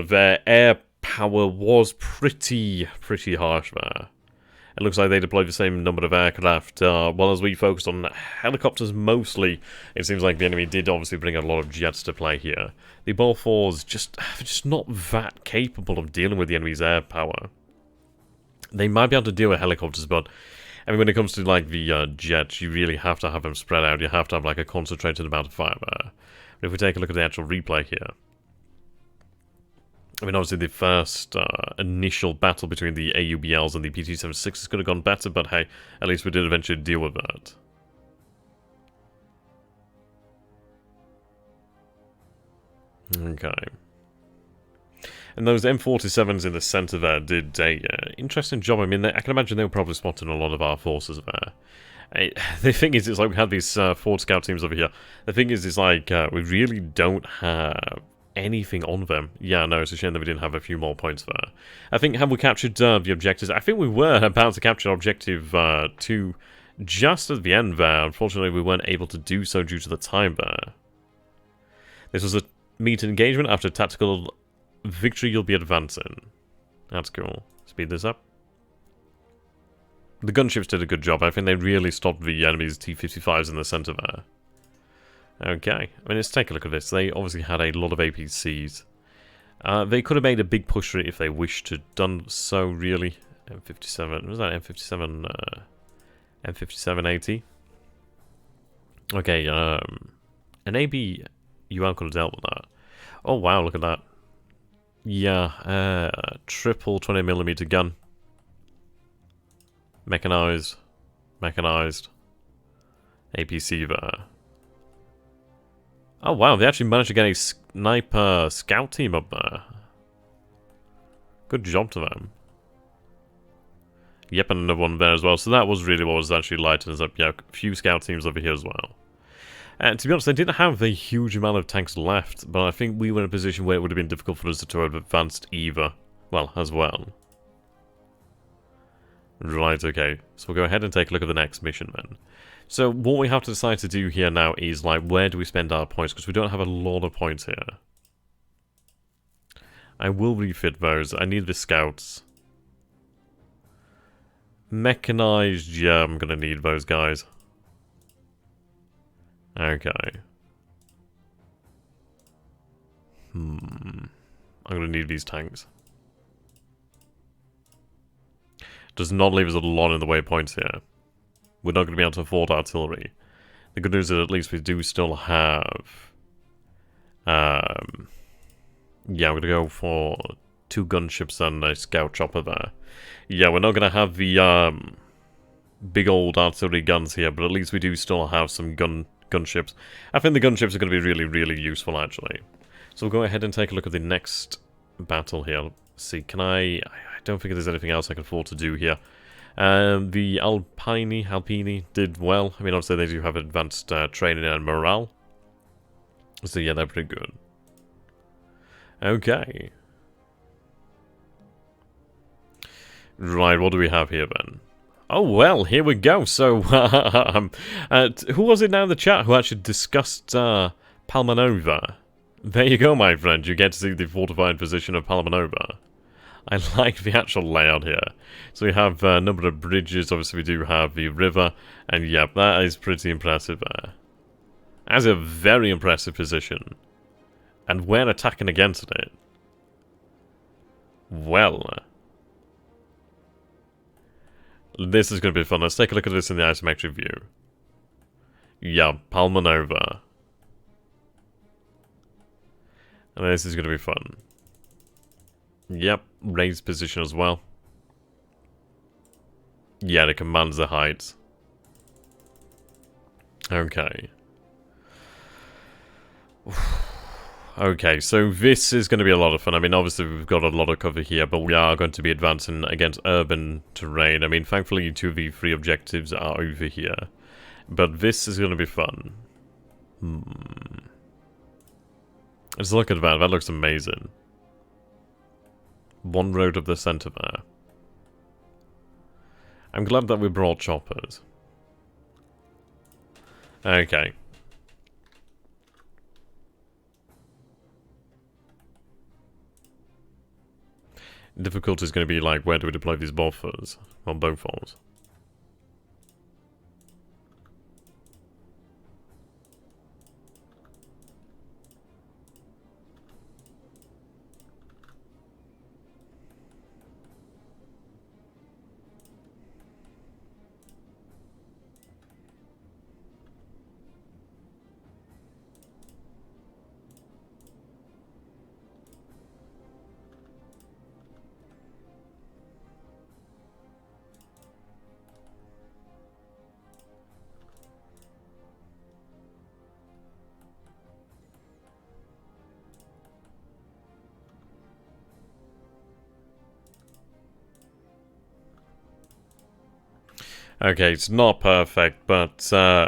Their air power was pretty harsh there. It looks like they deployed the same number of aircraft, while as we focused on helicopters mostly. It seems like the enemy did obviously bring a lot of jets to play here. The Ball 4s just not that capable of dealing with the enemy's air power. They might be able to deal with helicopters, but I mean, when it comes to like the jets, you really have to have them spread out. You have to have like a concentrated amount of fire there. But if we take a look at the actual replay here, I mean, obviously the first initial battle between the AUBLs and the PT-76s could have gone better, but hey, at least we did eventually deal with that. Okay. And those M47s in the centre there did a interesting job. I mean, I can imagine they were probably spotting a lot of our forces there. The thing is, it's like we had these forward scout teams over here. The thing is, it's like we really don't have anything on them. Yeah, no, it's a shame that we didn't have a few more points there. I think, have we captured the objectives? I think we were about to capture objective 2 just at the end there. Unfortunately, we weren't able to do so due to the time there. This was a meet engagement. After tactical victory, you'll be advancing. That's cool. Speed this up. The gunships did a good job. I think they really stopped the enemy's T-55s in the centre there. Okay, I mean, let's take a look at this. They obviously had a lot of APCs. They could have made a big push for it if they wished to done so, really. M57, was that M57, M5780? Okay, an ABUL could have dealt with that. Oh wow, look at that. Yeah, triple 20mm gun. Mechanized. APC there. Oh wow, they actually managed to get a sniper scout team up there. Good job to them. Yep, and another one there as well. So that was really what was actually lighting us up. Yeah, a few scout teams over here as well. And to be honest, they didn't have a huge amount of tanks left, but I think we were in a position where it would have been difficult for us to have advanced either. Well, as well. Right, okay. So we'll go ahead and take a look at the next mission then. So what we have to decide to do here now is, like, where do we spend our points? Because we don't have a lot of points here. I will refit those. I need the scouts. Mechanized, yeah, I'm going to need those guys. Okay. I'm going to need these tanks. Does not leave us a lot in the way of points here. We're not going to be able to afford artillery. The good news is at least we do still have... yeah, we're going to go for 2 gunships and a scout chopper there. Yeah, we're not going to have the big old artillery guns here, but at least we do still have some gunships. I think the gunships are going to be really useful, actually. So we'll go ahead and take a look at the next battle here. Let's see, can I don't think there's anything else I can afford to do here. The Alpini did well. I mean, obviously they do have advanced training and morale. So yeah, they're pretty good. Okay. Right, what do we have here then? Oh, well, here we go. So, who was it now in the chat who actually discussed Palmanova? There you go, my friend. You get to see the fortified position of Palmanova. I like the actual layout here. So we have a number of bridges. Obviously, we do have the river. And yep, that is pretty impressive there. That's a very impressive position. And we're attacking against it. Well, this is going to be fun. Let's take a look at this in the isometric view. Yeah, Palmanova. And this is going to be fun. Yep, raised position as well. Yeah, it commands the heights. Okay. Okay, so this is going to be a lot of fun. I mean, obviously we've got a lot of cover here, but we are going to be advancing against urban terrain. I mean, thankfully 2 of the 3 objectives are over here. But this is going to be fun. Let's look at that. That looks amazing. One road of the centre there. I'm glad that we brought choppers. Okay. Difficulty is going to be like, where do we deploy these buffers? Well, both falls. Okay, it's not perfect, but I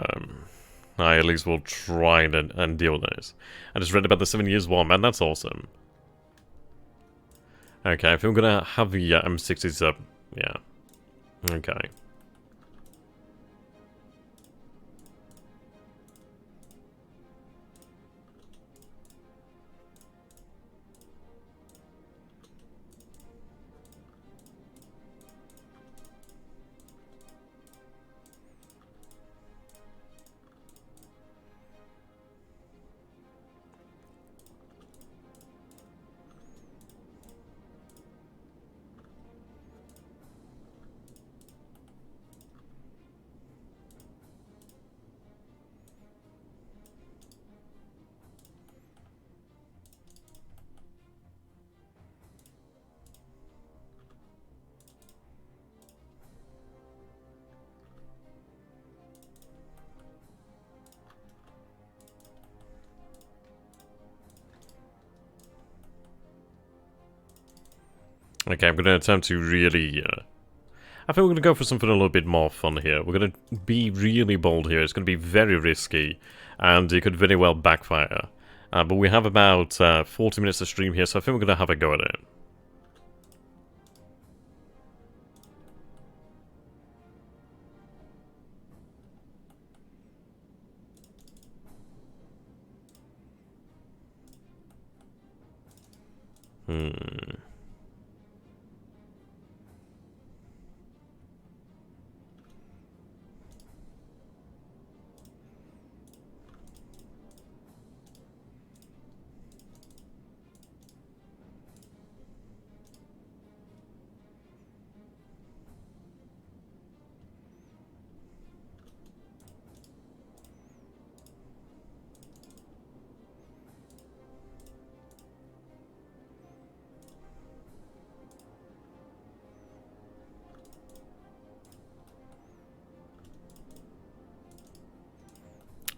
at least will try and deal with this. I just read about the 7 Years' War, man, that's awesome. Okay, I think I'm gonna have the M60s up. Yeah. Okay. Okay, I'm gonna attempt to really... I think we're gonna go for something a little bit more fun here. We're gonna be really bold here. It's gonna be very risky, and it could very well backfire. But we have about 40 minutes to stream here, so I think we're gonna have a go at it.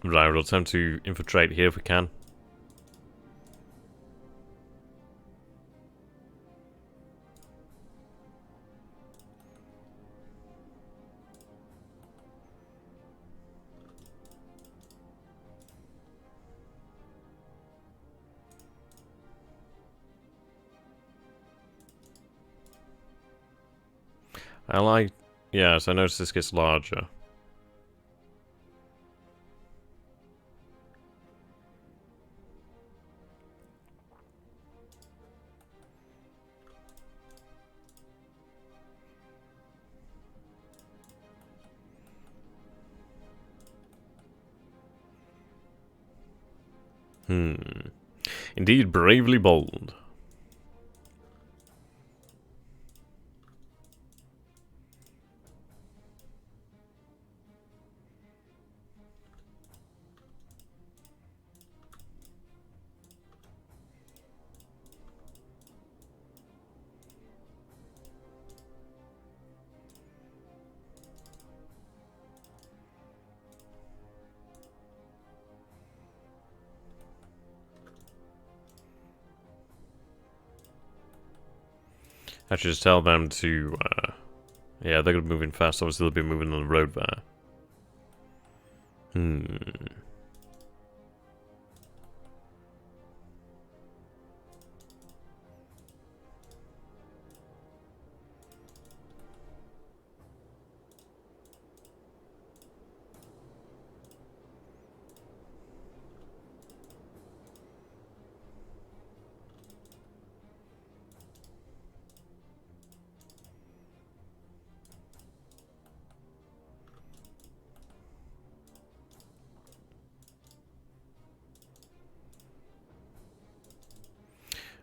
Right, we'll attempt to infiltrate here if we can. Yes, I noticed this gets larger. Indeed, bravely bold. I should just tell them to, yeah, they're gonna be moving fast, obviously they'll be moving on the road there.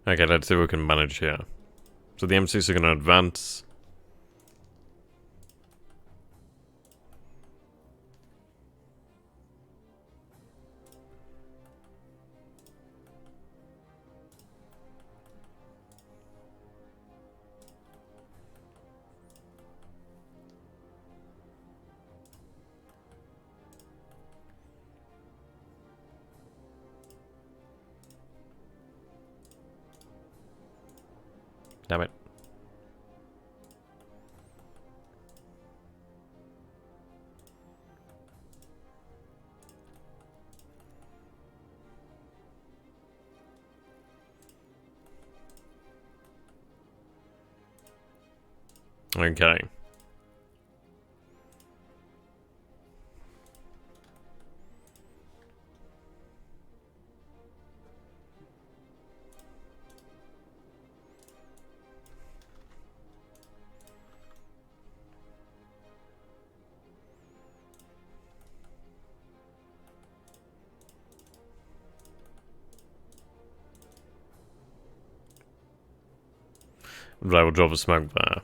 Okay, let's see what we can manage here. So the M6 are gonna advance. Damn it. Okay. Right, we'll drop a smoke there.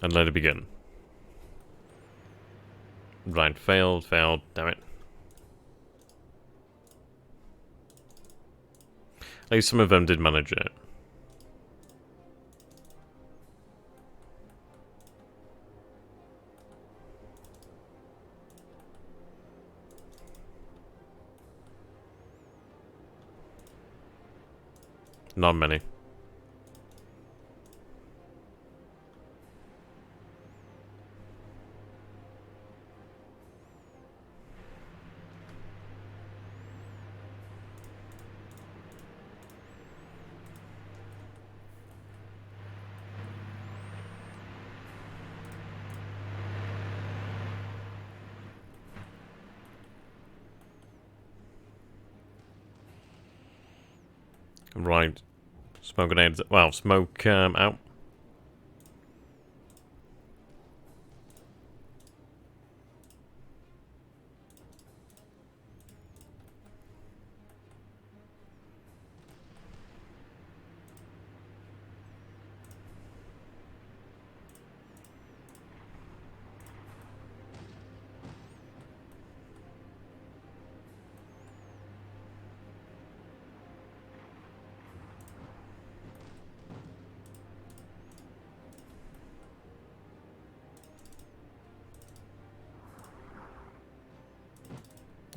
And let it begin. Right, failed, damn it. At least some of them did manage it. Not many. Right. Smoke grenades. Well, smoke out.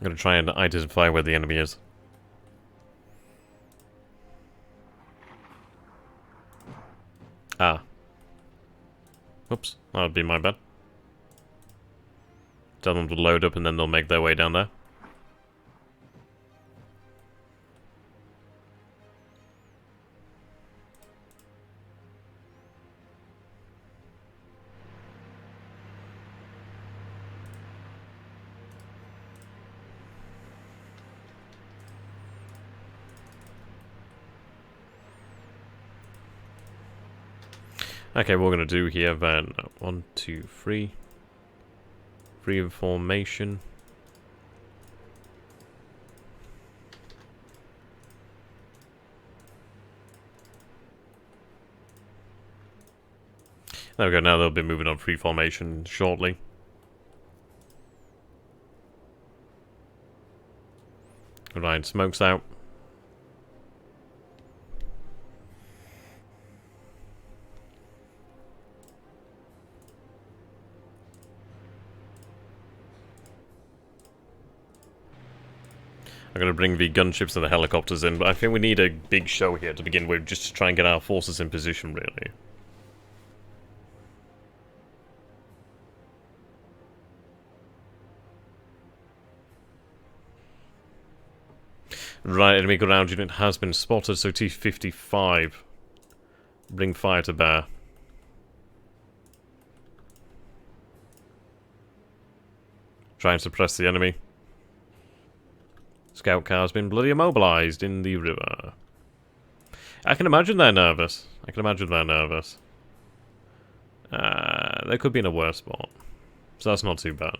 I'm gonna try and identify where the enemy is. Ah. Whoops, that would be my bad. Tell them to load up and then they'll make their way down there. Okay, what we're gonna do here then, 1, 2, 3. Free information. There we go, now they'll be moving on free formation shortly. Right, smoke's out. I'm going to bring the gunships and the helicopters in, but I think we need a big show here to begin with, just to try and get our forces in position, really. Right, enemy ground unit has been spotted, so T-55. Bring fire to bear. Try and suppress the enemy. Scout car has been bloody immobilized in the river. I can imagine they're nervous. They could be in a worse spot. So that's not too bad.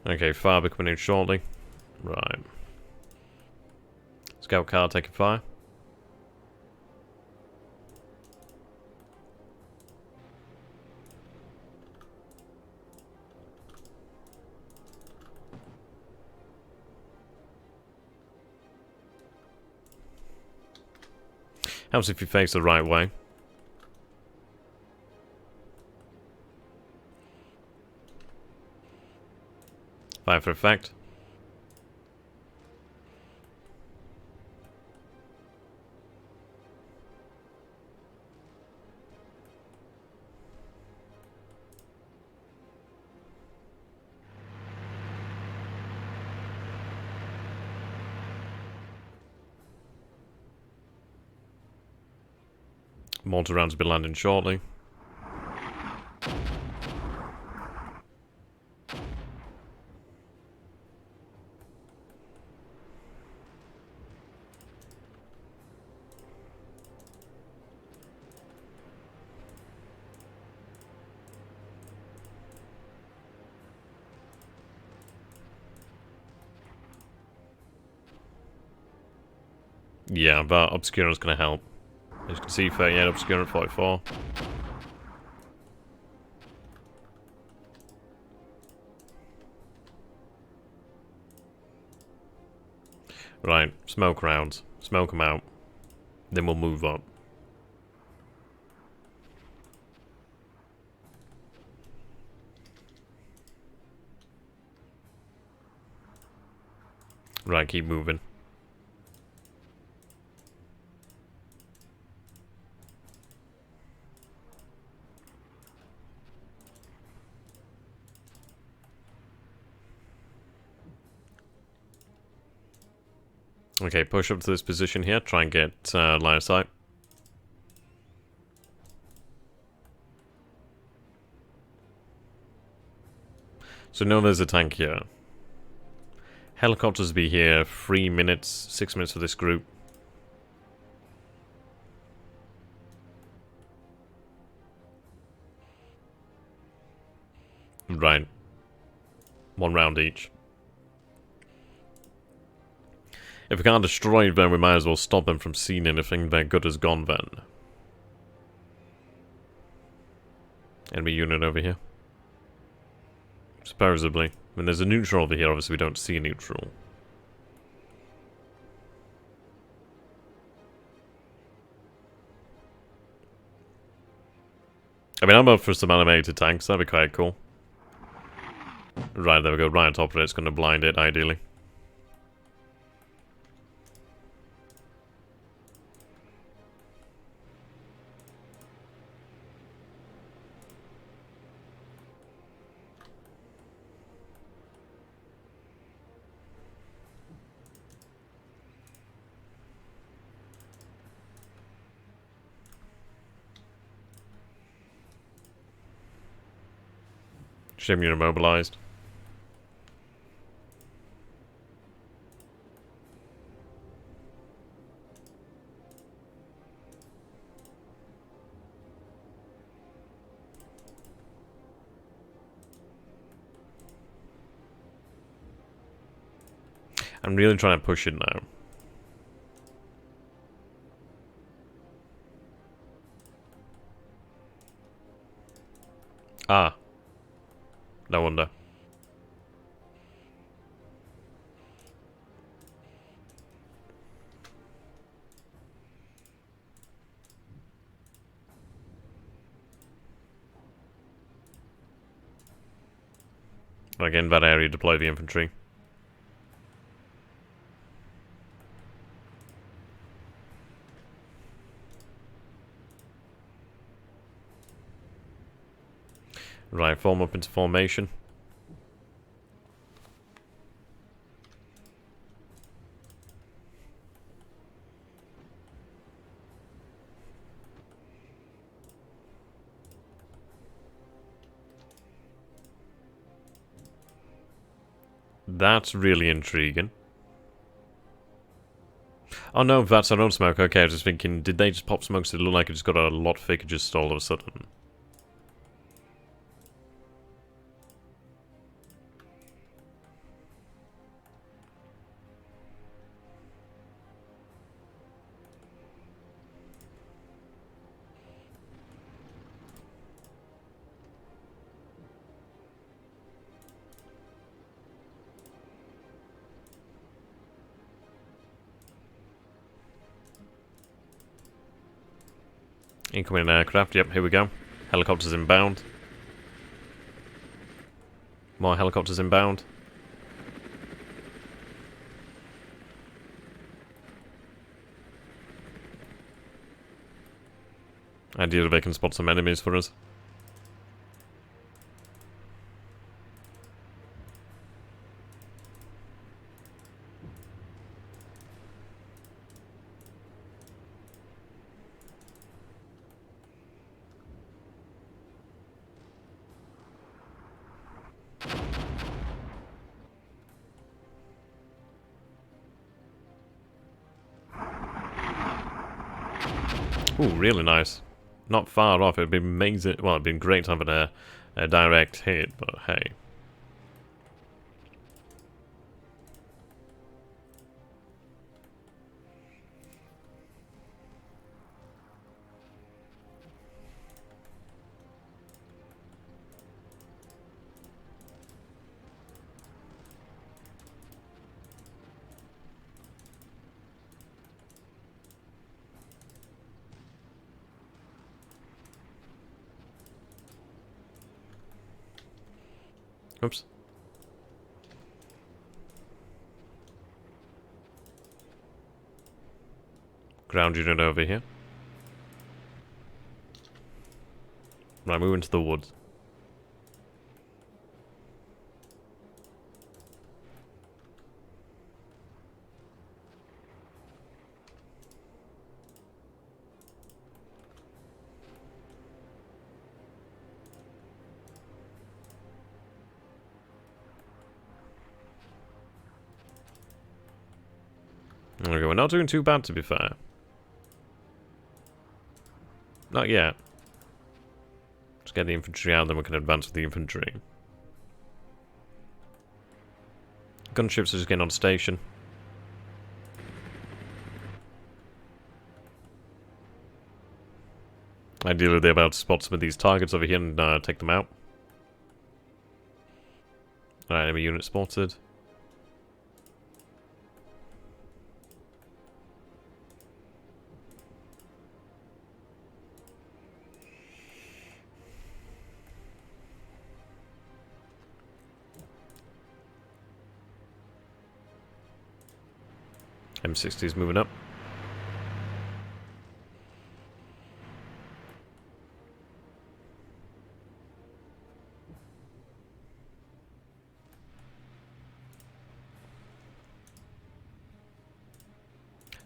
Okay, fire be coming in shortly. Right. Scout car taking fire. Helps if you face the right way. Fire for effect. Mortar rounds will be landing shortly. Yeah, but Obscurant's going to help. As you can see, 38 Obscurant, 44. Right, smoke rounds. Smoke them out. Then we'll move up. Right, keep moving. Okay, push up to this position here. Try and get line of sight. So know there's a tank here. Helicopters be here 3 minutes, 6 minutes for this group. Right. 1 round each. If we can't destroy them, we might as well stop them from seeing anything their good is gone then. Enemy unit over here. Supposedly. When there's a neutral over here, obviously we don't see a neutral. I mean, I'm up for some animated tanks, that'd be quite cool. Right, there we go, right on top of it, it's going to blind it, ideally. Shame you're immobilized. I'm really trying to push it now. No wonder. Again, that area deploy the infantry. Right, form up into formation. That's really intriguing. Oh no, that's our own smoke. Okay, I was just thinking, did they just pop smokes that look like it just got a lot thicker just all of a sudden? Incoming aircraft, yep, here we go. Helicopters inbound. More helicopters inbound. Ideally they can spot some enemies for us. Ooh, really nice. Not far off, it'd be amazing. Well, it'd been great to have a direct hit, but hey. Oops. Ground unit over here. Right, move into the woods. There we go, we're not doing too bad to be fair. Not yet. Just get the infantry out, then we can advance with the infantry. Gunships are just getting on station. Ideally they're about to spot some of these targets over here and take them out. Alright, enemy unit spotted. M60 is moving up.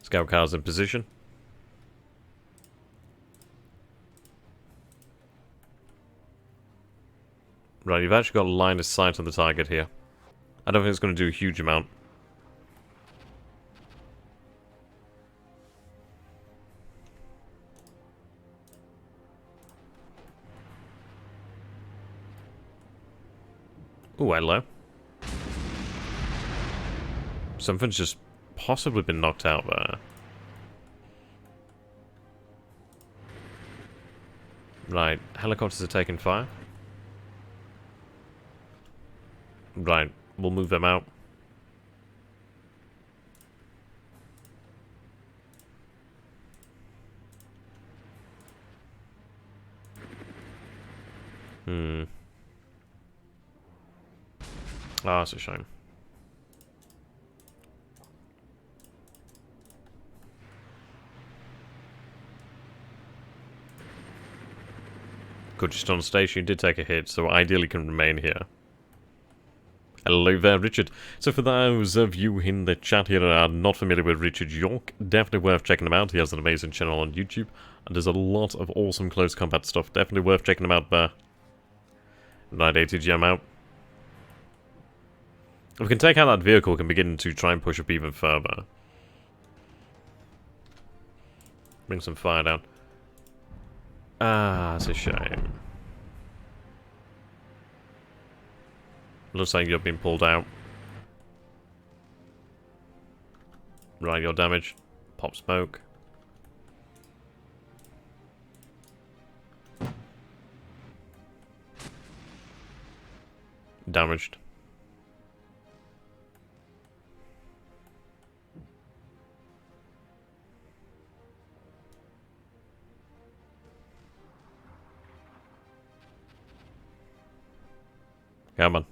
Scout cars in position. Right, you've actually got a line of sight on the target here. I don't think it's going to do a huge amount. Ooh, hello. Something's just possibly been knocked out there. Right, helicopters are taking fire. Right, we'll move them out. Ah, that's a shame. Good, just on station, you did take a hit, so ideally can remain here. Hello there, Richard. So for those of you in the chat here that are not familiar with Richard York, definitely worth checking him out. He has an amazing channel on YouTube, and there's a lot of awesome close combat stuff. Definitely worth checking him out there. Right, ATG, I'm out. If we can take out that vehicle, we can begin to try and push up even further. Bring some fire down. Ah, that's a shame. Looks like you've been pulled out. Right, you're damaged. Pop smoke. Damaged. Come on.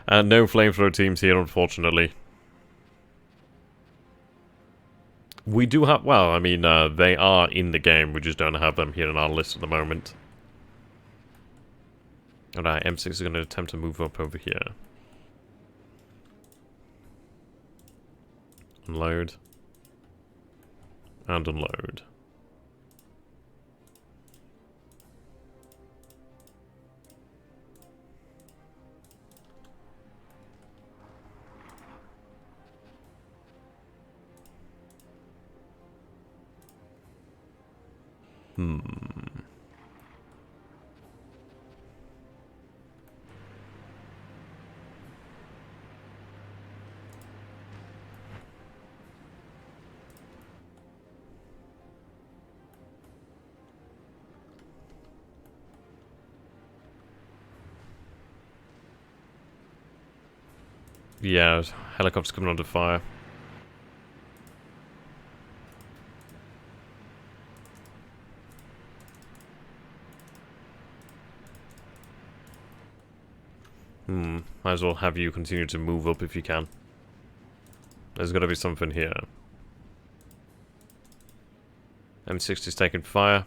No flamethrower teams here, unfortunately. We do have... Well, I mean, they are in the game. We just don't have them here in our list at the moment. Alright, M6 is going to attempt to move up over here. Unload. And unload. Yeah, helicopter's coming under fire. Might as well have you continue to move up if you can. There's gotta be something here. M60's taking fire.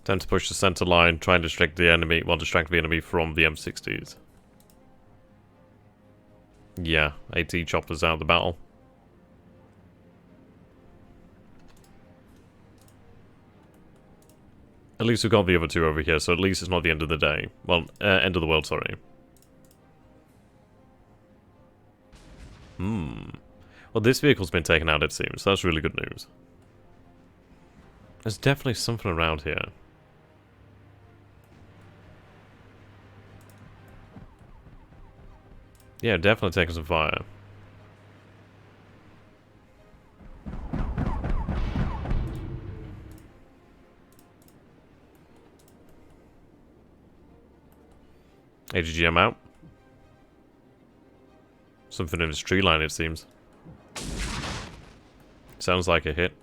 Time to push the center line, try and distract the enemy, well, distract the enemy from the M60s. Yeah, AT choppers out of the battle. At least we've got the other two over here, so at least it's not the end of the day. Well, end of the world, sorry. Well, this vehicle's been taken out, it seems, so that's really good news. There's definitely something around here. Yeah, definitely taking some fire. AGGM out. Something in his tree line, it seems. Sounds like a hit.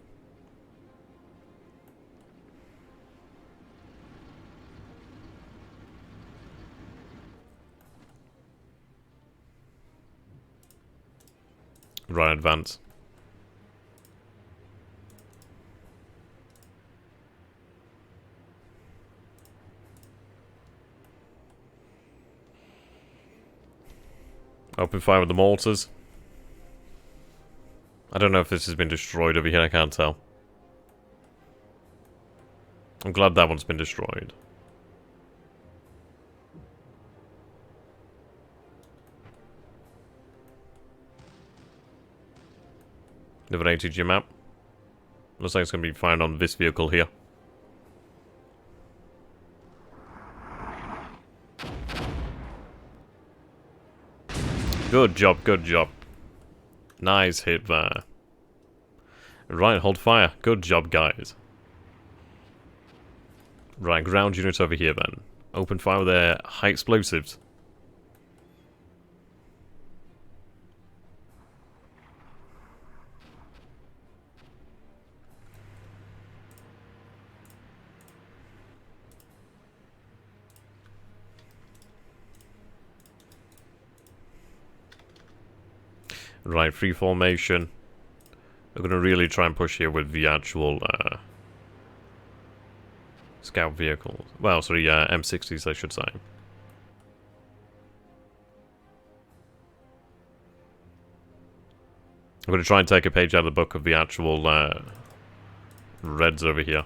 Right, advance. Open fire with the mortars. I don't know if this has been destroyed over here, I can't tell. I'm glad that one's been destroyed. Another ATG map. Looks like it's going to be fired on this vehicle here. Good job, good job. Nice hit there. Right, hold fire. Good job, guys. Right, ground units over here then. Open fire with their high explosives. Right, free formation. We're going to really try and push here with the actual scout vehicles. Well, sorry, M60s, I should say. I'm going to try and take a page out of the book of the actual Reds over here.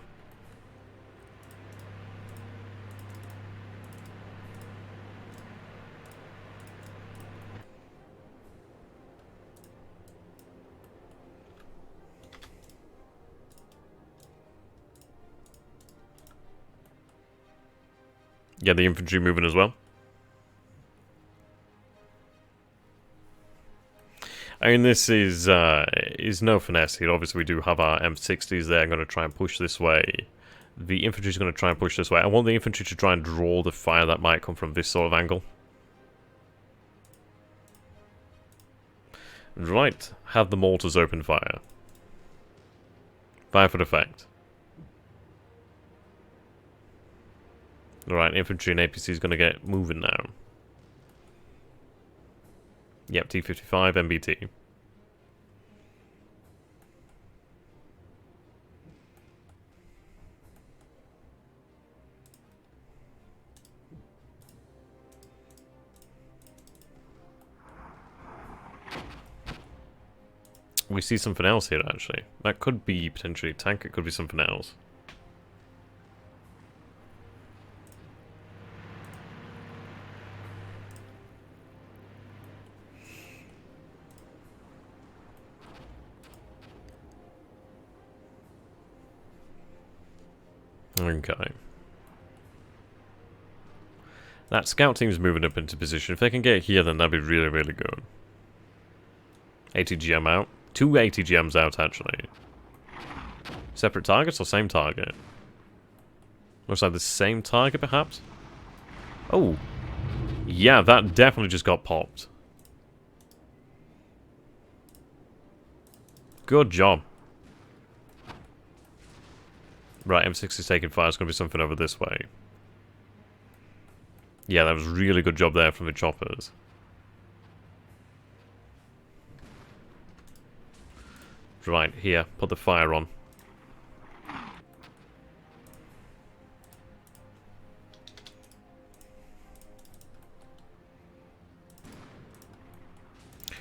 Yeah, the infantry moving as well. I mean, this is no finesse here. Obviously, we do have our M60s there. I'm going to try and push this way. The infantry is going to try and push this way. I want the infantry to try and draw the fire that might come from this sort of angle. Right, have the mortars open fire. Fire for effect. Alright, infantry and APC is going to get moving now. Yep, T-55, MBT. We see something else here, actually. That could be potentially a tank, it could be something else. Okay. That scout team's moving up into position. If they can get here, then that'd be really, really good. ATGM out. 2 ATGMs out, actually. Separate targets or same target? Looks like the same target, perhaps? Oh. Yeah, that definitely just got popped. Good job. Right, M6 is taking fire. It's going to be something over this way. Yeah, that was a really good job there from the choppers. Right, here. Put the fire on.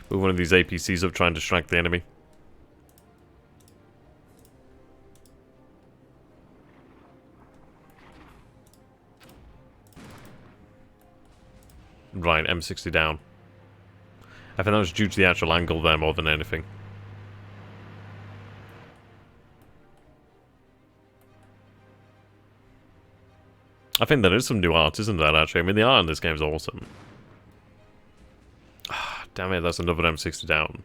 Move one of these APCs up, try and distract the enemy. Right, M60 down. I think that was due to the actual angle there more than anything. I think there is some new art, isn't there, actually? I mean, the art in this game is awesome. Damn it, that's another M60 down.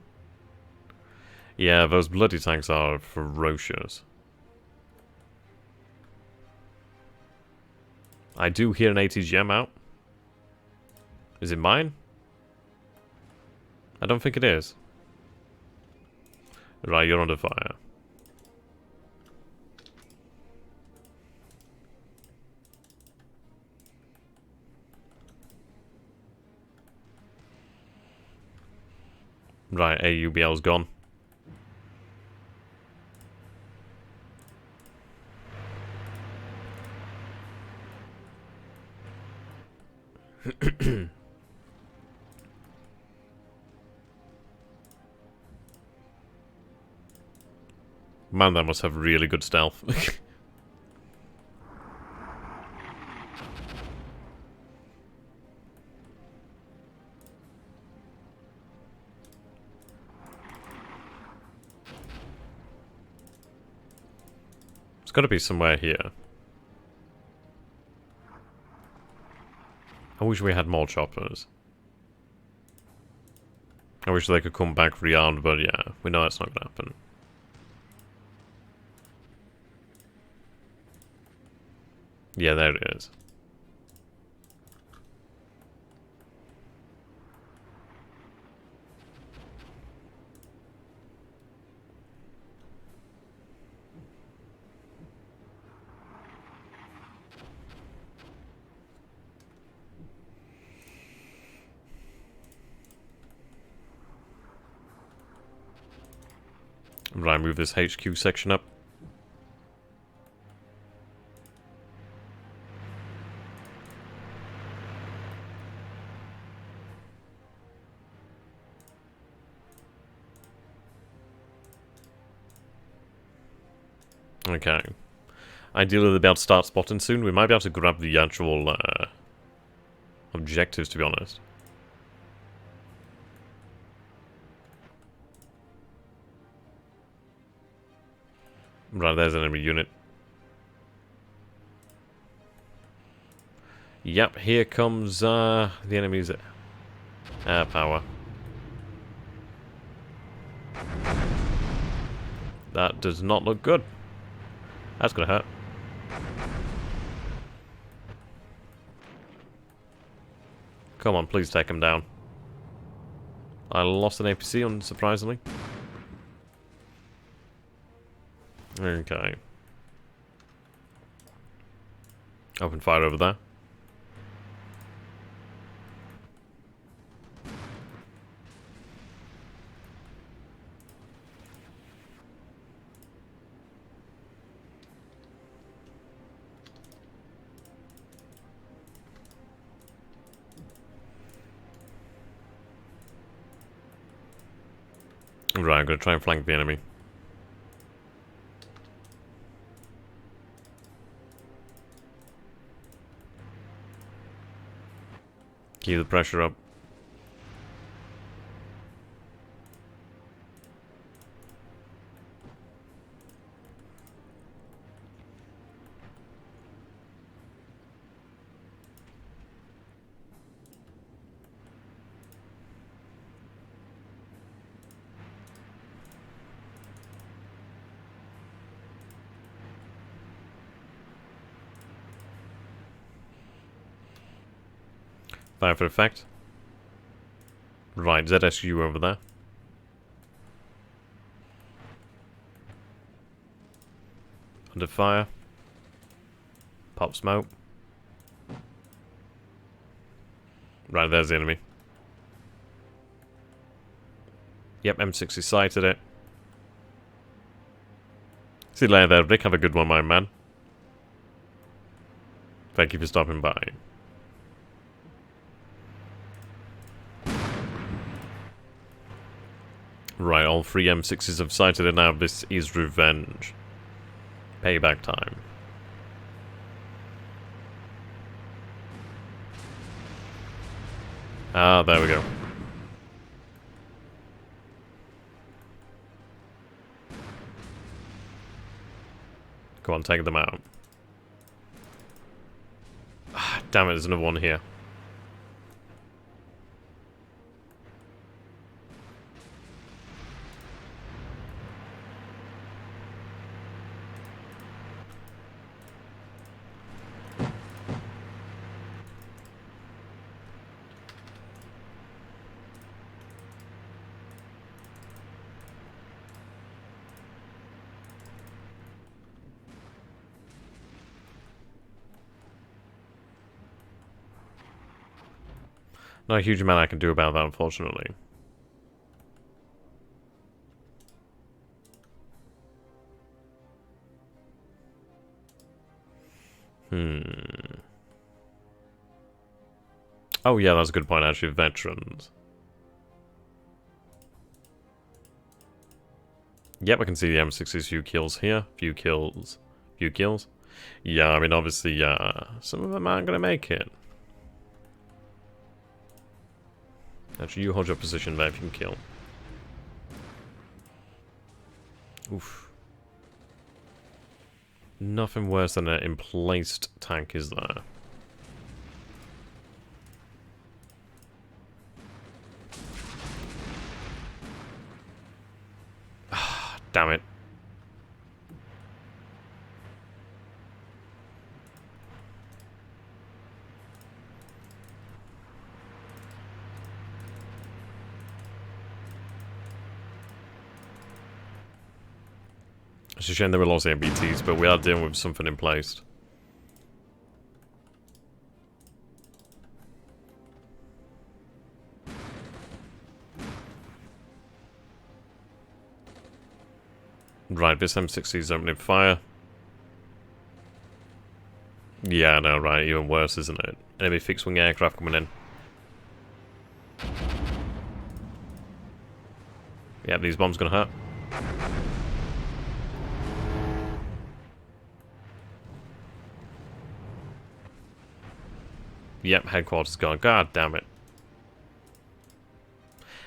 Yeah, those bloody tanks are ferocious. I do hear an ATGM out. Is it mine? I don't think it is. Right, you're under fire. Right, AUBL's gone. Man, that must have really good stealth. It's got to be somewhere here. I wish we had more choppers. I wish they could come back rearmed, but yeah, we know that's not going to happen. Yeah, there it is. Right, move this HQ section up. Okay. Ideally, they'll be able to start spotting soon. We might be able to grab the actual objectives, to be honest. Right, there's an enemy unit. Yep, here comes the enemy's air power. That does not look good. That's gonna hurt. Come on, please take him down. I lost an APC, unsurprisingly. Okay. Open fire over there. Right, I'm going to try and flank the enemy. Keep the pressure up. Fire for effect. Right, ZSU over there. Under fire. Pop smoke. Right, there's the enemy. Yep, M60 sighted it. See you later there, Rick. Have a good one, my man. Thank you for stopping by. Right, all three M6s have sighted it now. This is revenge. Payback time. Ah, there we go. Go on, take them out. Ah, damn it, there's another one here. Not a huge amount I can do about that, unfortunately. Oh yeah, that's a good point, actually. Veterans. Yep, I can see the M60's few kills here. Few kills. Few kills. Yeah, I mean, obviously, some of them aren't going to make it. Actually, you hold your position there if you can kill. Oof. Nothing worse than an emplaced tank, is there? Ah, damn it. It's a shame there were lots of MBTs, but we are dealing with something in place. Right, this M60 is opening fire. Yeah, I know, right, even worse, isn't it? Enemy fixed-wing aircraft coming in. Yep, these bombs gonna hurt. Yep, headquarters gone. God damn it.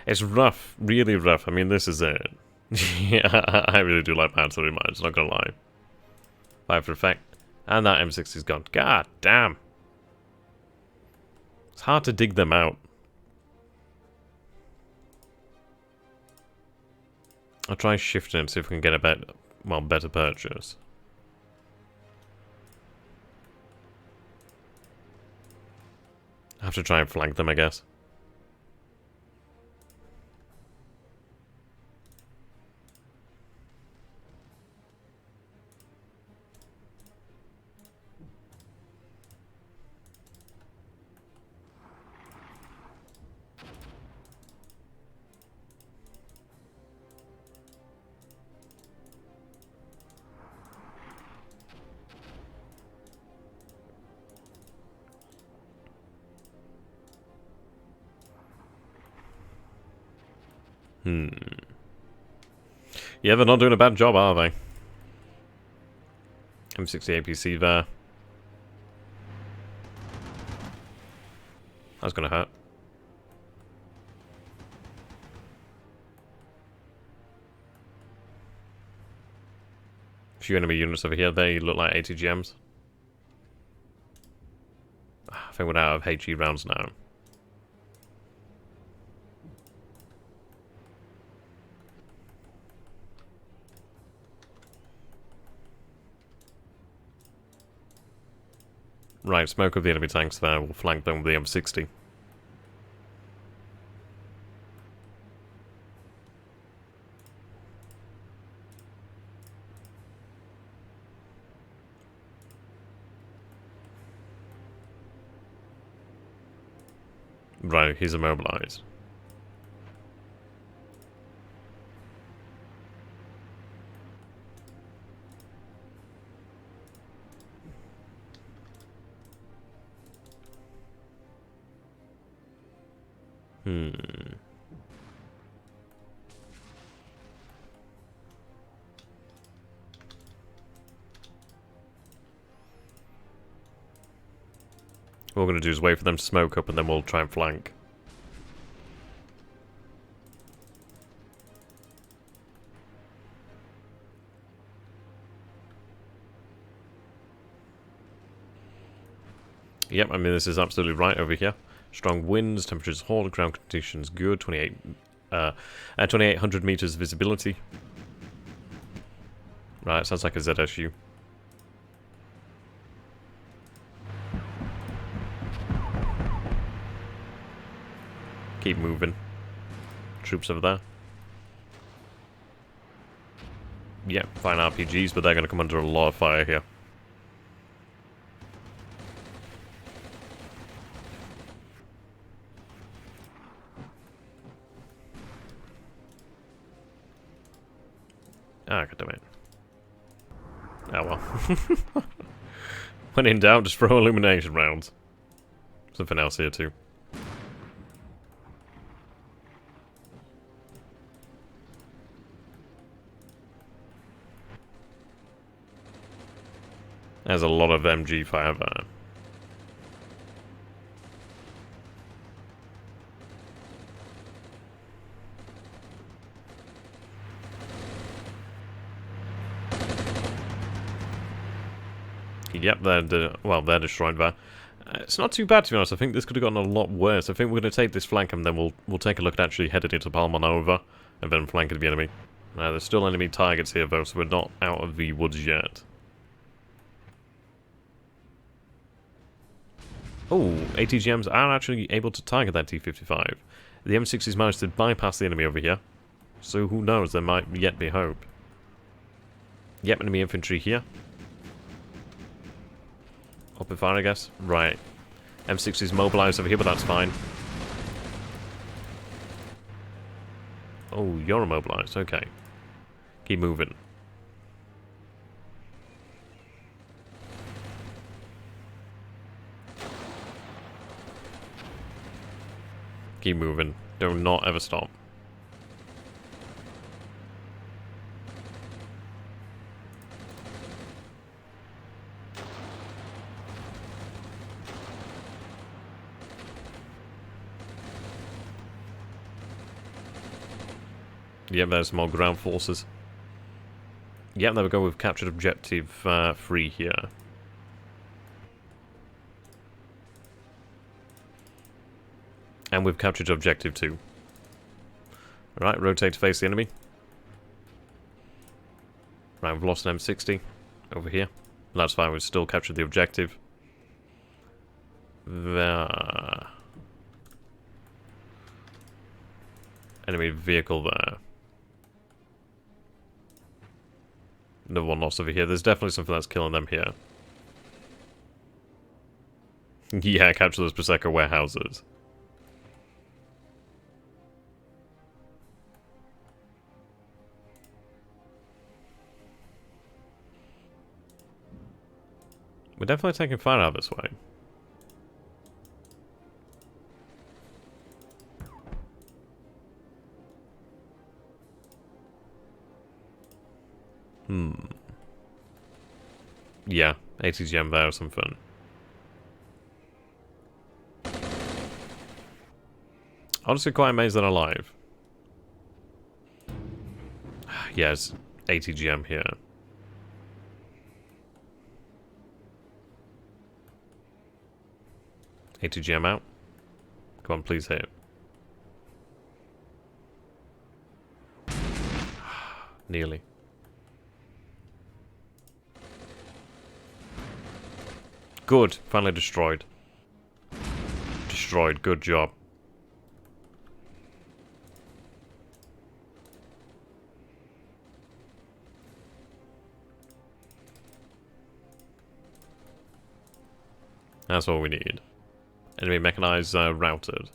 It's rough, really rough. I mean, this is it. Yeah, I really do like Panther very much, not gonna lie. Fire for effect. And that M60's gone. God damn. It's hard to dig them out. I'll try shifting and see if we can get a better purchase. I have to try and flank them, I guess. Yeah, they're not doing a bad job, are they? M60 APC there. That's gonna hurt. A few enemy units over here, they look like ATGMs. I think we're out of HE rounds now. Right, smoke of the enemy tanks there. We'll flank them with the M60. Right, he's immobilized. What we're going to do is wait for them to smoke up and then we'll try and flank. Yep, I mean this is absolutely right over here. Strong winds, temperatures hold, ground conditions good, 2800 meters visibility. Right, sounds like a ZSU. Keep moving. Troops over there. Yep, fine RPGs, but they're going to come under a lot of fire here. Ah, god damn it. Oh well. When in doubt, just throw illumination rounds. Something else here too. There's a lot of MG fire there. Yep, they're destroyed there. It's not too bad, to be honest. I think this could have gotten a lot worse. I think we're going to take this flank and then we'll take a look at actually heading into Palmanova and then flanking the enemy. There's still enemy targets here though, so we're not out of the woods yet. Oh, ATGMs are actually able to target that T-55. The M60's managed to bypass the enemy over here, so who knows, there might yet be hope. Yep, enemy infantry here. Open fire, I guess. Right. M60's mobilized over here, but that's fine. Oh, you're immobilized. Okay. Keep moving. Keep moving. Do not ever stop. Yep, there's more ground forces. Yep, there we go. We've captured objective 3 here. And we've captured objective 2. Alright, rotate to face the enemy. Right, we've lost an M60 over here. That's fine, we've still captured the objective. There. Enemy vehicle there. No one lost over here. There's definitely something that's killing them here. Yeah, capture those Prosecco warehouses. We're definitely taking fire out this way. Yeah, ATGM there or something. Honestly, quite amazed they're alive. Yes, ATGM here. ATGM out. Come on, please hit. Nearly. Good. Finally destroyed. Destroyed. Good job. That's all we need. Enemy mechanized routed.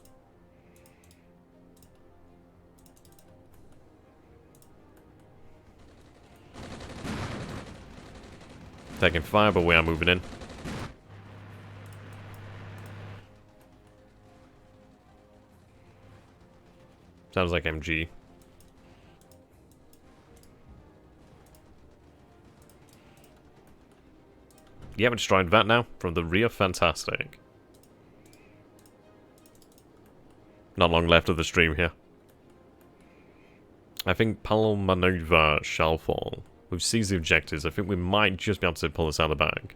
Taking fire, but we are moving in. Sounds like MG. Yeah, we're destroying that now. From the rear, fantastic. Not long left of the stream here. I think Palmanova shall fall. We've seized the objectives. I think we might just be able to pull this out of the bag.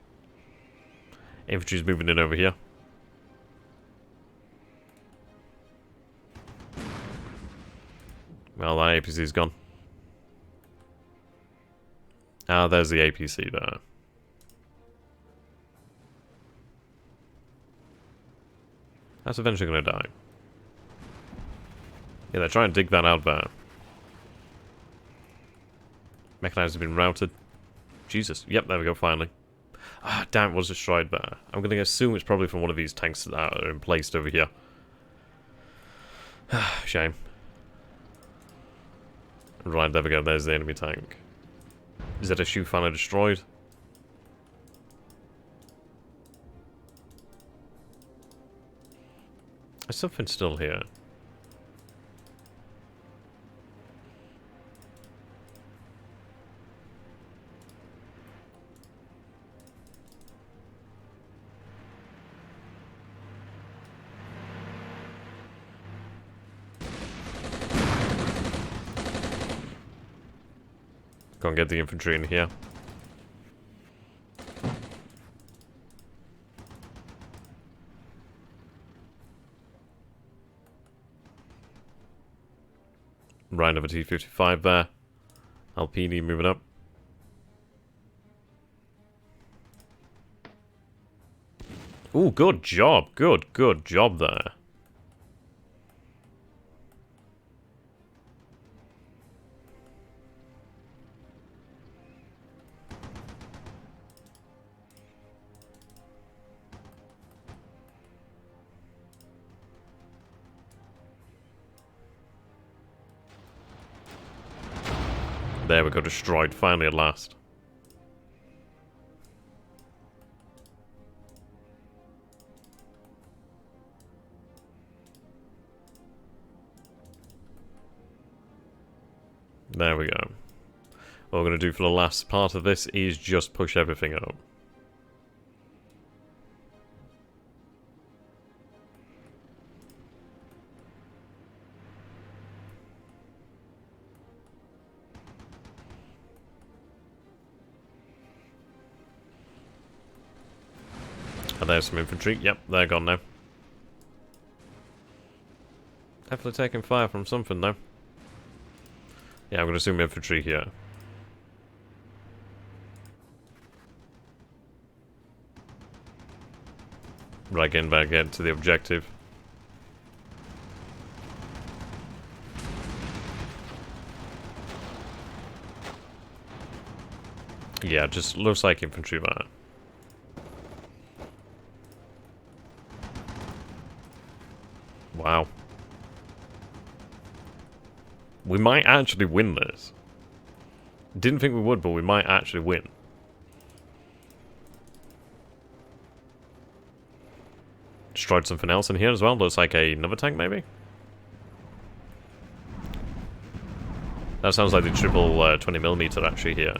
Infantry's moving in over here. Well, that APC's gone. Ah, there's the APC there. That's eventually going to die. Yeah, they're trying to dig that out there. Mechanized has been routed. Jesus. Yep, there we go, finally. Ah, damn, it was destroyed there. I'm going to assume it's probably from one of these tanks that are emplaced over here. Shame. Right, there we go. There's the enemy tank. Is that a shoe finally destroyed? There's something still here. Go and get the infantry in here. Right, another T-55 there. Alpini moving up. Ooh, good job. Good job there. There we go, destroyed, finally at last. There we go. What we're going to do for the last part of this is just push everything up. Oh, there's some infantry. Yep, they're gone now. Definitely taking fire from something, though. Yeah, I'm going to assume infantry here. Right, getting back to the objective. Yeah, just looks like infantry there. Wow. We might actually win this. Didn't think we would, but we might actually win. Destroyed something else in here as well. Looks like another tank, maybe? That sounds like the triple 20mm actually here.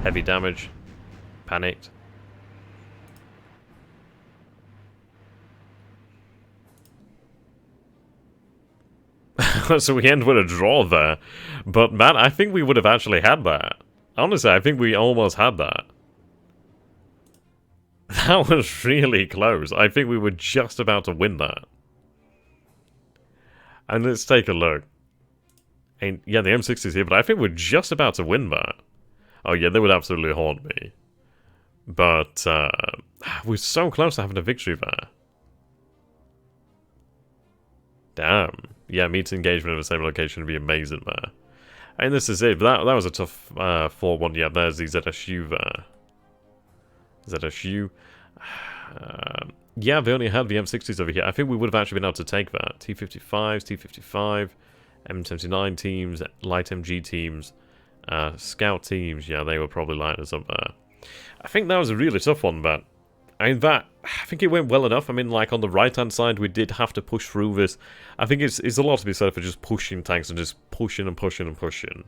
Heavy damage. Panicked. So we end with a draw there. But man, I think we would have actually had that. Honestly, I think we almost had that. That was really close. I think we were just about to win that. And let's take a look. And yeah, the M60 is here, but I think we're just about to win that. Oh yeah, they would absolutely haunt me. But we're so close to having a victory there. Damn. Yeah, meet engagement in the same location would be amazing there. And this is it. That was a tough 4-1. Yeah, there's the ZSU there. ZSU. Yeah, they only had the M60s over here. I think we would have actually been able to take that. T-55s, T-55, M79 teams, light MG teams, scout teams. Yeah, they were probably lighting us up there. I think that was a really tough one, but I think it went well enough. I mean, like on the right-hand side, we did have to push through this. I think it's a lot to be said for just pushing tanks and just pushing and pushing and pushing.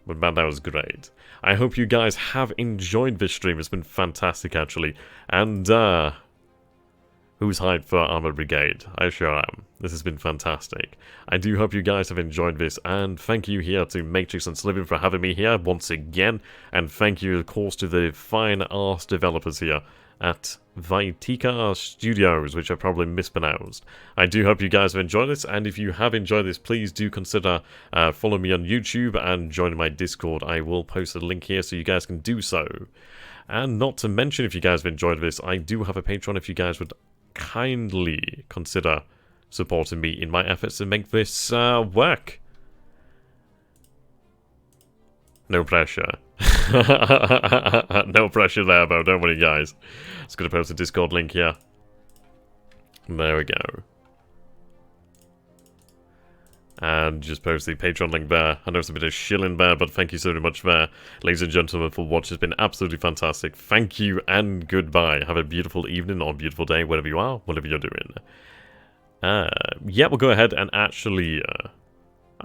But man, that was great. I hope you guys have enjoyed this stream. It's been fantastic, actually. And, who's hyped for Armored Brigade? I sure am. This has been fantastic. I do hope you guys have enjoyed this, and thank you here to Matrix and Slivin for having me here once again. And thank you, of course, to the fine arse developers here at Vitica Studios, which I probably mispronounced. I do hope you guys have enjoyed this, and if you have enjoyed this, please do consider following me on YouTube and joining my Discord. I will post a link here so you guys can do so. And not to mention, if you guys have enjoyed this, I do have a Patreon if you guys would kindly consider supporting me in my efforts to make this work. No pressure. No pressure there, Bo. Don't worry, guys. Just going to post a Discord link here. There we go. And just post the Patreon link there. I know it's a bit of shilling there, but thank you so much there, ladies and gentlemen, for watching. It's been absolutely fantastic. Thank you and goodbye. Have a beautiful evening or beautiful day, wherever you are, whatever you're doing. Yeah, we'll go ahead and actually...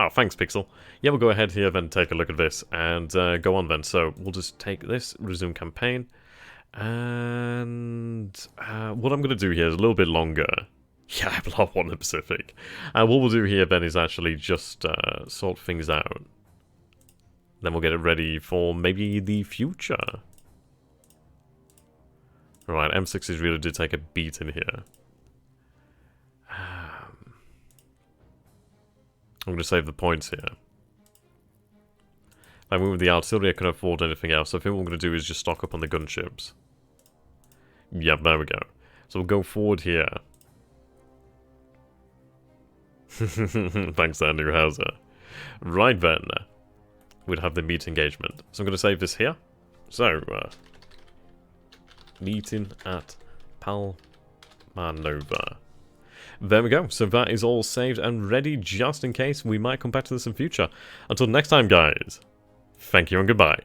Oh, thanks, Pixel. Yeah, we'll go ahead here then take a look at this and go on then. So we'll just take this, resume campaign. And what I'm going to do here is a little bit longer. Yeah, I blow up on the Pacific. What we'll do here then is actually just sort things out. Then we'll get it ready for maybe the future. Alright, M6s really did take a beat in here. I'm going to save the points here. If I move with the artillery, I couldn't afford anything else. So I think what I'm going to do is just stock up on the gunships. Yep, there we go. So we'll go forward here. Thanks there, new Hauser. Right then, we'd have the meet engagement. So I'm going to save this here. So, meeting at Palmanova. there we go. So that is all saved and ready just in case we might come back to this in future. Until next time, guys, thank you and goodbye.